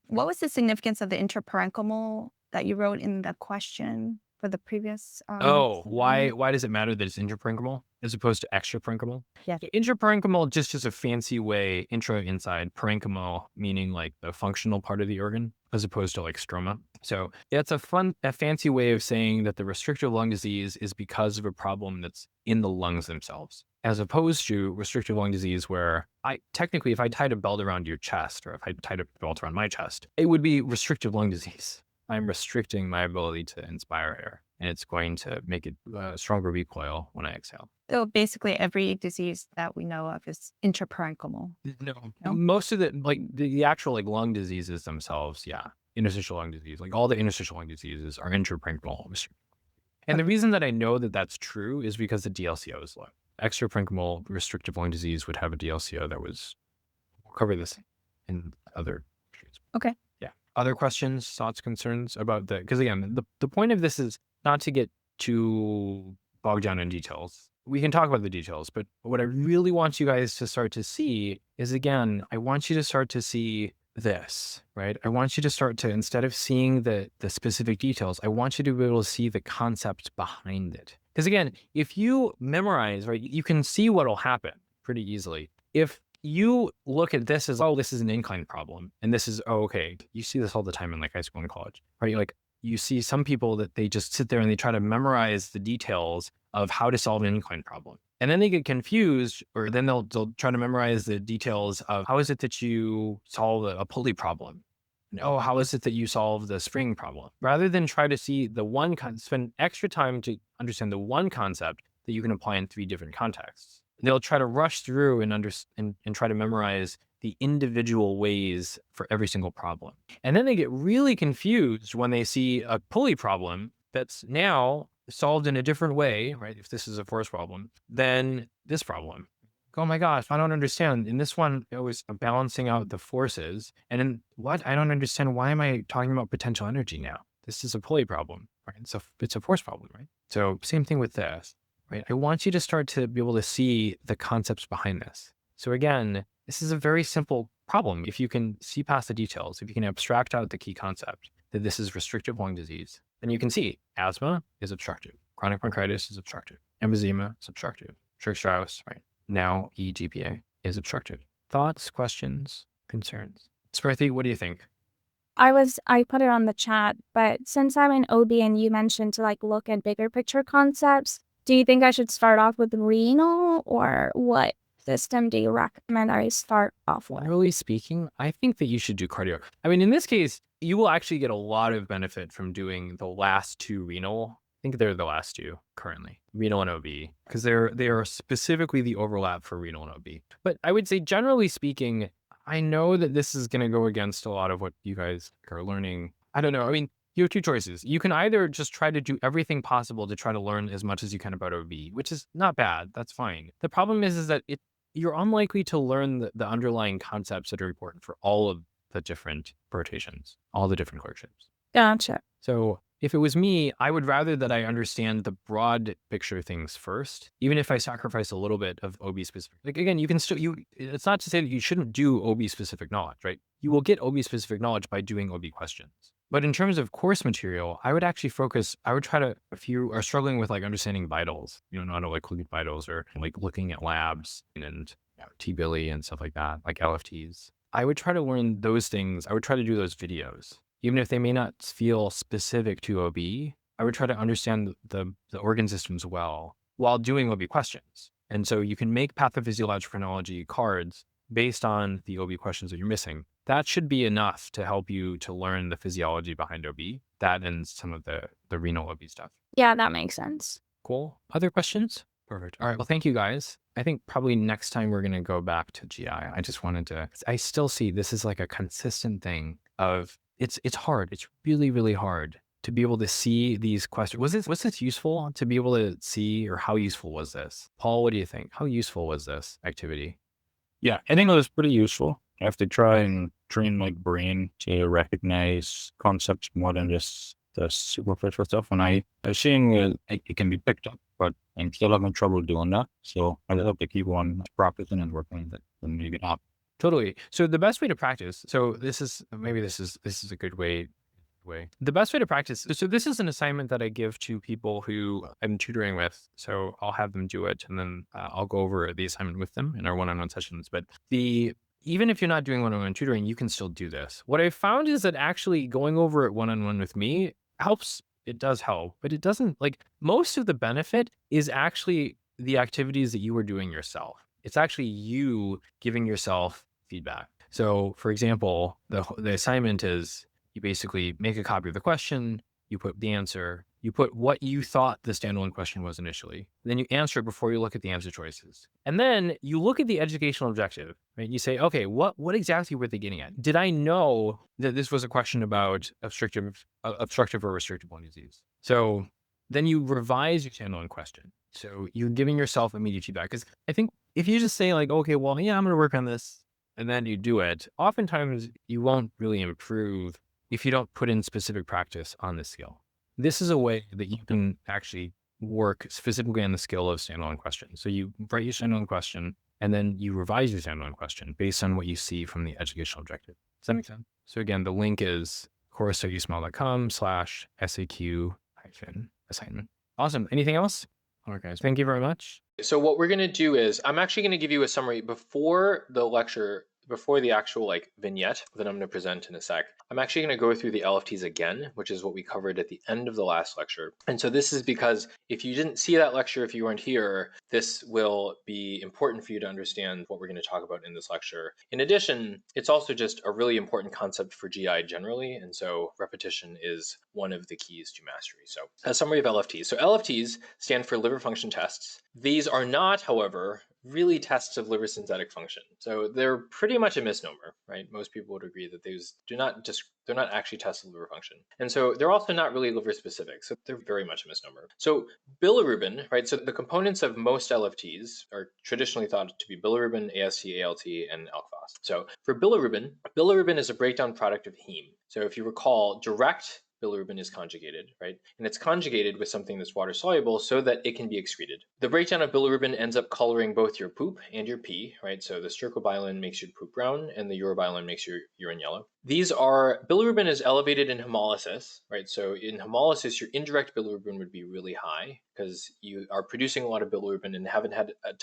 What was the significance of the interparenchymal that you wrote in the question for the previous? Why does it matter that it's intraparenchymal as opposed to extraparenchymal? Yeah. Intraparenchymal, just a fancy way, intra inside, parenchymal meaning like the functional part of the organ as opposed to like stroma. So it's a fancy way of saying that the restrictive lung disease is because of a problem that's in the lungs themselves, as opposed to restrictive lung disease where technically, if I tied a belt around your chest or if I tied a belt around my chest, it would be restrictive lung disease. I'm restricting my ability to inspire air, and it's going to make it stronger recoil when I exhale. So basically every disease that we know of is intraparenchymal. No. Most of the actual like lung diseases themselves, yeah. Interstitial lung disease, like all the interstitial lung diseases are intraparenchymal. And the reason that I know that that's true is because the DLCO is low. Extraparenchymal restrictive lung disease would have a DLCO that was, we'll cover this in other issues. Okay. Yeah. Other questions, thoughts, concerns about because again, the point of this is not to get too bogged down in details. We can talk about the details, but what I really want you guys to start to see is, again, I want you to start to see this, right? I want you to start to, instead of seeing the specific details, I want you to be able to see the concept behind it. Because again, if you memorize, right, you can see what'll happen pretty easily. If you look at this as, oh, this is an incline problem, and this is, oh, okay, you see this all the time in like high school and college, right? Like you see some people that they just sit there and they try to memorize the details of how to solve an incline problem. And then they get confused, or then they'll try to memorize the details of how is it that you solve a pulley problem? And, oh, how is it that you solve the spring problem? Rather than try to see the one, spend extra time to understand the one concept that you can apply in 3 different contexts. They'll try to rush through and try to memorize the individual ways for every single problem. And then they get really confused when they see a pulley problem that's now solved in a different way, right? If this is a force problem, than this problem. Oh my gosh, I don't understand. In this one, it was balancing out the forces. And in what? I don't understand. Why am I talking about potential energy now? This is a pulley problem, right? It's a force problem, right? So same thing with this, right? I want you to start to be able to see the concepts behind this. So again, this is a very simple problem. If you can see past the details, if you can abstract out the key concept that this is restrictive lung disease, then you can see asthma is obstructive, chronic bronchitis is obstructive, emphysema is obstructive, Church-Strauss, right? Now EGPA is obstructive. Thoughts, questions, concerns? Smriti, what do you think? I put it on the chat, but since I'm in OB and you mentioned to like look at bigger picture concepts, do you think I should start off with renal, or what system do you recommend I start off with? Generally speaking, I think that you should do cardio. I mean, in this case, you will actually get a lot of benefit from doing the last 2 renal. I think they're the last 2 currently, renal and OB, because they are specifically the overlap for renal and OB. But I would say, generally speaking, I know that this is going to go against a lot of what you guys are learning. I don't know. I mean, you have 2 choices. You can either just try to do everything possible to try to learn as much as you can about OB, which is not bad. That's fine. The problem is that you're unlikely to learn the underlying concepts that are important for all of the different rotations, all the different clerkships. Gotcha. So if it was me, I would rather that I understand the broad picture things first, even if I sacrifice a little bit of OB specific. Like again, you can still, it's not to say that you shouldn't do OB specific knowledge, right? You will get OB specific knowledge by doing OB questions. But in terms of course material, I would actually focus, I would try to, if you are struggling with like understanding vitals, not to like look at vitals or like looking at labs and T-Billy and stuff like that, like LFTs, I would try to learn those things. I would try to do those videos. Even if they may not feel specific to OB, I would try to understand the organ systems well while doing OB questions. And so you can make pathophysiologic chronology cards based on the OB questions that you're missing. That should be enough to help you to learn the physiology behind OB, that and some of the renal OB stuff. Yeah, that makes sense. Cool. Other questions? Perfect. All right. Well, thank you guys. I think probably next time we're going to go back to GI. I just wanted to, I still see this is like a consistent thing of it's hard. It's really, really hard to be able to see these questions. Was this useful to be able to see, or how useful was this? Paul, what do you think? How useful was this activity? Yeah, I think it was pretty useful. I have to try and train my brain to recognize concepts more than just the superficial stuff. When I was seeing it can be picked up, but I'm still having trouble doing that. So I hope to keep on practicing and working with it, and maybe not. Totally. So the best way to practice, so this is a good way. The best way to practice, so this is an assignment that I give to people who I'm tutoring with. So I'll have them do it, and then I'll go over the assignment with them in our one-on-one sessions. But even if you're not doing one-on-one tutoring, you can still do this. What I found is that actually going over it one-on-one with me helps. It does help, but it doesn't, like, most of the benefit is actually the activities that you are doing yourself. It's actually you giving yourself feedback. So for example, the assignment is, you basically make a copy of the question, you put the answer, you put what you thought the standalone question was initially, then you answer it before you look at the answer choices. And then you look at the educational objective, right? You say, okay, what exactly were they getting at? Did I know that this was a question about obstructive or restrictive lung disease? So then you revise your standalone question. So you're giving yourself immediate feedback. Because I think if you just say like, okay, well, yeah, I'm going to work on this, and then you do it, oftentimes you won't really improve if you don't put in specific practice on the skill. This is a way that you can actually work specifically on the skill of standalone questions. So you write your standalone question, and then you revise your standalone question based on what you see from the educational objective. Does that make sense? So again, the link is course.usml.com/SAQ-assignment. Awesome. Anything else? All right, guys. Thank you very much. So what we're going to do is, I'm actually going to give you a summary before the lecture, before the actual like vignette that I'm going to present in a sec. I'm actually going to go through the LFTs again, which is what we covered at the end of the last lecture. And so this is because if you didn't see that lecture, if you weren't here, this will be important for you to understand what we're going to talk about in this lecture. In addition, it's also just a really important concept for GI generally. And so repetition is one of the keys to mastery. So a summary of LFTs. So LFTs stand for liver function tests. These are not, however, really tests of liver synthetic function. So they're pretty much a misnomer, right? Most people would agree that they're not actually tests of liver function. And so they're also not really liver specific. So they're very much a misnomer. So bilirubin, right? So the components of most LFTs are traditionally thought to be bilirubin, AST, ALT, and alk phos. So for bilirubin is a breakdown product of heme. So if you recall, direct bilirubin is conjugated, right? And it's conjugated with something that's water soluble so that it can be excreted. The breakdown of bilirubin ends up coloring both your poop and your pee, right? So the stercobilin makes your poop brown and the urobilin makes your urine yellow. Bilirubin is elevated in hemolysis, right? So in hemolysis, your indirect bilirubin would be really high because you are producing a lot of bilirubin and haven't had a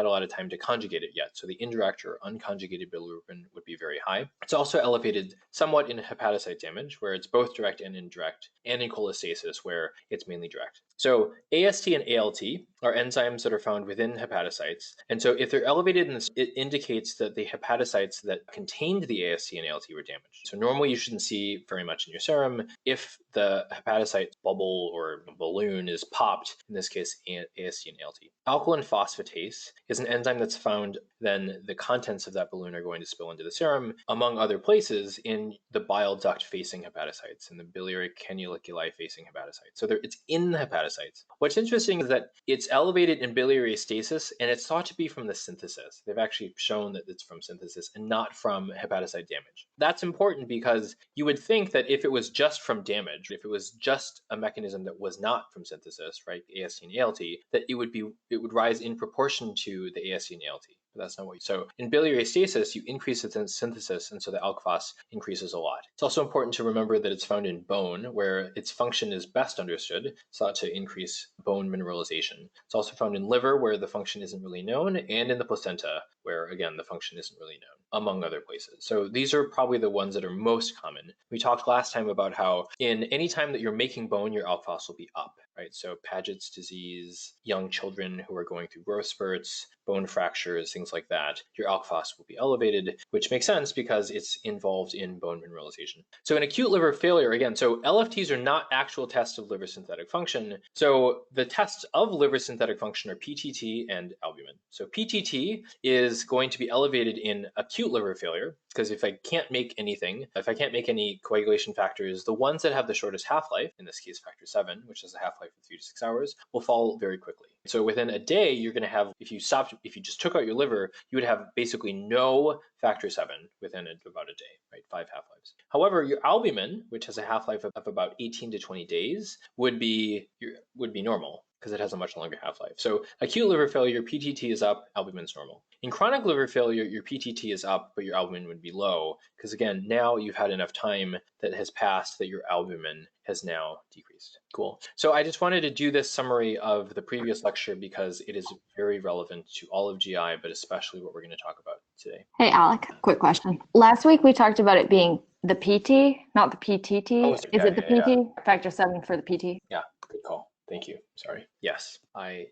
lot of time to conjugate it yet. So the indirect or unconjugated bilirubin would be very high. It's also elevated somewhat in hepatocyte damage, where it's both direct and indirect, and in cholestasis, where it's mainly direct. So AST and ALT are enzymes that are found within hepatocytes. And so if they're elevated, it indicates that the hepatocytes that contained the AST and ALT were damaged. So normally you shouldn't see very much in your serum. If the hepatocyte bubble or balloon is popped, in this case, AST and ALT. Alkaline phosphatase is an enzyme that's found, then the contents of that balloon are going to spill into the serum, among other places in the bile duct facing hepatocytes and the biliary canaliculi facing hepatocytes. So it's in the hepatocytes. What's interesting is that it's elevated in biliary stasis, and it's thought to be from the synthesis. They've actually shown that it's from synthesis and not from hepatocyte damage. That's important because you would think that if it was just from damage, if it was just a mechanism that was not from synthesis, right, AST and ALT, that it would rise in proportion to the AST and ALT. but that's not what you... So in biliary stasis, you increase its synthesis, and so the alk phos increases a lot. It's also important to remember that it's found in bone, where its function is best understood. It's thought to increase bone mineralization. It's also found in liver, where the function isn't really known, and in the placenta, where again the function isn't really known, among other places. So these are probably the ones that are most common. We talked last time about how in any time that you're making bone, your alk phos will be up, right? So Paget's disease, young children who are going through growth spurts, bone fractures, things like that, your alk phos will be elevated, which makes sense because it's involved in bone mineralization. So in acute liver failure, again, so LFTs are not actual tests of liver synthetic function. So the tests of liver synthetic function are PTT and albumin. So PTT is going to be elevated in acute liver failure, because if I can't make anything, if I can't make any coagulation factors, the ones that have the shortest half-life, in this case factor 7, which has a half-life of 3 to 6 hours, will fall very quickly. So within a day, you're going to have, if you just took out your liver, you would have basically no factor 7 within about a day, right? 5 half-lives. However, your albumin, which has a half-life of about 18 to 20 days, would be normal, because it has a much longer half-life. So acute liver failure, PTT is up, albumin's normal. In chronic liver failure, your PTT is up, but your albumin would be low, because again, now you've had enough time that has passed that your albumin has now decreased. Cool. So I just wanted to do this summary of the previous lecture because it is very relevant to all of GI, but especially what we're going to talk about today. Hey, Alec, quick question. Last week we talked about it being the PT, not the PTT. Oh, Is it the PT? yeah. Factor 7 for the PT? Yeah, good call. Thank you. Sorry. Yes, I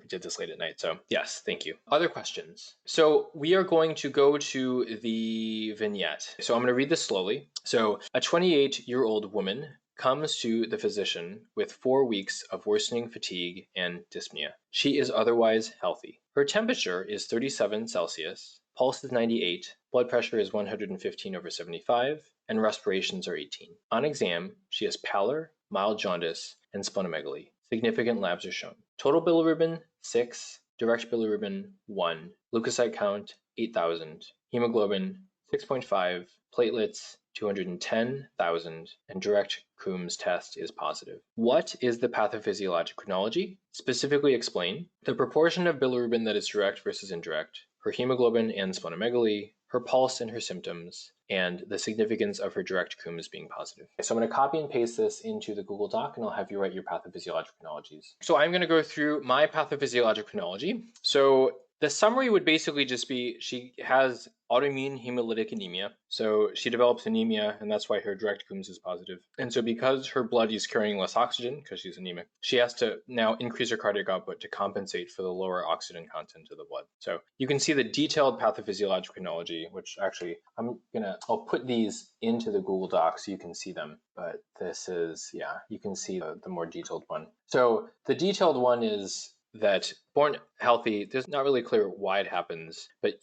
did this late at night. So yes, thank you. Other questions? So we are going to go to the vignette. So I'm going to read this slowly. So a 28-year-old woman comes to the physician with 4 weeks of worsening fatigue and dyspnea. She is otherwise healthy. Her temperature is 37 Celsius, pulse is 98, blood pressure is 115/75, and respirations are 18. On exam, she has pallor, mild jaundice, and splenomegaly. Significant labs are shown. Total bilirubin, 6, direct bilirubin, 1, leukocyte count, 8,000, hemoglobin, 6.5, platelets, 210,000, and direct Coombs test is positive. What is the pathophysiologic chronology? Specifically explain the proportion of bilirubin that is direct versus indirect, her hemoglobin and splenomegaly, her pulse and her symptoms, and the significance of her direct Coombs being positive. So I'm going to copy and paste this into the Google Doc, and I'll have you write your pathophysiologic chronologies. So I'm going to go through my pathophysiologic chronology. So the summary would basically just be she has autoimmune hemolytic anemia. So she develops anemia, and that's why her direct Coombs is positive. And so because her blood is carrying less oxygen, because she's anemic, she has to now increase her cardiac output to compensate for the lower oxygen content of the blood. So you can see the detailed pathophysiologic chronology, which actually I'll put these into the Google Doc so you can see them. But this is, you can see the more detailed one. So the detailed one is that born healthy, there's not really clear why it happens, but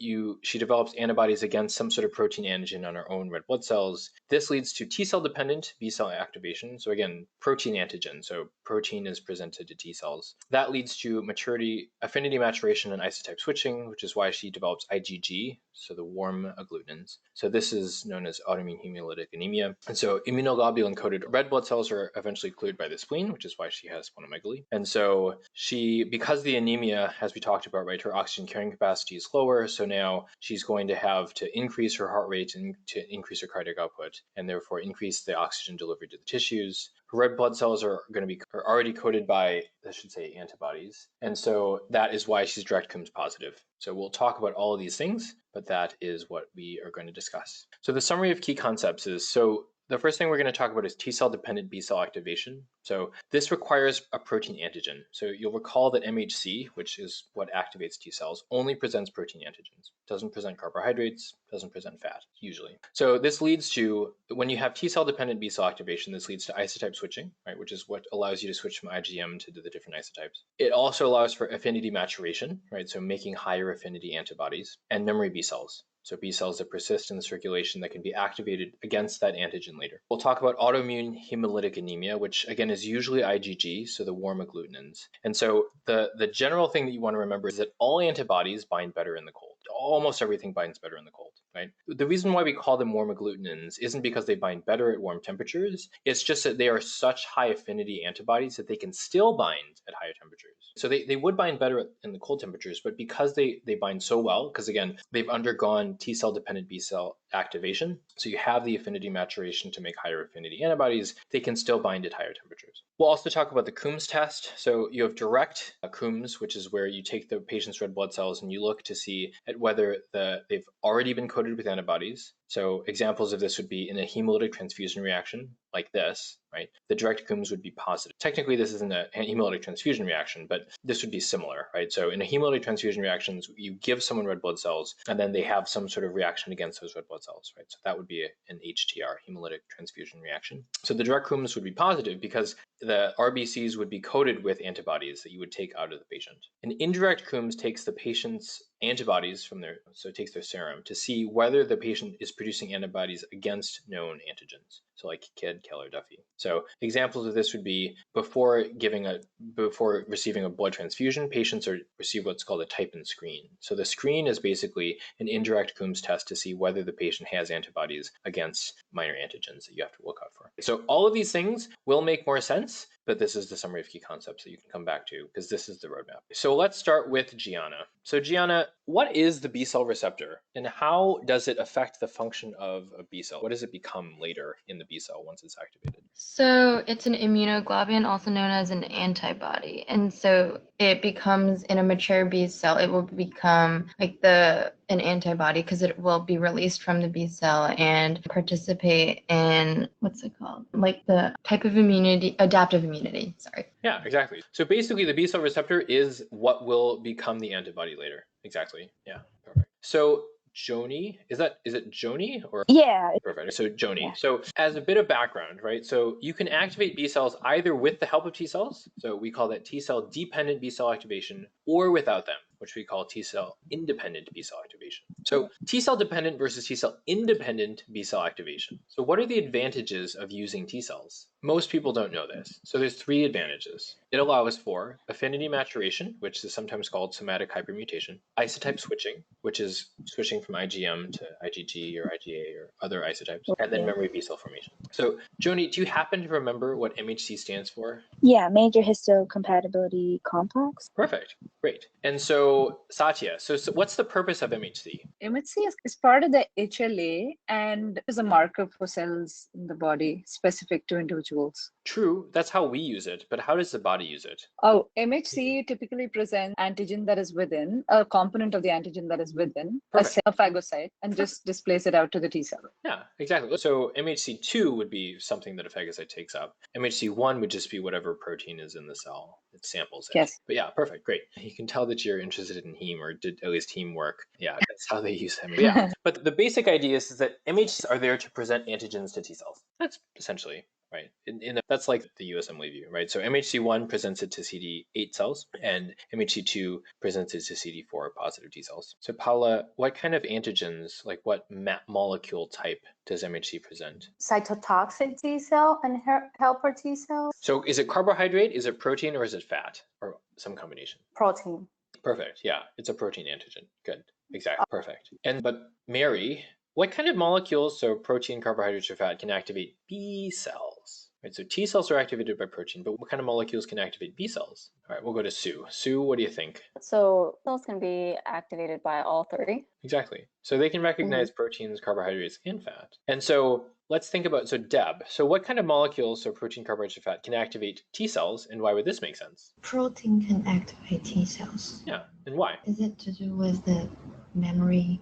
she develops antibodies against some sort of protein antigen on her own red blood cells. This leads to T cell dependent B cell activation. So again, protein antigen. So protein is presented to T cells. That leads to maturity, affinity maturation, and isotype switching, which is why she develops IgG, so the warm agglutinins. So this is known as autoimmune hemolytic anemia. And so immunoglobulin coated red blood cells are eventually cleared by the spleen, which is why she has splenomegaly. And so because the anemia, as we talked about, right, her oxygen carrying capacity is lower, so now she's going to have to increase her heart rate and to increase her cardiac output, and therefore increase the oxygen delivery to the tissues. Her red blood cells are already coated by, I should say, antibodies, and so that is why she's direct Coombs positive. So we'll talk about all of these things, but that is what we are going to discuss. So the summary of key concepts is, the first thing we're going to talk about is T cell dependent B cell activation. So this requires a protein antigen. So you'll recall that MHC, which is what activates T cells, only presents protein antigens. Doesn't present carbohydrates, doesn't present fat, usually. So this leads to, when you have T cell dependent B cell activation, this leads to isotype switching, right, which is what allows you to switch from IgM to the different isotypes. It also allows for affinity maturation, right, so making higher affinity antibodies, and memory B cells. So B cells that persist in the circulation that can be activated against that antigen later. We'll talk about autoimmune hemolytic anemia, which again is usually IgG, so the warm agglutinins. And so the general thing that you want to remember is that all antibodies bind better in the cold. Almost everything binds better in the cold. right? The reason why we call them warm agglutinins isn't because they bind better at warm temperatures. It's just that they are such high affinity antibodies that they can still bind at higher temperatures. So they would bind better in the cold temperatures, but because they bind so well, because again, they've undergone T cell dependent B cell activation, so you have the affinity maturation to make higher affinity antibodies, they can still bind at higher temperatures. We'll also talk about the Coombs test. So you have direct Coombs, which is where you take the patient's red blood cells and you look to see at whether they've already been coated with antibodies. So examples of this would be in a hemolytic transfusion reaction like this, right? The direct Coombs would be positive. Technically, this isn't a hemolytic transfusion reaction, but this would be similar, right? So in a hemolytic transfusion reactions, you give someone red blood cells and then they have some sort of reaction against those red blood cells, right? So that would be an HTR, hemolytic transfusion reaction. So the direct Coombs would be positive because the RBCs would be coated with antibodies that you would take out of the patient. An indirect Coombs takes the patient's antibodies from so it takes their serum to see whether the patient is producing antibodies against known antigens. So like KID, Keller, Duffy. So examples of this would be before receiving a blood transfusion, patients receive what's called a type-in screen. So the screen is basically an indirect Coombs test to see whether the patient has antibodies against minor antigens that you have to look out for. So all of these things will make more sense, but this is the summary of key concepts that you can come back to because this is the roadmap. So let's start with Gianna. So Gianna, what is the B cell receptor and how does it affect the function of a B cell? What does it become later in the B cell once it's activated? So it's an immunoglobulin, also known as an antibody. And so it becomes, in a mature B cell, it will become like an antibody because it will be released from the B cell and participate in, what's it called? Like the type of immunity, adaptive immunity, sorry. Yeah, exactly. So basically the B cell receptor is what will become the antibody later. Exactly. Yeah, perfect. So Joni, is it Joni or? Yeah. Perfect. So Joni. So as a bit of background, right? So you can activate B cells either with the help of T cells. So we call that T cell dependent B cell activation, or without them, which we call T cell independent B cell activation. So T cell dependent versus T cell independent B cell activation. So what are the advantages of using T cells? Most people don't know this. So there's 3 advantages. It allows for affinity maturation, which is sometimes called somatic hypermutation, isotype switching, which is switching from IgM to IgG or IgA or other isotypes, and then memory B cell formation. So Joni, do you happen to remember what MHC stands for? Yeah, major histocompatibility complex. Perfect. Great. And so Satya, so what's the purpose of MHC? MHC is part of the HLA and is a marker for cells in the body specific to individuals. True, that's how we use it, but how does the body use it? Oh, MHC typically presents antigen that is within, a component of the antigen that is within a phagocyte, and just displays it out to the T cell. Yeah, exactly. So MHC2 would be something that a phagocyte takes up. MHC1 would just be whatever protein is in the cell. It samples it. Yes. But yeah, perfect, great. You can tell that you're interested in heme or did at least heme work. Yeah, that's how they use them. Yeah. But the basic idea is that MHCs are there to present antigens to T cells. That's essentially right. That's like the USMLE view, right? So MHC1 presents it to CD8 cells, and MHC2 presents it to CD4 positive T cells. So Paula, what kind of antigens, like what molecule type does MHC present? Cytotoxic T cell and helper T cell. So is it carbohydrate, is it protein, or is it fat, or some combination? Protein. Perfect. Yeah, it's a protein antigen. Good. Exactly. Perfect. But Mary, what kind of molecules, so protein, carbohydrates, or fat, can activate B cells? Right, so T cells are activated by protein, but what kind of molecules can activate B cells? All right, we'll go to Sue. Sue, what do you think? So cells can be activated by all 3. Exactly. So they can recognize proteins, carbohydrates, and fat. And so let's think about, so Deb, so what kind of molecules, so protein, carbohydrates, or fat, can activate T cells, and why would this make sense? Protein can activate T cells. Yeah, and why? Is it to do with the memory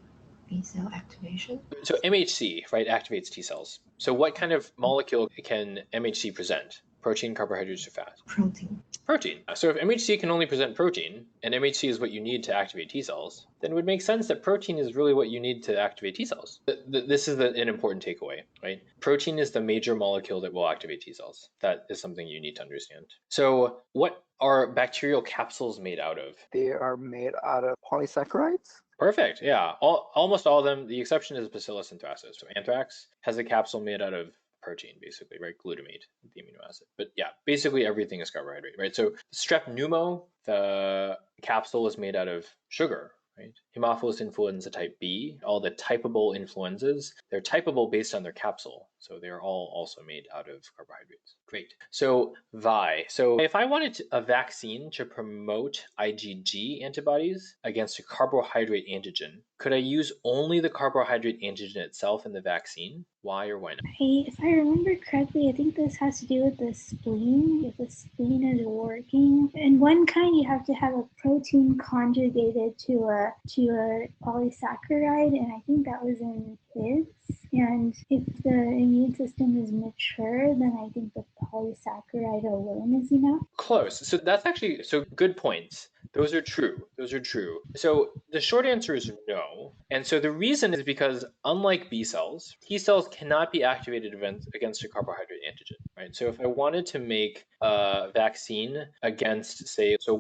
B cell activation? So MHC, right, activates T cells. So what kind of molecule can MHC present? Protein, carbohydrates, or fat? Protein. Protein. So if MHC can only present protein, and MHC is what you need to activate T cells, then it would make sense that protein is really what you need to activate T cells. This is an important takeaway, right? Protein is the major molecule that will activate T cells. That is something you need to understand. So what are bacterial capsules made out of? They are made out of polysaccharides. Perfect. Yeah. Almost all of them. The exception is Bacillus anthracis. So anthrax has a capsule made out of protein, basically, right? Glutamate, the amino acid. But yeah, basically everything is carbohydrate, right? So strep pneumo, the capsule is made out of sugar, right? Haemophilus influenza type B, all the typable influenzas, they're typable based on their capsule. So they're all also made out of carbohydrates. Great. So Vi. So if I wanted a vaccine to promote IgG antibodies against a carbohydrate antigen, could I use only the carbohydrate antigen itself in the vaccine? Why or why not? If I remember correctly, I think this has to do with the spleen. If the spleen is working, in one kind you have to have a protein conjugated to a polysaccharide, and I think that was in pigs. And if the immune system is mature, then I think the polysaccharide alone is enough. Close. So that's actually, so good points. Those are true. Those are true. So the short answer is no. And so the reason is because unlike B cells, T cells cannot be activated against a carbohydrate antigen, right? So if I wanted to make a vaccine against, say, so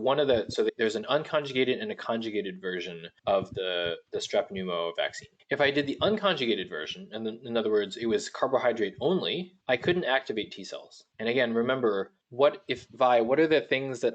there's an unconjugated and a conjugated version of the strep pneumo vaccine. If I did the unconjugated version, and in other words, it was carbohydrate only, I couldn't activate T cells. And again, remember, what are the things that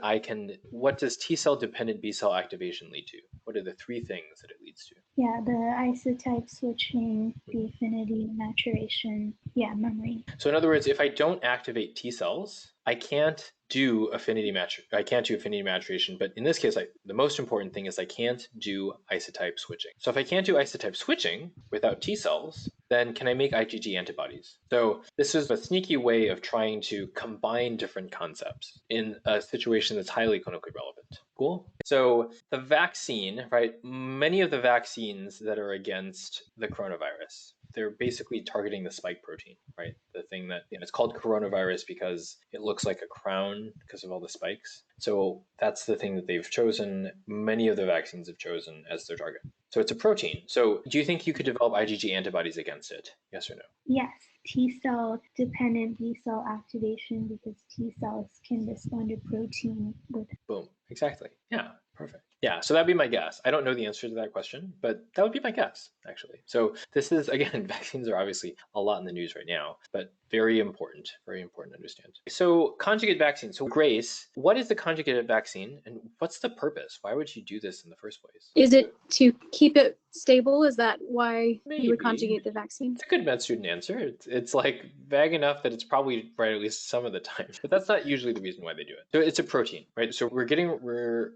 what does T cell dependent B cell activation lead to? What are the three things that it leads to? Yeah, the isotype switching, the affinity maturation, memory. So in other words, if I don't activate T cells, I can't do affinity maturation, but in this case, the most important thing is I can't do isotype switching. So if I can't do isotype switching without T cells, then can I make IgG antibodies? So this is a sneaky way of trying to combine different concepts in a situation that's highly clinically relevant. Cool? So the vaccine, right? Many of the vaccines that are against the coronavirus, they're basically targeting the spike protein, right? The thing that, it's called coronavirus because it looks like a crown because of all the spikes. So that's the thing that they've chosen. Many of the vaccines have chosen as their target. So it's a protein. So do you think you could develop IgG antibodies against it? Yes or no? Yes, T cell dependent B cell activation because T cells can respond to protein with. Boom. Exactly. Yeah. Perfect. Yeah, so that'd be my guess. I don't know the answer to that question, but that would be my guess, actually. So this is, again, vaccines are obviously a lot in the news right now, but very important to understand. So conjugate vaccine. So Grace, what is the conjugated vaccine and what's the purpose? Why would you do this in the first place? Is it to keep it stable? Is that why Maybe. you would conjugate the vaccine? It's a good med student answer. It's like vague enough that it's probably right at least some of the time, but that's not usually the reason why they do it. So it's a protein, right? So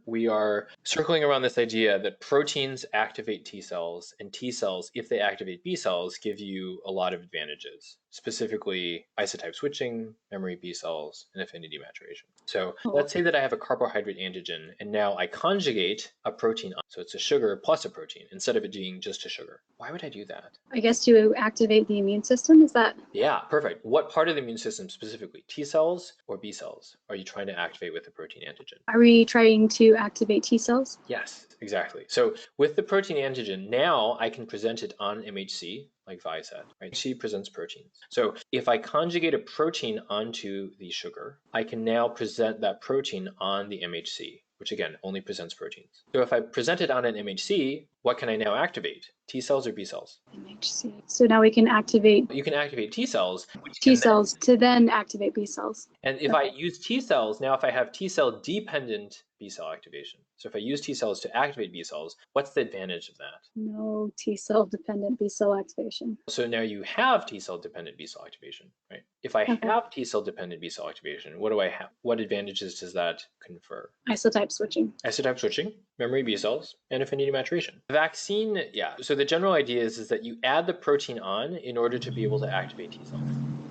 we are circling around this idea that proteins activate T cells, and T cells, if they activate B cells, give you a lot of advantages, specifically isotype switching, memory B cells, and affinity maturation. So let's say that I have a carbohydrate antigen, and now I conjugate a protein. So it's a sugar plus a protein, instead of it being just a sugar. Why would I do that? I guess to activate the immune system, is that? Yeah, perfect. What part of the immune system specifically, T cells or B cells, are you trying to activate with the protein antigen? Are we trying to activate T cells? Yes, exactly. So with the protein antigen, now I can present it on MHC, like Vi said, right? She presents proteins. So if I conjugate a protein onto the sugar, I can now present that protein on the MHC, which again, only presents proteins. So if I present it on an MHC, what can I now activate? T cells or B cells? MHC. So now we can activate. You can activate T cells. T cells to then activate B cells. And if I use T cells, now if I have T cell dependent B cell activation. So if I use T cells to activate B cells, what's the advantage of that? No T cell dependent B cell activation. So now you have T cell dependent B cell activation, right? If I have T cell dependent B cell activation, what do I have? What advantages does that confer? Isotype switching. Isotype switching, memory B cells, and affinity maturation. Vaccine, yeah. So the general idea is that you add the protein on in order to be able to activate T cells.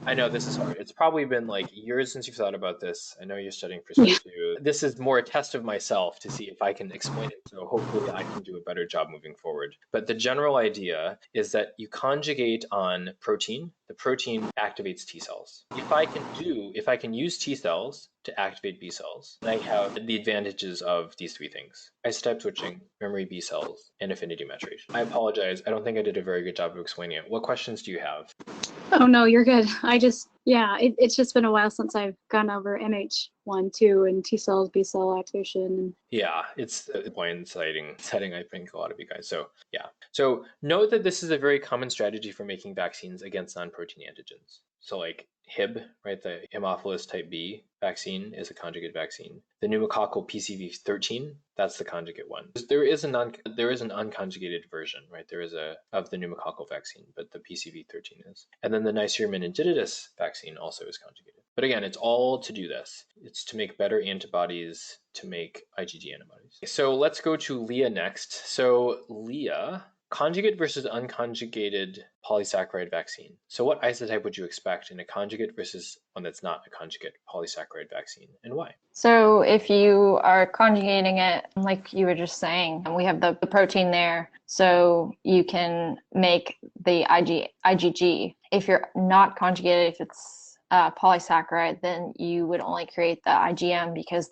I know this is hard. It's probably been like years since you've thought about this. I know you're studying for STEP too. This is more a test of myself to see if I can explain it. So hopefully I can do a better job moving forward. But the general idea is that you conjugate on protein. The protein activates T cells. If I can use T cells to activate B cells, then I have the advantages of these three things: isotype switching, memory B cells, and affinity maturation. I apologize. I don't think I did a very good job of explaining it. What questions do you have? Oh no, you're good. It's just been a while since I've gone over MH1, 2, and T cells, B cell activation. Yeah, it's a point setting, I think, a lot of you guys. So yeah. So note that this is a very common strategy for making vaccines against non-protein antigens. So like Hib, right, the Hemolysis type B vaccine is a conjugate vaccine. The pneumococcal PCV13, that's the conjugate one. There is an unconjugated version, right? There is of the pneumococcal vaccine, but the PCV13 is. And then the Neisseria meningitidis vaccine also is conjugated. But again, it's all to do this. It's to make better antibodies to make IgG antibodies. So let's go to Leah next. So Leah, conjugate versus unconjugated polysaccharide vaccine. So what isotype would you expect in a conjugate versus one that's not a conjugate polysaccharide vaccine, and why? So if you are conjugating it, like you were just saying, we have the protein there, so you can make the IgG. If you're not conjugated, if it's polysaccharide, then you would only create the IgM because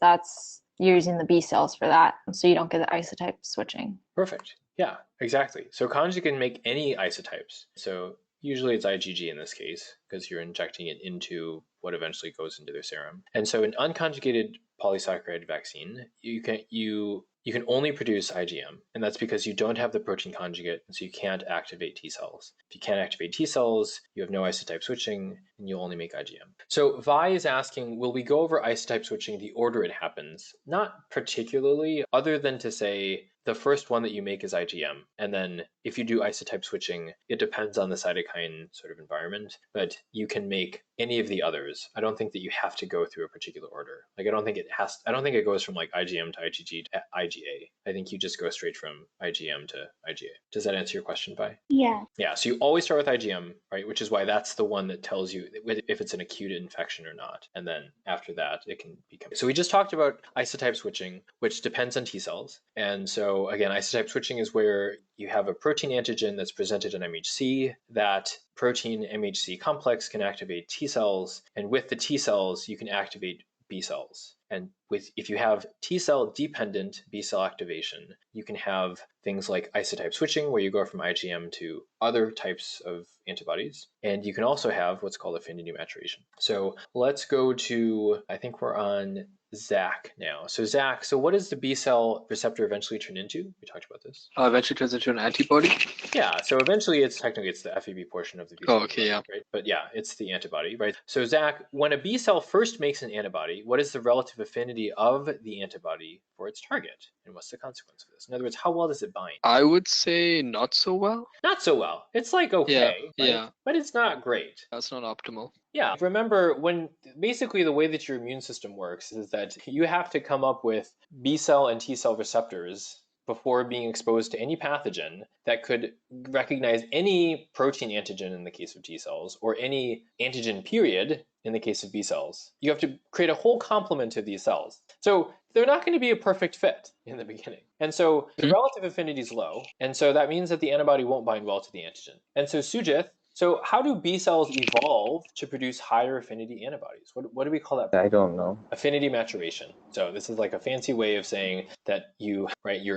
you're using the B cells for that, so you don't get the isotype switching. Perfect. Yeah, exactly. So conjugate can make any isotypes. So usually it's IgG in this case because you're injecting it into what eventually goes into their serum. And so an unconjugated polysaccharide vaccine, you can only produce IgM, and that's because you don't have the protein conjugate, and so you can't activate T cells. If you can't activate T cells, you have no isotype switching, and you'll only make IgM. So Vi is asking, will we go over isotype switching the order it happens? Not particularly, other than to say the first one that you make is IgM, and then if you do isotype switching, it depends on the cytokine sort of environment, but you can make any of the others. I don't think that you have to go through a particular order. Like I don't think it goes from like IgM to IgG to IgA. I think you just go straight from IgM to IgA. Does that answer your question, Vi? Yeah. Yeah, so you always start with IgM, right? Which is why that's the one that tells you if it's an acute infection or not. And then after that, it can become. So we just talked about isotype switching, which depends on T cells. And so again, isotype switching is where you have a protein antigen that's presented in MHC. That protein MHC complex can activate T cells. And with the T cells, you can activate B cells. And if you have T cell dependent B cell activation, you can have things like isotype switching, where you go from IgM to other types of antibodies. And you can also have what's called affinity maturation. So let's go to, I think we're on Zach now. So Zach, so what does the B cell receptor eventually turn into? We talked about this. Eventually turns into an antibody. Yeah, so eventually it's the FEB portion of the B cell. Oh, okay, yeah. Right? But yeah, it's the antibody, right? So Zach, when a B cell first makes an antibody, what is the relative affinity of the antibody for its target? And what's the consequence of this? In other words, how well does it bind? I would say not so well. Not so well. It's like okay, yeah. But it's not great. That's not optimal. Yeah, remember when basically the way that your immune system works is that you have to come up with B cell and T cell receptors before being exposed to any pathogen that could recognize any protein antigen in the case of T cells or any antigen period in the case of B cells. You have to create a whole complement of these cells. So they're not going to be a perfect fit in the beginning. And so the relative affinity is low. And so that means that the antibody won't bind well to the antigen. And so Sujith, so how do B cells evolve to produce higher affinity antibodies? What do we call that? I don't know. Affinity maturation. So this is like a fancy way of saying that your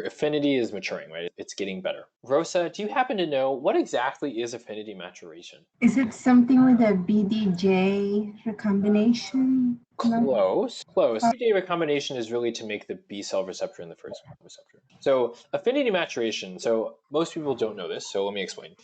affinity is maturing, right? It's getting better. Rosa, do you happen to know what exactly is affinity maturation? Is it something with a BDJ recombination? Close. BDJ recombination is really to make the B cell receptor in the first receptor. So affinity maturation, so most people don't know this, so let me explain.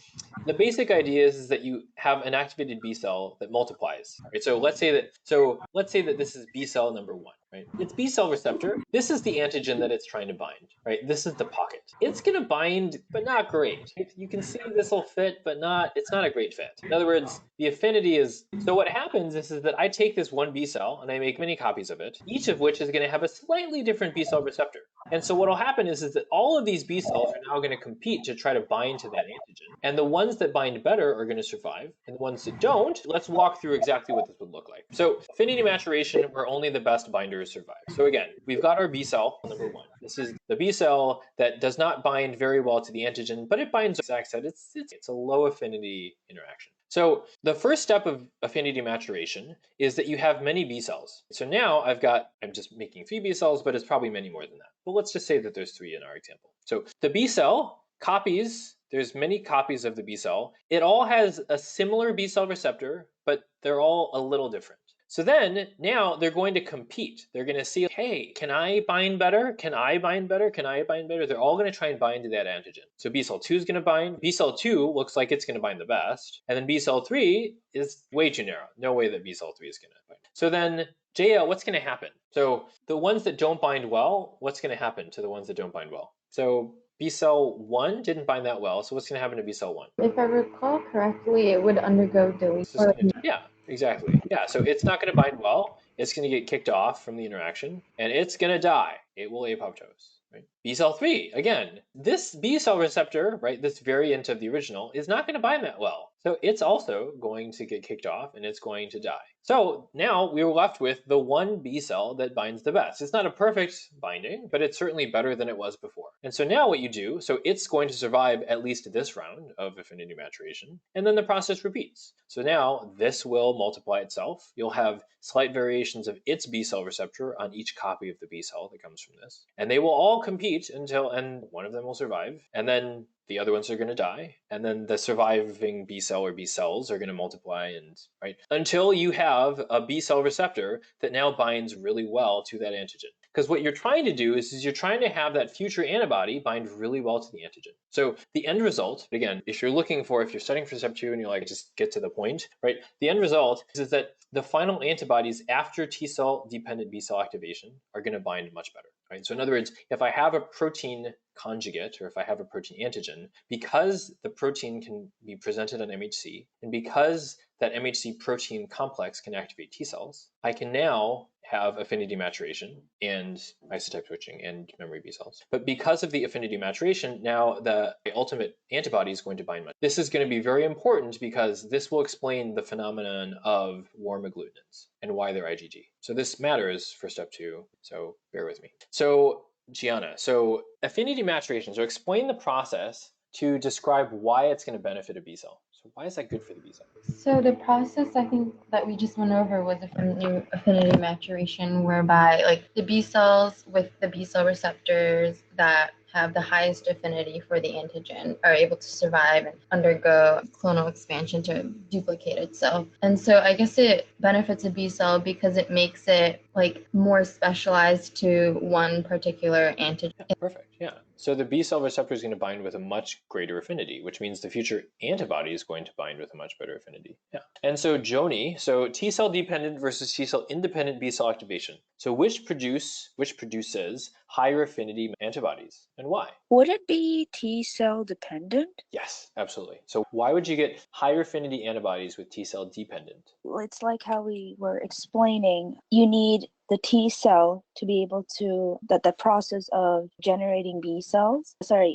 The basic idea is that you have an activated B cell that multiplies. Right? So let's say that this is B cell number 1. Right? It's B cell receptor. This is the antigen that it's trying to bind, right? This is the pocket. It's going to bind, but not great. You can see this will fit, but it's not a great fit. In other words, the affinity is, so what happens is that I take this one B cell and I make many copies of it, each of which is going to have a slightly different B cell receptor. And so what will happen is that all of these B cells are now going to compete to try to bind to that antigen. And the ones that bind better are going to survive. And the ones that don't, let's walk through exactly what this would look like. So affinity maturation, where only the best binders survive. So again, we've got our B cell, number 1. This is the B cell that does not bind very well to the antigen, but it binds, as Zach said, it's a low affinity interaction. So the first step of affinity maturation is that you have many B cells. So now I'm just making 3 B cells, but it's probably many more than that. But let's just say that there's 3 in our example. So the B cell copies, there's many copies of the B cell. It all has a similar B cell receptor, but they're all a little different. So then now they're going to compete. They're going to see, hey, can I bind better? Can I bind better? Can I bind better? They're all going to try and bind to that antigen. So B cell 2 is going to bind. B cell 2 looks like it's going to bind the best. And then B cell 3 is way too narrow. No way that B cell 3 is going to bind. So then JL, what's going to happen? So the ones that don't bind well, what's going to happen to the ones that don't bind well? So B cell 1 didn't bind that well. So what's going to happen to B cell 1? If I recall correctly, it would undergo deletion. Yeah, exactly. Yeah, so it's not going to bind well. It's going to get kicked off from the interaction, and it's going to die. It will apoptose. Right? B cell 3, again, this B cell receptor, right, this variant of the original, is not going to bind that well. So it's also going to get kicked off, and it's going to die. So now we were left with the one B cell that binds the best. It's not a perfect binding, but it's certainly better than it was before. And so now what you do, so it's going to survive at least this round of affinity maturation, and then the process repeats. So now this will multiply itself. You'll have slight variations of its B cell receptor on each copy of the B cell that comes from this. And they will all compete until, and one of them will survive, and then the other ones are going to die, and then the surviving B cell or B cells are going to multiply, and right until you have a B cell receptor that now binds really well to that antigen. Because what you're trying to do is you're trying to have that future antibody bind really well to the antigen. So the end result, again, if you're studying for step 2 and you're like, just get to the point, right? The end result is that the final antibodies after T cell dependent B cell activation are going to bind much better, right? So in other words, if I have a protein conjugate, or if I have a protein antigen, because the protein can be presented on MHC, and because that MHC protein complex can activate T cells, I can now have affinity maturation and isotype switching and memory B cells. But because of the affinity maturation, now the ultimate antibody is going to bind much. This is going to be very important because this will explain the phenomenon of warm agglutinins and why they're IgG. So this matters for step 2, so bear with me. So Gianna, so affinity maturation, so explain the process to describe why it's going to benefit a B cell. So why is that good for the B cell? So the process I think that we just went over was affinity maturation, whereby like the B cells with the B cell receptors that have the highest affinity for the antigen are able to survive and undergo clonal expansion to duplicate itself. And so I guess it benefits a B cell because it makes it like more specialized to one particular antigen. Yeah, perfect. Yeah. So the B cell receptor is going to bind with a much greater affinity, which means the future antibody is going to bind with a much better affinity. Yeah. And so Joni, so T cell dependent versus T cell independent B cell activation. So which produces higher affinity antibodies and why? Would it be T cell dependent? Yes, absolutely. So why would you get higher affinity antibodies with T cell dependent? Well, it's like how we were explaining. You need the T cell to be able to, that the process of generating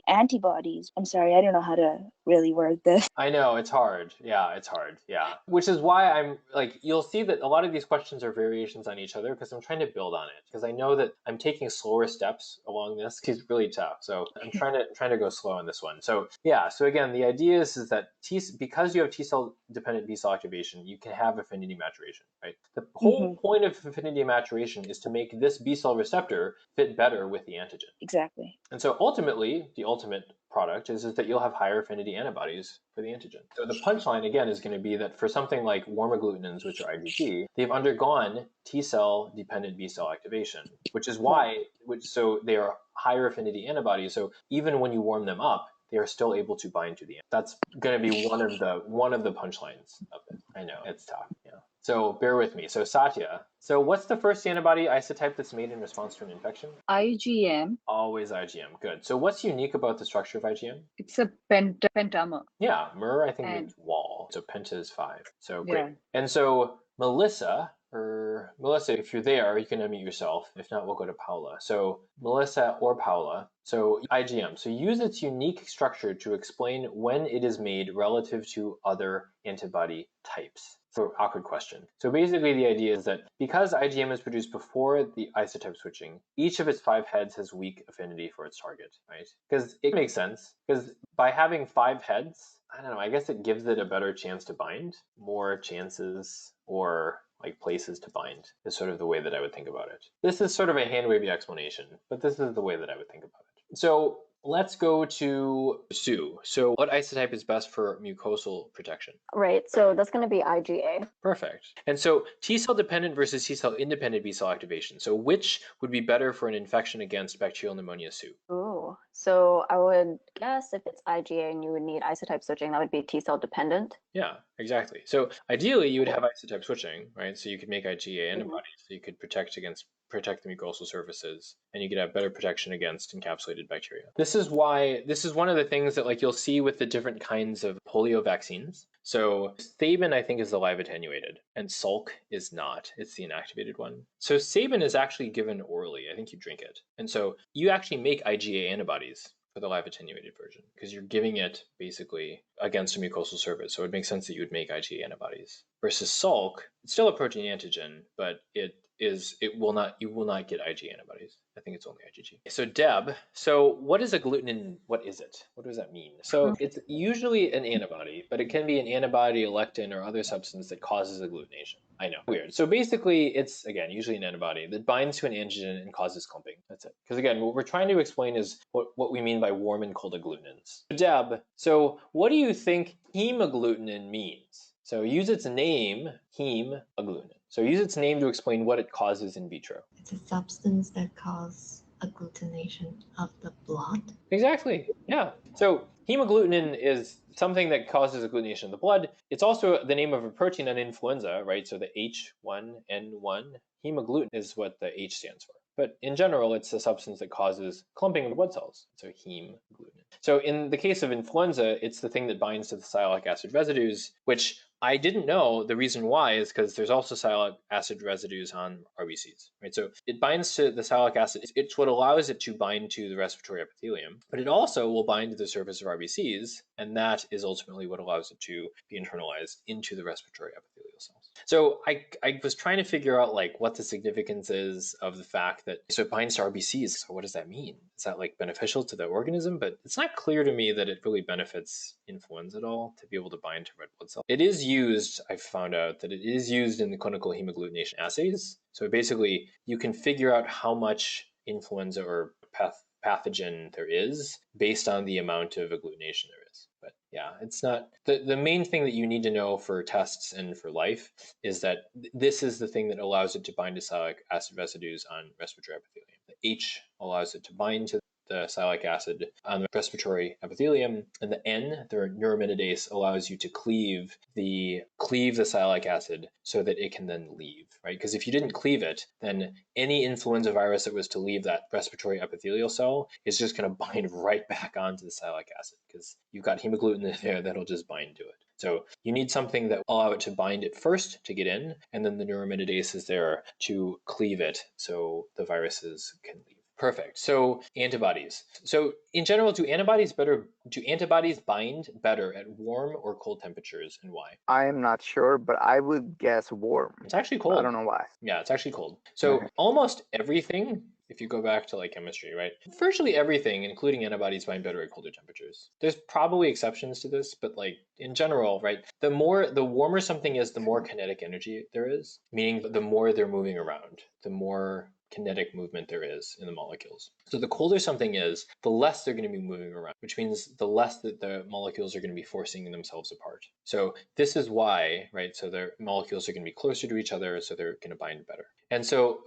antibodies. I'm sorry, I don't know how to really word this. I know, it's hard. Yeah, it's hard. Yeah. Which is why I'm like, you'll see that a lot of these questions are variations on each other because I'm trying to build on it. Because I know that I'm taking slower steps along this because it's really tough. So I'm trying to go slow on this one. So yeah, so again, the idea is that because you have T cell dependent B cell activation, you can have affinity maturation, right? The whole point of affinity maturation is to make this B cell receptor fit better with the antigen. Exactly. And so ultimately, the ultimate product is that you'll have higher affinity antibodies for the antigen. So the punchline again is going to be that for something like warm agglutinins, which are IgG, they've undergone T cell dependent B cell activation, which is why, so they are higher affinity antibodies. So even when you warm them up, they are still able to bind to the. That's going to be one of the punchlines of it. I know it's tough. Yeah. So bear with me. So Satya, so what's the first antibody isotype that's made in response to an infection? IgM. Always IgM. Good. So what's unique about the structure of IgM? It's a pentamer. Yeah, mer I think means wall. So penta is 5. So great. Yeah. And so Melissa, if you're there, you can unmute yourself. If not, we'll go to Paula. So Melissa or Paula. So IgM. So use its unique structure to explain when it is made relative to other antibody types. So awkward question. So basically the idea is that because IgM is produced before the isotype switching, each of its 5 heads has weak affinity for its target, right? Because it makes sense. Because by having 5 heads, I don't know, I guess it gives it a better chance to bind, more chances or like places to bind is sort of the way that I would think about it. This is sort of a hand-wavy explanation, but this is the way that I would think about it. So let's go to Sue. So what isotype is best for mucosal protection? Right, so that's going to be IgA. Perfect. And so T cell dependent versus T cell independent B cell activation. So which would be better for an infection against bacterial pneumonia, Sue? Ooh, so I would guess if it's IgA and you would need isotype switching, that would be T cell dependent. Yeah, exactly. So ideally you would have isotype switching, right? So you could make IgA antibodies, so you could protect the mucosal surfaces, and you could have better protection against encapsulated bacteria. This is one of the things that like you'll see with the different kinds of polio vaccines. So Sabin, I think, is the live attenuated, and Salk is not. It's the inactivated one. So Sabin is actually given orally. I think you drink it. And so you actually make IgA antibodies for the live attenuated version because you're giving it basically against a mucosal surface. So it makes sense that you would make IgA antibodies. Versus Salk, it's still a protein antigen, but you will not get IgA antibodies. I think it's only IgG. So Deb, so what is agglutinin? What is it? What does that mean? So it's usually an antibody, but it can be an antibody, a lectin, or other substance that causes agglutination. I know, weird. So basically it's, again, usually an antibody that binds to an antigen and causes clumping. That's it. Because again, what we're trying to explain is what we mean by warm and cold agglutinins. Deb, so what do you think hemagglutinin means? So use its name, heme agglutinin. So use its name to explain what it causes in vitro. It's a substance that causes agglutination of the blood. Exactly, yeah. So hemagglutinin is something that causes agglutination of the blood. It's also the name of a protein on influenza, right? So the H1N1, hemagglutinin is what the H stands for. But in general, it's a substance that causes clumping of the blood cells. So hemagglutinin. So in the case of influenza, it's the thing that binds to the sialic acid residues, which I didn't know. The reason why is because there's also sialic acid residues on RBCs, right? So it binds to the sialic acid. It's what allows it to bind to the respiratory epithelium, but it also will bind to the surface of RBCs, and that is ultimately what allows it to be internalized into the respiratory epithelial cells. So I was trying to figure out like what the significance is of the fact that, so it binds to RBCs. So what does that mean? Is that like beneficial to the organism? But it's not clear to me that it really benefits influenza at all to be able to bind to red blood cells. It is used, I found out that it is used in the clinical hemagglutination assays. So basically you can figure out how much influenza or pathogen there is based on the amount of agglutination there is. But yeah, it's not, the main thing that you need to know for tests and for life is that this is the thing that allows it to bind to sialic acid residues on respiratory epithelium. The H allows it to bind to the sialic acid on the respiratory epithelium, and the N, the neuraminidase, allows you to cleave the sialic acid so that it can then leave, right? Because if you didn't cleave it, then any influenza virus that was to leave that respiratory epithelial cell is just going to bind right back onto the sialic acid because you've got hemagglutinin there that'll just bind to it. So you need something that will allow it to bind it first to get in, and then the neuraminidase is there to cleave it so the viruses can leave. Perfect. So antibodies. So in general, do antibodies bind better at warm or cold temperatures, and why? I am not sure, but I would guess warm. It's actually cold. I don't know why. Yeah, it's actually cold. So almost everything, if you go back to like chemistry, right? Virtually everything, including antibodies, bind better at colder temperatures. There's probably exceptions to this, but like in general, right? The warmer something is, the more kinetic energy there is, meaning the more they're moving around, the more kinetic movement there is in the molecules. So the colder something is, the less they're going to be moving around, which means the less that the molecules are going to be forcing themselves apart. So this is why, right? So the molecules are going to be closer to each other, so they're going to bind better. And so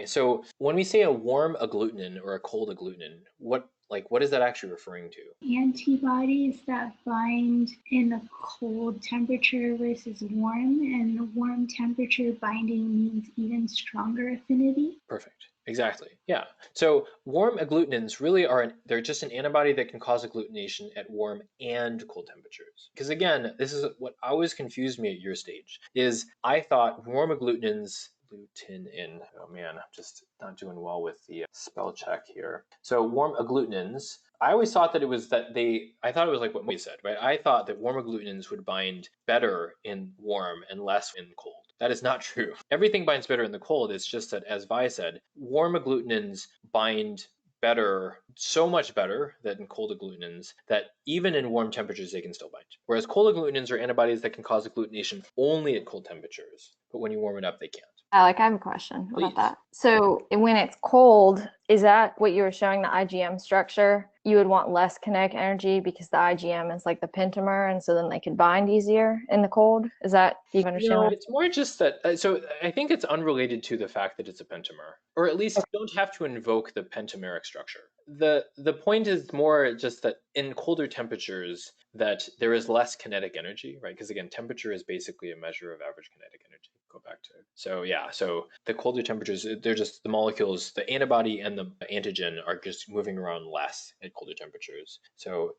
so when we say a warm agglutinin or a cold agglutinin, what is that actually referring to? Antibodies that bind in a cold temperature versus warm, and the warm temperature binding means even stronger affinity. Perfect. Exactly. Yeah. So warm agglutinins really they're just an antibody that can cause agglutination at warm and cold temperatures. Because again, this is what always confused me at your stage, is I thought warm agglutinins, oh man, I'm just not doing well with the spell check here. So warm agglutinins, I always thought that it was I thought it was like what we said, right? I thought that warm agglutinins would bind better in warm and less in cold. That is not true. Everything binds better in the cold. It's just that, as Vi said, warm agglutinins bind better, so much better than cold agglutinins, that even in warm temperatures they can still bind. Whereas cold agglutinins are antibodies that can cause agglutination only at cold temperatures, but when you warm it up they can't. Alec, I have a question Please. about that. So when it's cold, is that what you were showing, the IgM structure? You would want less kinetic energy because the IgM is like the pentamer, and so then they could bind easier in the cold? Is that, do you understand? No, it's more just that. So I think it's unrelated to the fact that it's a pentamer, or at least you don't have to invoke the pentameric structure. The point is more just that in colder temperatures that there is less kinetic energy, right? Because again, temperature is basically a measure of average kinetic energy. Go back to it. So yeah, so the colder temperatures, they're just the molecules, the antibody and the antigen are just moving around less at colder temperatures. So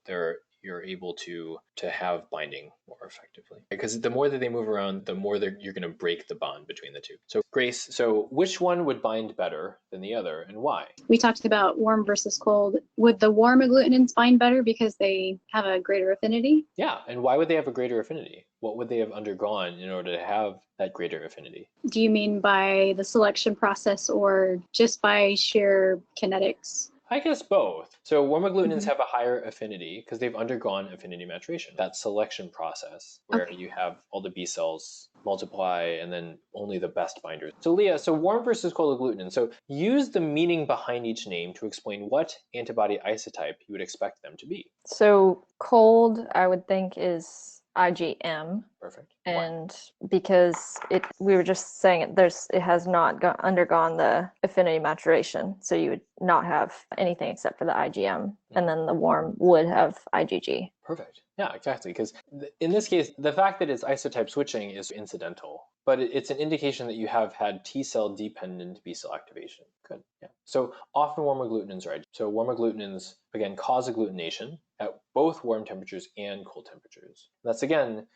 you're able to have binding more effectively, because the more that they move around, the more you're going to break the bond between the two. So Grace, so which one would bind better than the other, and why? We talked about warm versus cold. Would the warm agglutinins bind better because they have a greater affinity? Yeah, and why would they have a greater affinity? What would they have undergone in order to have that greater affinity? Do you mean by the selection process or just by sheer kinetics? I guess both. So warm agglutinins have a higher affinity because they've undergone affinity maturation, that selection process where you have all the B cells multiply and then only the best binders. So Leah, so warm versus cold agglutinins. So use the meaning behind each name to explain what antibody isotype you would expect them to be. So cold, I would think, is IgM. Perfect. And because we were just saying it has not undergone the affinity maturation, so you would not have anything except for the IgM, and then the warm would have IgG. Perfect. Yeah, exactly. Because in this case, the fact that it's isotype switching is incidental, but it's an indication that you have had T cell dependent B cell activation. Good. Yeah. So often warm agglutinins are. So warm agglutinins again cause agglutination at both warm temperatures and cold temperatures.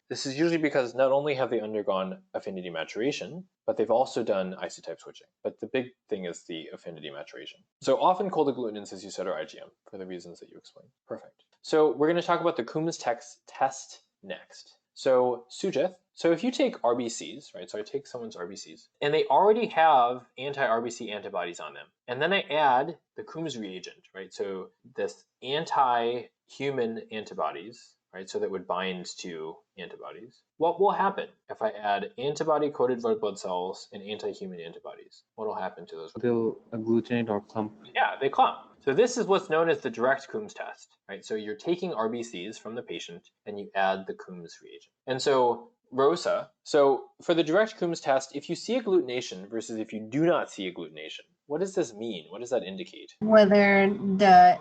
This is usually because not only have they undergone affinity maturation, but they've also done isotype switching. But the big thing is the affinity maturation. So often cold agglutinins, as you said, are IgM for the reasons that you explained. Perfect. So we're going to talk about the Coombs test next. So Sujith, so if you take RBCs, right? So I take someone's RBCs, and they already have anti-RBC antibodies on them, and then I add the Coombs reagent, right? So this anti-human antibodies, right? So that would bind to antibodies. What will happen if I add antibody-coated red blood cells and anti-human antibodies? What will happen to those? They'll agglutinate or clump. Yeah, they clump. So this is what's known as the direct Coombs test, right? So you're taking RBCs from the patient and you add the Coombs reagent. And so Rosa, so for the direct Coombs test, if you see agglutination versus if you do not see agglutination, what does this mean? What does that indicate? Whether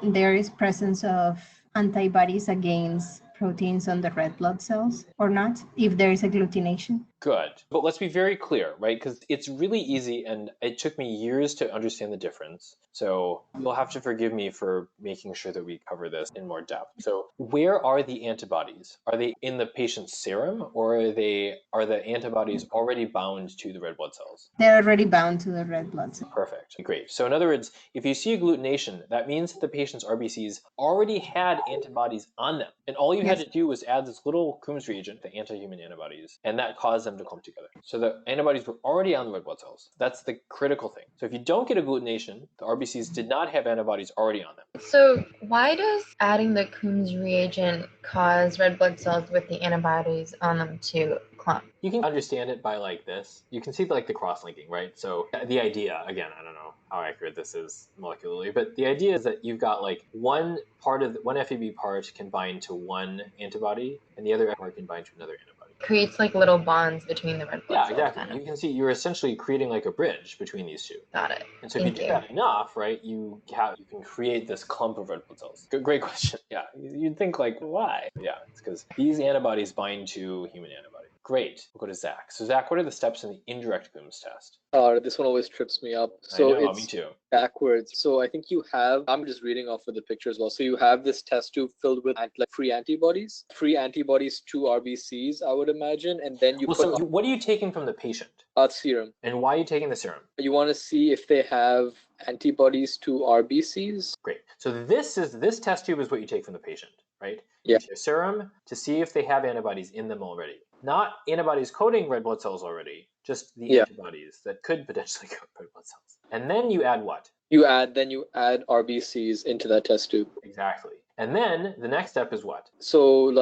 there is presence of antibodies against proteins on the red blood cells or not, if there is agglutination. Good. But let's be very clear, right? Because it's really easy and it took me years to understand the difference. So you'll have to forgive me for making sure that we cover this in more depth. So where are the antibodies? Are they in the patient's serum, or are the antibodies already bound to the red blood cells? They're already bound to the red blood cells. Perfect. Great. So in other words, if you see agglutination, that means that the patient's RBCs already had antibodies on them. And all you had to do was add this little Coombs reagent, the anti-human antibodies, and that caused them to clump together. So the antibodies were already on the red blood cells. That's the critical thing. So if you don't get agglutination, the RBCs did not have antibodies already on them. So why does adding the Coombs reagent cause red blood cells with the antibodies on them to clump? You can understand it by like this. You can see like the cross-linking, right? So the idea, again, I don't know how accurate this is molecularly, but the idea is that you've got like one FAB part can bind to one antibody and the other part can bind to another antibody. Creates like little bonds between the red blood cells. Yeah, exactly. You can see you're essentially creating like a bridge between these two. Got it. And so if you do that enough, right, you can create this clump of red blood cells. Great question. Yeah, you'd think like, why? Yeah, it's because these antibodies bind to human antibodies. Great. We'll go to Zach. So Zach, what are the steps in the indirect Coombs test? This one always trips me up. So I know, it's me too. Backwards. So I think you have, I'm just reading off of the picture as well. So you have this test tube filled with free antibodies to RBCs, I would imagine. And then what are you taking from the patient? Serum. And why are you taking the serum? You want to see if they have antibodies to RBCs. Great. So this test tube is what you take from the patient, right? Yeah. Your serum to see if they have antibodies in them already. Not antibodies coating red blood cells already, just the antibodies that could potentially coat red blood cells. And then you add what? You add RBCs into that test tube. Exactly. And then the next step is what? So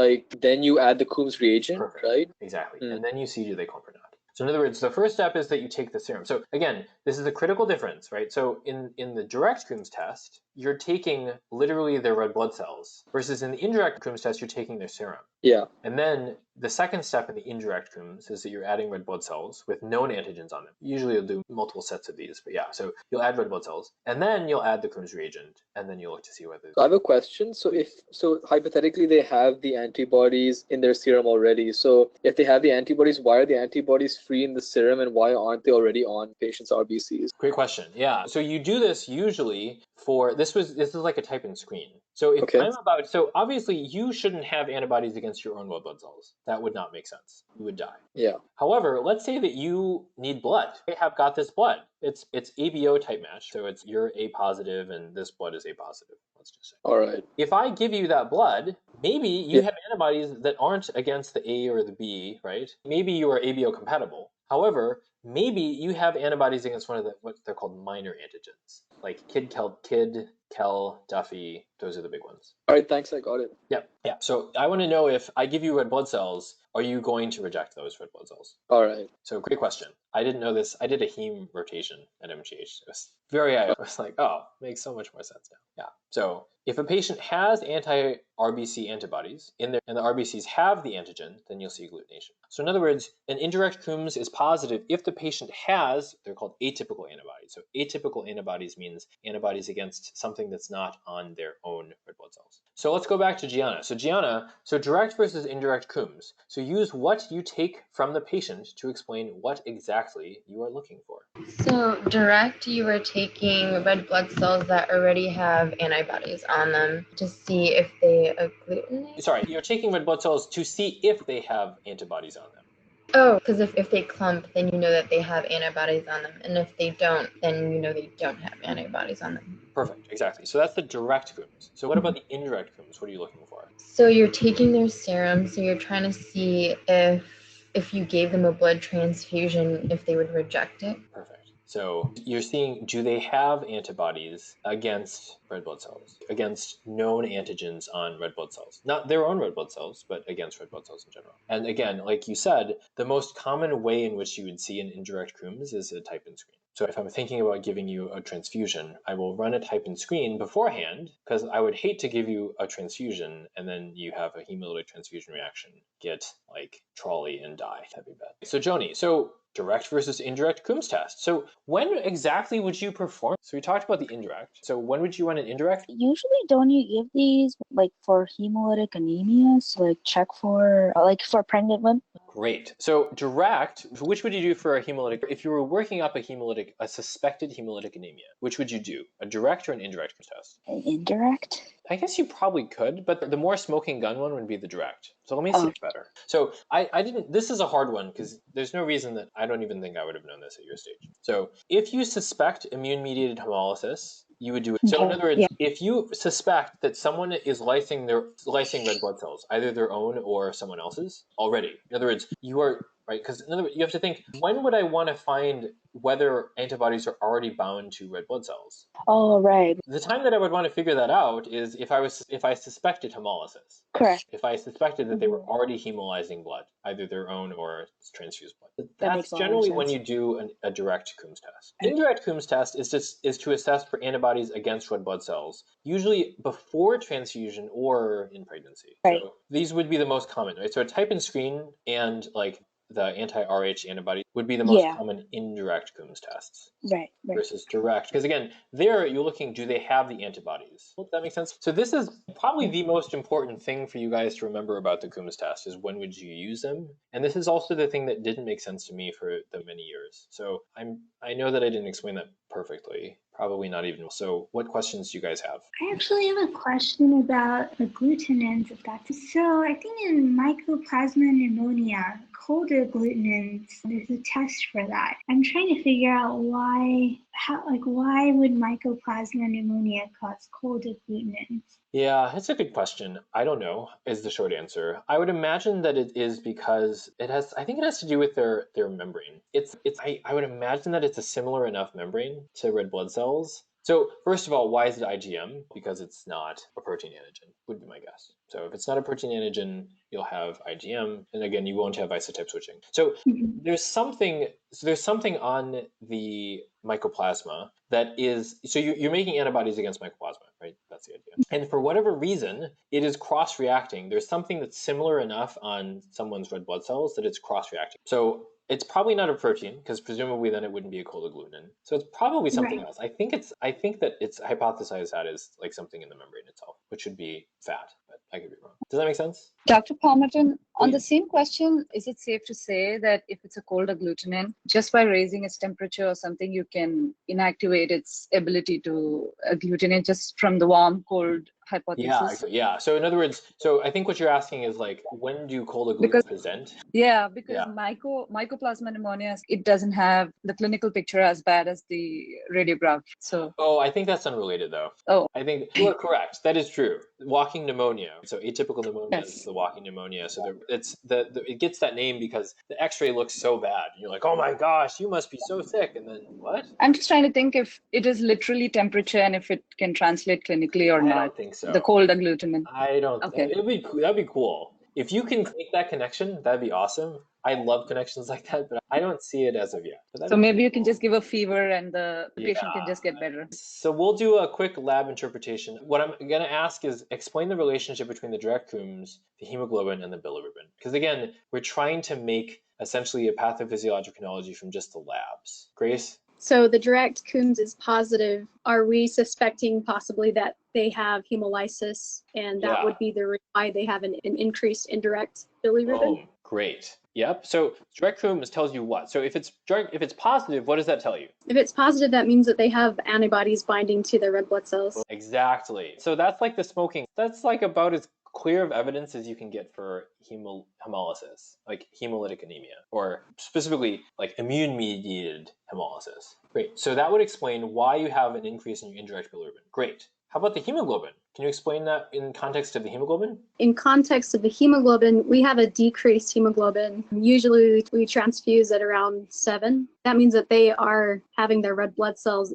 then you add the Coombs reagent, right? Exactly. And then you see do they clump or not. So in other words, the first step is that you take the serum. So again, this is a critical difference, right? So in the direct Coombs test, you're taking literally their red blood cells, versus in the indirect Coombs test, you're taking their serum. Yeah. And then the second step in the indirect Coombs is that you're adding red blood cells with known antigens on them. Usually you'll do multiple sets of these, but yeah, so you'll add red blood cells, and then you'll add the Coombs reagent, and then you'll look to see whether... I have a question. So hypothetically they have the antibodies in their serum already. So if they have the antibodies, why are the antibodies free in the serum, and why aren't they already on patients' RBCs? Great question. Yeah. So you do this usually for this is like a type in screen. So if so obviously you shouldn't have antibodies against your own red blood cells. That would not make sense. You would die. Yeah. However, let's say that you need blood. They have got this blood. It's ABO type match. So you're A positive and this blood is A positive. Let's just say. All right. If I give you that blood, maybe you have antibodies that aren't against the A or the B, right? Maybe you are ABO compatible. However, maybe you have antibodies against one of what they're called minor antigens, like Kid, Kel, Duffy. Those are the big ones. All right, thanks. I got it. Yeah. So I want to know, if I give you red blood cells, are you going to reject those red blood cells? All right. So great question. I didn't know this. I did a heme rotation at MGH. It was I was like, oh, makes so much more sense now. Yeah. So if a patient has anti-RBC antibodies in there and the RBCs have the antigen, then you'll see agglutination. So in other words, an indirect Coombs is positive if the patient has, they're called atypical antibodies. So atypical antibodies means antibodies against something that's not on their own red blood cells. So let's go back to Gianna. So Gianna, direct versus indirect Coombs. So use what you take from the patient to explain what exactly you are looking for. So direct, you are taking red blood cells that already have antibodies on them to see if they agglutinate. Sorry, you're taking red blood cells to see if they have antibodies on them. Oh, because if they clump, then you know that they have antibodies on them. And if they don't, then you know they don't have antibodies on them. Perfect, exactly. So that's the direct Coombs. So what about the indirect Coombs? What are you looking for? So you're taking their serum, so you're trying to see if you gave them a blood transfusion, if they would reject it. Perfect. So you're seeing, do they have antibodies against red blood cells, against known antigens on red blood cells? Not their own red blood cells, but against red blood cells in general. And again, like you said, the most common way in which you would see an indirect Coombs is a type in screen. So if I'm thinking about giving you a transfusion, I will run a type in screen beforehand, because I would hate to give you a transfusion and then you have a hemolytic transfusion reaction, get like trolley and die. That'd be bad. So Joni, direct versus indirect Coombs test. So when exactly would you perform? So we talked about the indirect. So when would you run an indirect? Usually, don't you give these like for hemolytic anemias, like check for for pregnant women? Great. So direct, which would you do for a hemolytic? If you were working up a suspected hemolytic anemia, which would you do? A direct or an indirect test? An indirect? I guess you probably could, but the more smoking gun one would be the direct. So let me see better. So I didn't, this is a hard one because there's no reason that I don't even think I would have known this at your stage. So if you suspect immune-mediated hemolysis, you would do it. So in other words, if you suspect that someone is lysing red blood cells, either their own or someone else's already, in other words, you are, right? Because in other words, you have to think, when would I want to find whether antibodies are already bound to red blood cells? Oh, right. The time that I would want to figure that out is if I suspected hemolysis. Correct. If I suspected that they were already hemolyzing blood, either their own or transfused blood. That's makes generally sense. when you do a direct Coombs test. Indirect Coombs test is to assess for antibodies against red blood cells, usually before transfusion or in pregnancy. Right. So these would be the most common, right? So a type in screen and like the anti-RH antibody would be the most common indirect Coombs tests. Right. Versus direct. Because again, there you're looking, do they have the antibodies? Does that make sense? So this is probably the most important thing for you guys to remember about the Coombs test is when would you use them? And this is also the thing that didn't make sense to me for the many years. So I know that I didn't explain that perfectly. Probably not even. So what questions do you guys have? I actually have a question about agglutinins, if that's so. I think in mycoplasma pneumonia, cold agglutinins, there's a test for that. I'm trying to figure out why would mycoplasma pneumonia cause cold agglutinins? Yeah, it's a good question. I don't know is the short answer. I would imagine that it is because I think it has to do with their membrane. I would imagine that it's a similar enough membrane to red blood cells So first of all, why is it IgM? Because it's not a protein antigen, would be my guess. So if it's not a protein antigen, you'll have IgM, and again, you won't have isotype switching. So there's something on the mycoplasma that is, so you're making antibodies against mycoplasma, right? That's the idea. And for whatever reason, it is cross-reacting. There's something that's similar enough on someone's red blood cells that it's cross-reacting. So it's probably not a protein, because presumably then it wouldn't be a cold agglutinin. So it's probably something else. I think that it's hypothesized that is like something in the membrane itself, which should be fat, but I could be wrong. Does that make sense? Dr. Palmerton, on the same question, is it safe to say that if it's a cold agglutinin, just by raising its temperature or something, you can inactivate its ability to agglutinate just from the warm cold hypothesis? Yeah. So in other words, so I think what you're asking is like, when do cold agglutinin present? Yeah, because mycoplasma pneumonia, it doesn't have the clinical picture as bad as the radiograph. So I think that's unrelated though. I think you are correct. That is true. Walking pneumonia. So atypical pneumonia is the walking pneumonia. So it gets that name because the X-ray looks so bad. You're like, oh my gosh, you must be so sick. And then what? I'm just trying to think if it is literally temperature and if it can translate clinically or not. I don't think so. The cold agglutinin. I don't. Okay. That'd be cool. If you can make that connection, that'd be awesome. I love connections like that, but I don't see it as of yet. So maybe you can just give a fever and the patient can just get better. So we'll do a quick lab interpretation. What I'm going to ask is explain the relationship between the direct Coombs, the hemoglobin, and the bilirubin. Because again, we're trying to make essentially a pathophysiologic analogy from just the labs. Grace? So the direct Coombs is positive. Are we suspecting possibly that they have hemolysis, and that would be the reason why they have an increased indirect bilirubin? Oh, great. Yep. So direct Coombs tells you what? So if it's positive, what does that tell you? If it's positive, that means that they have antibodies binding to their red blood cells. Exactly. So that's like the smoking. That's like about as clear of evidence as you can get for hemolysis, like hemolytic anemia, or specifically like immune-mediated hemolysis. Great. So that would explain why you have an increase in your indirect bilirubin. Great. How about the hemoglobin? Can you explain that in context of the hemoglobin? In context of the hemoglobin, we have a decreased hemoglobin. Usually we transfuse at around 7. That means that they are having their red blood cells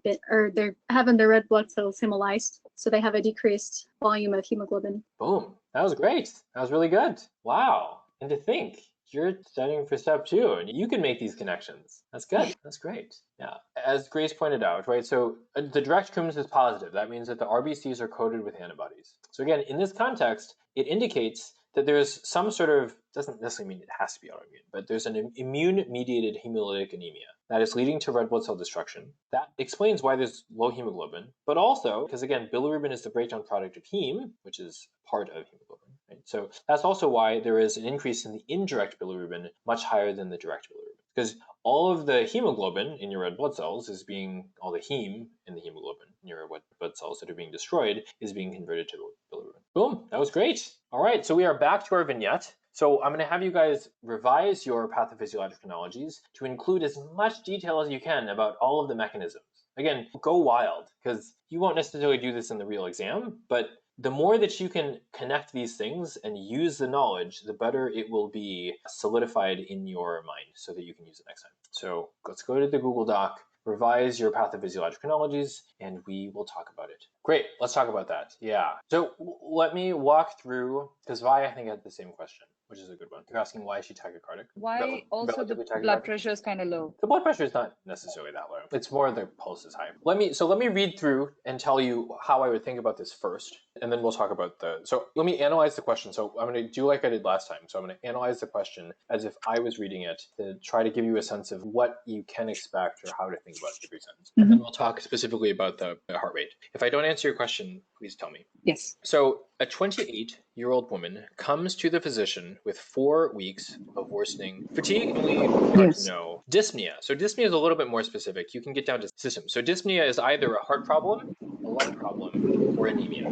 they're having their red blood cells hemolyzed. So they have a decreased volume of hemoglobin. Boom. That was great. That was really good. Wow. And to think, you're studying for step 2 and you can make these connections. That's good. That's great. Yeah. As Grace pointed out, right? So the direct Coombs is positive. That means that the RBCs are coated with antibodies. So again, in this context, it indicates that there's some sort of, doesn't necessarily mean it has to be autoimmune, but there's an immune-mediated hemolytic anemia that is leading to red blood cell destruction. That explains why there's low hemoglobin, but also, because again, bilirubin is the breakdown product of heme, which is part of hemoglobin. Right? So that's also why there is an increase in the indirect bilirubin much higher than the direct bilirubin. Because all of the hemoglobin in your red blood cells is being, all the heme in the hemoglobin in your red blood cells that are being destroyed is being converted to bilirubin. Boom, that was great. All right, so we are back to our vignette. So I'm going to have you guys revise your pathophysiologic analogies to include as much detail as you can about all of the mechanisms. Again, go wild, because you won't necessarily do this in the real exam, but the more that you can connect these things and use the knowledge, the better it will be solidified in your mind so that you can use it next time. So let's go to the Google Doc, revise your pathophysiologic analogies, and we will talk about it. Great, let's talk about that. Yeah. So let me walk through, because Vi, I think, had the same question, which is a good one. You're asking why is she tachycardic? Why also the blood pressure is kind of low? The blood pressure is not necessarily that low. It's more the pulse is high. Let me read through and tell you how I would think about this first, and then we'll talk about so let me analyze the question. So I'm going to do like I did last time. So I'm going to analyze the question as if I was reading it to try to give you a sense of what you can expect or how to think about every sentence. And then we'll talk specifically about the heart rate. If I don't answer your question, please tell me. Yes. So a 28-year-old woman comes to the physician with 4 weeks of worsening fatigue, no dyspnea. So dyspnea is a little bit more specific. You can get down to systems. So dyspnea is either a heart problem, a lung problem, or anemia.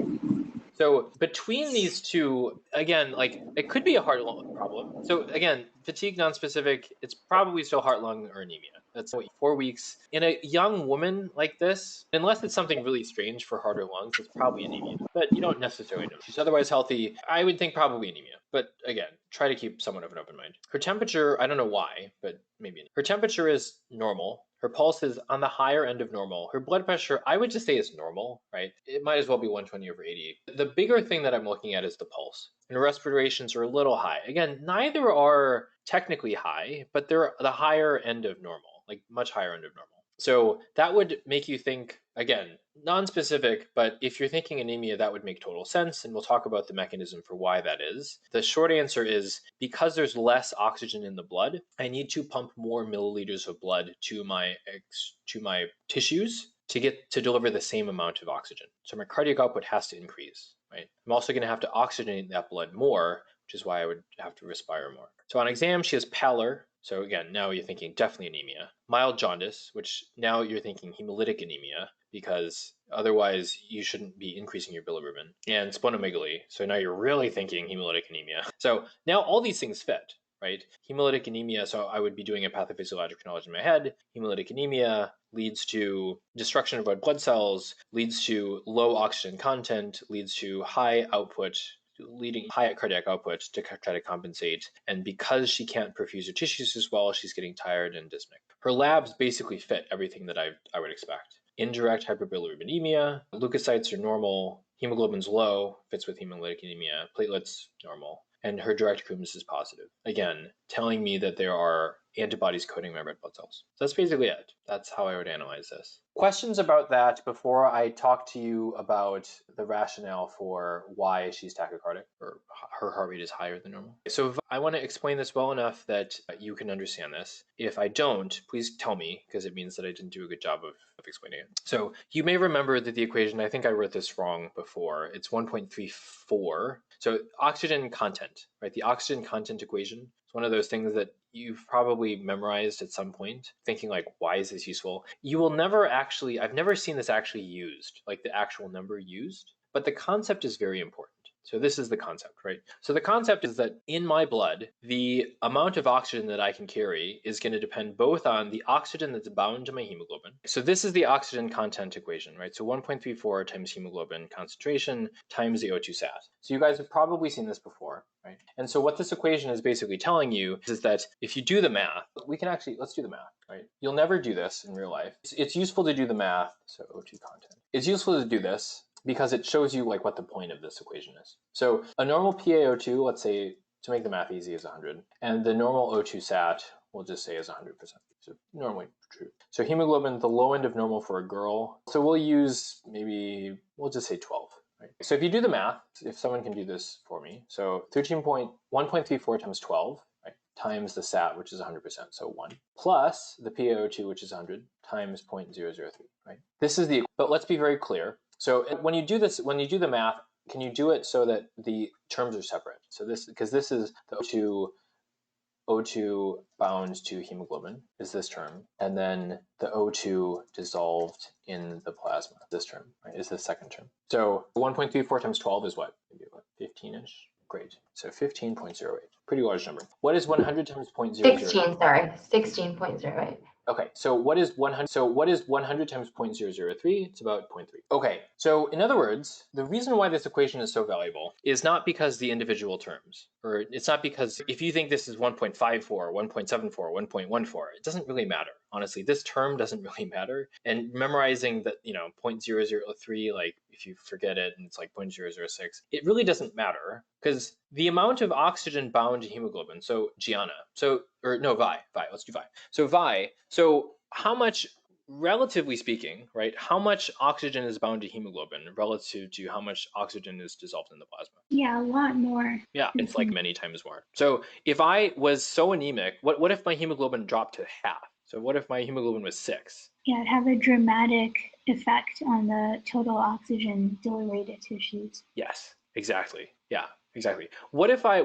So between these two, again, like it could be a heart-lung problem. So again, fatigue nonspecific, it's probably still heart-lung or anemia. That's 4 weeks. In a young woman like this, unless it's something really strange for heart or lungs, it's probably anemia. But you don't necessarily know. She's otherwise healthy. I would think probably anemia. But again, try to keep somewhat of an open mind. Her temperature, I don't know why, but maybe. Her temperature is normal. Her pulse is on the higher end of normal. Her blood pressure, I would just say is normal, right? It might as well be 120/80. The bigger thing that I'm looking at is the pulse. And respirations are a little high. Again, neither are technically high, but they're the higher end of normal, like much higher end of normal. So that would make you think, again, non-specific, but if you're thinking anemia, that would make total sense. And we'll talk about the mechanism for why that is. The short answer is because there's less oxygen in the blood, I need to pump more milliliters of blood to my tissues to deliver the same amount of oxygen. So my cardiac output has to increase, right? I'm also going to have to oxygenate that blood more, which is why I would have to respire more. So on exam, she has pallor. So again, now you're thinking definitely anemia. Mild jaundice, which now you're thinking hemolytic anemia, because otherwise you shouldn't be increasing your bilirubin. And splenomegaly, so now you're really thinking hemolytic anemia. So now all these things fit, right? Hemolytic anemia, so I would be doing a pathophysiologic knowledge in my head. Hemolytic anemia leads to destruction of red blood cells, leads to low oxygen content, leads to high output, leading high cardiac output to try to compensate. And because she can't perfuse her tissues as well, she's getting tired and dyspneic. Her labs basically fit everything that I would expect. Indirect hyperbilirubinemia, leukocytes are normal, hemoglobin's low, fits with hemolytic anemia, platelets normal, and her direct Coombs is positive. Again, telling me that there are antibodies coating my red blood cells. So that's basically it. That's how I would analyze this. Questions about that before I talk to you about the rationale for why she's tachycardic or her heart rate is higher than normal? So if I want to explain this well enough that you can understand this. If I don't, please tell me, because it means that I didn't do a good job of explaining it. So you may remember that the equation, I think I wrote this wrong before, it's 1.34. So oxygen content, right? The oxygen content equation is one of those things that you've probably memorized at some point, thinking like, why is this useful? You will never actually, I've never seen this actually used, like the actual number used, but the concept is very important. So this is the concept, right? So the concept is that in my blood, the amount of oxygen that I can carry is going to depend both on the oxygen that's bound to my hemoglobin. So this is the oxygen content equation, right? So 1.34 times hemoglobin concentration times the O2 sat. So you guys have probably seen this before, right? And so what this equation is basically telling you is that if you do the math, let's do the math, right? You'll never do this in real life. It's useful to do the math. So O2 content. It's useful to do this because it shows you like what the point of this equation is. So a normal PaO2, let's say, to make the math easy, is 100. And the normal O2 sat, we'll just say is 100%. So normally true. So hemoglobin, the low end of normal for a girl. So we'll just say 12. Right? So if you do the math, if someone can do this for me, so 1.34 times 12, right, times the sat, which is 100%, so 1, plus the PaO2, which is 100, times 0.003, right? This is but let's be very clear. So when you do this, when you do the math, can you do it so that the terms are separate? So because this is the O2 bound to hemoglobin is this term, and then the O2 dissolved in the plasma, this term, right, is the second term. So 1.34 times 12 is what? Maybe what, 15-ish? Great. So 15.08, pretty large number. What is 100 times 0.00? 16.08. Okay, so what is 100? So what is 100 times 0.003? It's about 0.3. Okay, so in other words, the reason why this equation is so valuable is not because the individual terms, or it's not because if you think this is 1.54, 1.74, 1.14, it doesn't really matter. Honestly, this term doesn't really matter. And memorizing that, 0.003, like if you forget it and it's like 0.006, it really doesn't matter because the amount of oxygen bound to hemoglobin, so Gianna, Vi, let's do Vi. So Vi, so how much, relatively speaking, right, how much oxygen is bound to hemoglobin relative to how much oxygen is dissolved in the plasma? Yeah, a lot more. Yeah, it's like many times more. So if I was so anemic, what if my hemoglobin dropped to half? So what if my hemoglobin was 6? Yeah, it'd have a dramatic effect on the total oxygen delivery to tissues. Yes, exactly. Yeah, exactly. What if I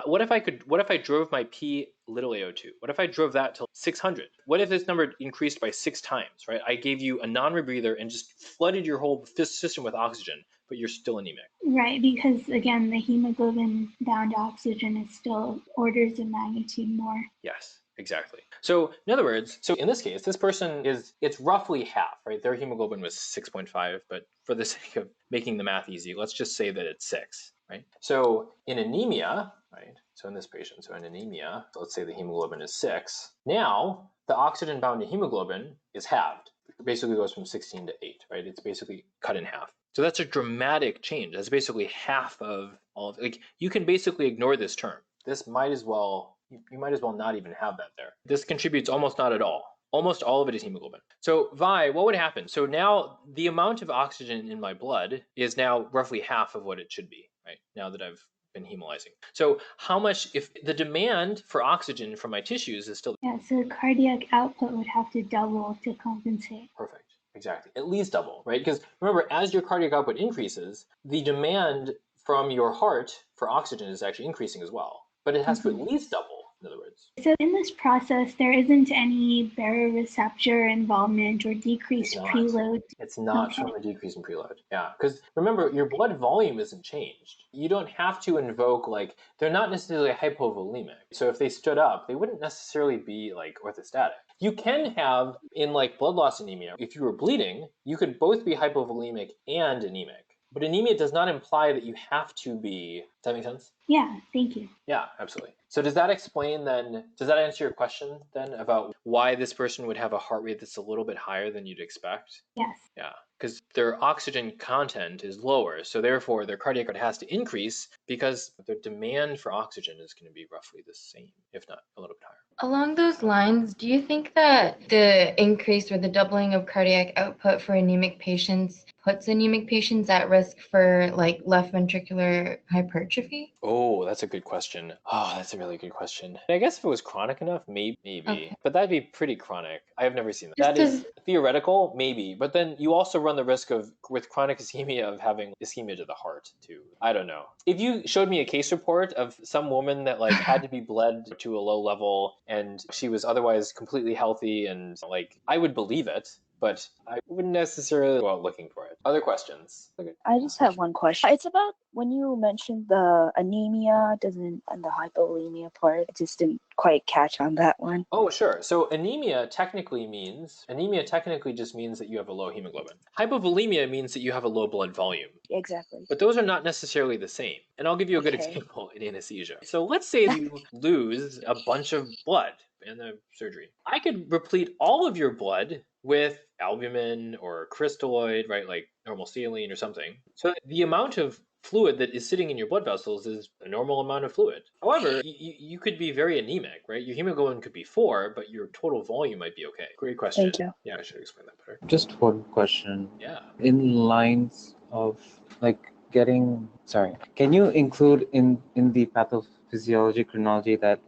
drove my P(a)O2? What if I drove that to 600? What if this number increased by 6 times, right? I gave you a non-rebreather and just flooded your whole system with oxygen, but you're still anemic. Right, because again, the hemoglobin bound oxygen is still orders of magnitude more. Yes. Exactly. So in other words, so in this case, this person it's roughly half, right? Their hemoglobin was 6.5, but for the sake of making the math easy, let's just say that it's 6. right? So in anemia, right? So in this patient, so in anemia, so let's say the hemoglobin is 6. Now the oxygen bound to hemoglobin is halved. It basically goes from 16 to 8, right? It's basically cut in half. So that's a dramatic change. That's basically half of all of, like, you can basically ignore this term. This might as well, you might as well not even have that there. This contributes almost not at all. Almost all of it is hemoglobin. So Vi, what would happen? So now the amount of oxygen in my blood is now roughly half of what it should be, right? Now that I've been hemolyzing. So how much, if the demand for oxygen from my tissues is still... Yeah, so cardiac output would have to double to compensate. Perfect. Exactly. At least double, right? Because remember, as your cardiac output increases, the demand from your heart for oxygen is actually increasing as well. But it has to at least double, in other words. So in this process, there isn't any baroreceptor involvement or decreased preload? It's not from a decrease in preload. Yeah, because remember, your blood volume isn't changed. You don't have to invoke, like, they're not necessarily hypovolemic. So if they stood up, they wouldn't necessarily be like orthostatic. You can have, in like blood loss anemia, if you were bleeding, you could both be hypovolemic and anemic. But anemia does not imply that you have to be. Does that make sense? Yeah, thank you. Yeah, absolutely. So does that explain then, does that answer your question then about why this person would have a heart rate that's a little bit higher than you'd expect? Yes. Yeah, because their oxygen content is lower, so therefore their cardiac rate has to increase because their demand for oxygen is going to be roughly the same, if not a little bit higher. Along those lines, do you think that the increase or the doubling of cardiac output for anemic patients puts anemic patients at risk for like left ventricular hypertrophy? Oh, that's a good question. Oh, that's a really good question. I guess if it was chronic enough, maybe. Okay. But that'd be pretty chronic. I have never seen that. Just That is theoretical, maybe. But then you also run the risk of, with chronic ischemia, of having ischemia to the heart, too. I don't know. If you showed me a case report of some woman that like had to be bled to a low level and she was otherwise completely healthy and like, I would believe it. But I wouldn't necessarily go out looking for it. Other questions? Okay. I just have one question. It's about when you mentioned the anemia and the hypovolemia part. I just didn't quite catch on that one. Oh, sure. So anemia technically just means that you have a low hemoglobin. Hypovolemia means that you have a low blood volume. Exactly. But those are not necessarily the same. And I'll give you a good example in anesthesia. So let's say you lose a bunch of blood in the surgery. I could replete all of your blood with albumin or crystalloid, right, like normal saline or something. So the amount of fluid that is sitting in your blood vessels is a normal amount of fluid. However, you could be very anemic, right? Your hemoglobin could be 4, but your total volume might be okay. Great question. Thank you. Yeah, I should explain that better. Just one question. Yeah. In lines of like can you include in the pathophysiology chronology that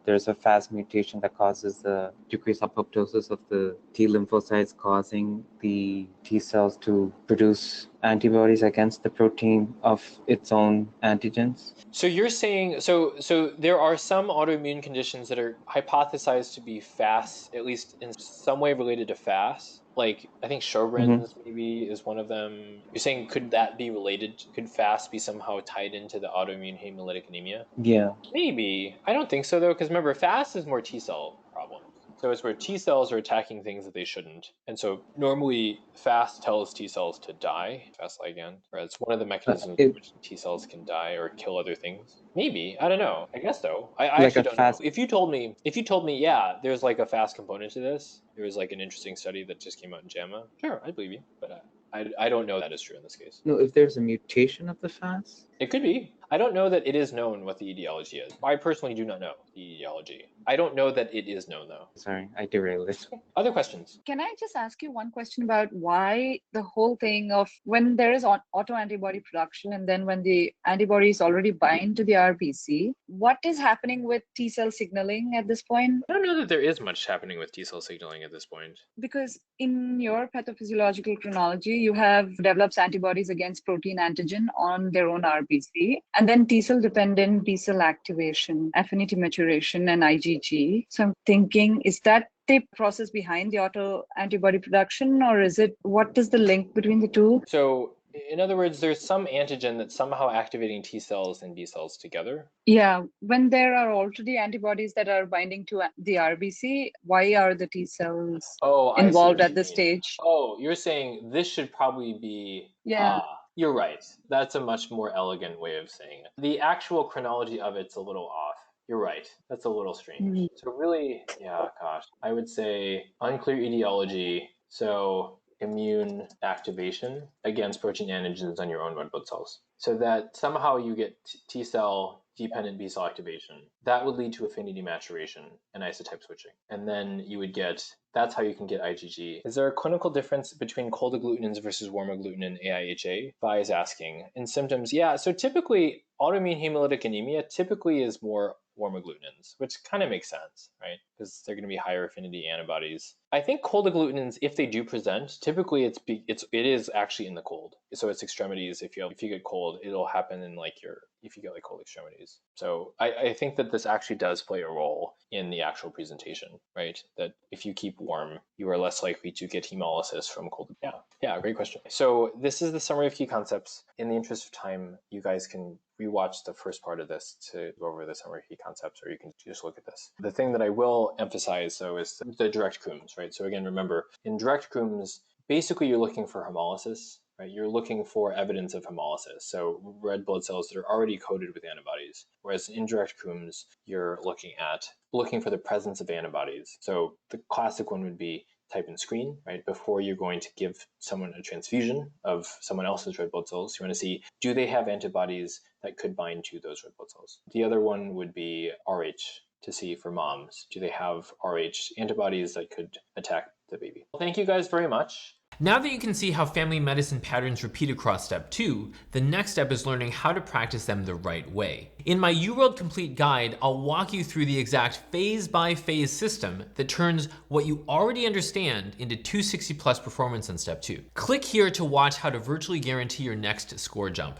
there's a FAS mutation that causes the decreased apoptosis of the T lymphocytes, causing the T cells to produce antibodies against the protein of its own antigens? So you're saying, so there are some autoimmune conditions that are hypothesized to be FAS, at least in some way related to FAS. Like, I think Sjogren's maybe is one of them. You're saying, could that be related? Could FAS be somehow tied into the autoimmune hemolytic anemia? Yeah. Maybe. I don't think so, though, because remember, FAS is more T cell problems. So it's where T cells are attacking things that they shouldn't. And so normally FAS tells T cells to die, FAS ligand, or it's one of the mechanisms in which T cells can die or kill other things. Maybe. I don't know. I guess so. I Like actually a don't FAS know. If you told me, yeah, there's like a FAS component to this, there was like an interesting study that just came out in JAMA, sure, I'd believe you. But I don't know that is true in this case. No, if there's a mutation of the FAS? It could be. I don't know that it is known what the etiology is. I personally do not know the etiology. I don't know that it is known, though. Sorry, I derailed it. Other questions? Can I just ask you one question about why the whole thing of when there is autoantibody production and then when the antibodies already bind to the RBC, what is happening with T cell signaling at this point? I don't know that there is much happening with T cell signaling at this point. Because in your pathophysiological chronology, you have develops antibodies against protein antigen on their own RBC, and then T cell dependent B cell activation, affinity maturation, and IgG. So I'm thinking, is that the process behind the auto antibody production, or is it, what is the link between the two? So in other words, there's some antigen that's somehow activating T cells and B cells together. Yeah, when there are already antibodies that are binding to the RBC, why are the T cells involved at this stage? Oh, you're saying this should probably be... Yeah. You're right. That's a much more elegant way of saying it. The actual chronology of it's a little off. You're right. That's a little strange. So really, yeah, gosh, I would say unclear etiology. So immune activation against protein antigens on your own red blood cells. So that somehow you get T cell dependent B cell activation. That would lead to affinity maturation and isotype switching. And then you would get, that's how you can get IgG. Is there a clinical difference between cold agglutinins versus warm agglutinin AIHA? Vi is asking. In symptoms, yeah, so typically autoimmune hemolytic anemia typically is more warm agglutinins, which kind of makes sense, right? Because they're going to be higher affinity antibodies. I think cold agglutinins, if they do present, typically it is actually in the cold. So it's extremities. If you get cold, it'll happen in like if you get like cold extremities. So I think that this actually does play a role in the actual presentation, right? That if you keep warm, you are less likely to get hemolysis from cold. Yeah, great question. So this is the summary of key concepts. In the interest of time, you guys can rewatch the first part of this to go over the summary of key concepts, or you can just look at this. The thing that I will emphasize though is the direct Coombs, right? So again, remember, in direct Coombs, basically you're looking for hemolysis, right? You're looking for evidence of hemolysis. So red blood cells that are already coated with antibodies. Whereas in indirect Coombs, you're looking for the presence of antibodies. So the classic one would be type and screen, right? Before you're going to give someone a transfusion of someone else's red blood cells, you want to see, do they have antibodies that could bind to those red blood cells? The other one would be RH, to see for moms, do they have RH antibodies that could attack the baby? Well, thank you guys very much. Now that you can see how family medicine patterns repeat across step 2, the next step is learning how to practice them the right way. In my UWorld Complete Guide, I'll walk you through the exact phase-by-phase system that turns what you already understand into 260+ performance on step 2. Click here to watch how to virtually guarantee your next score jump.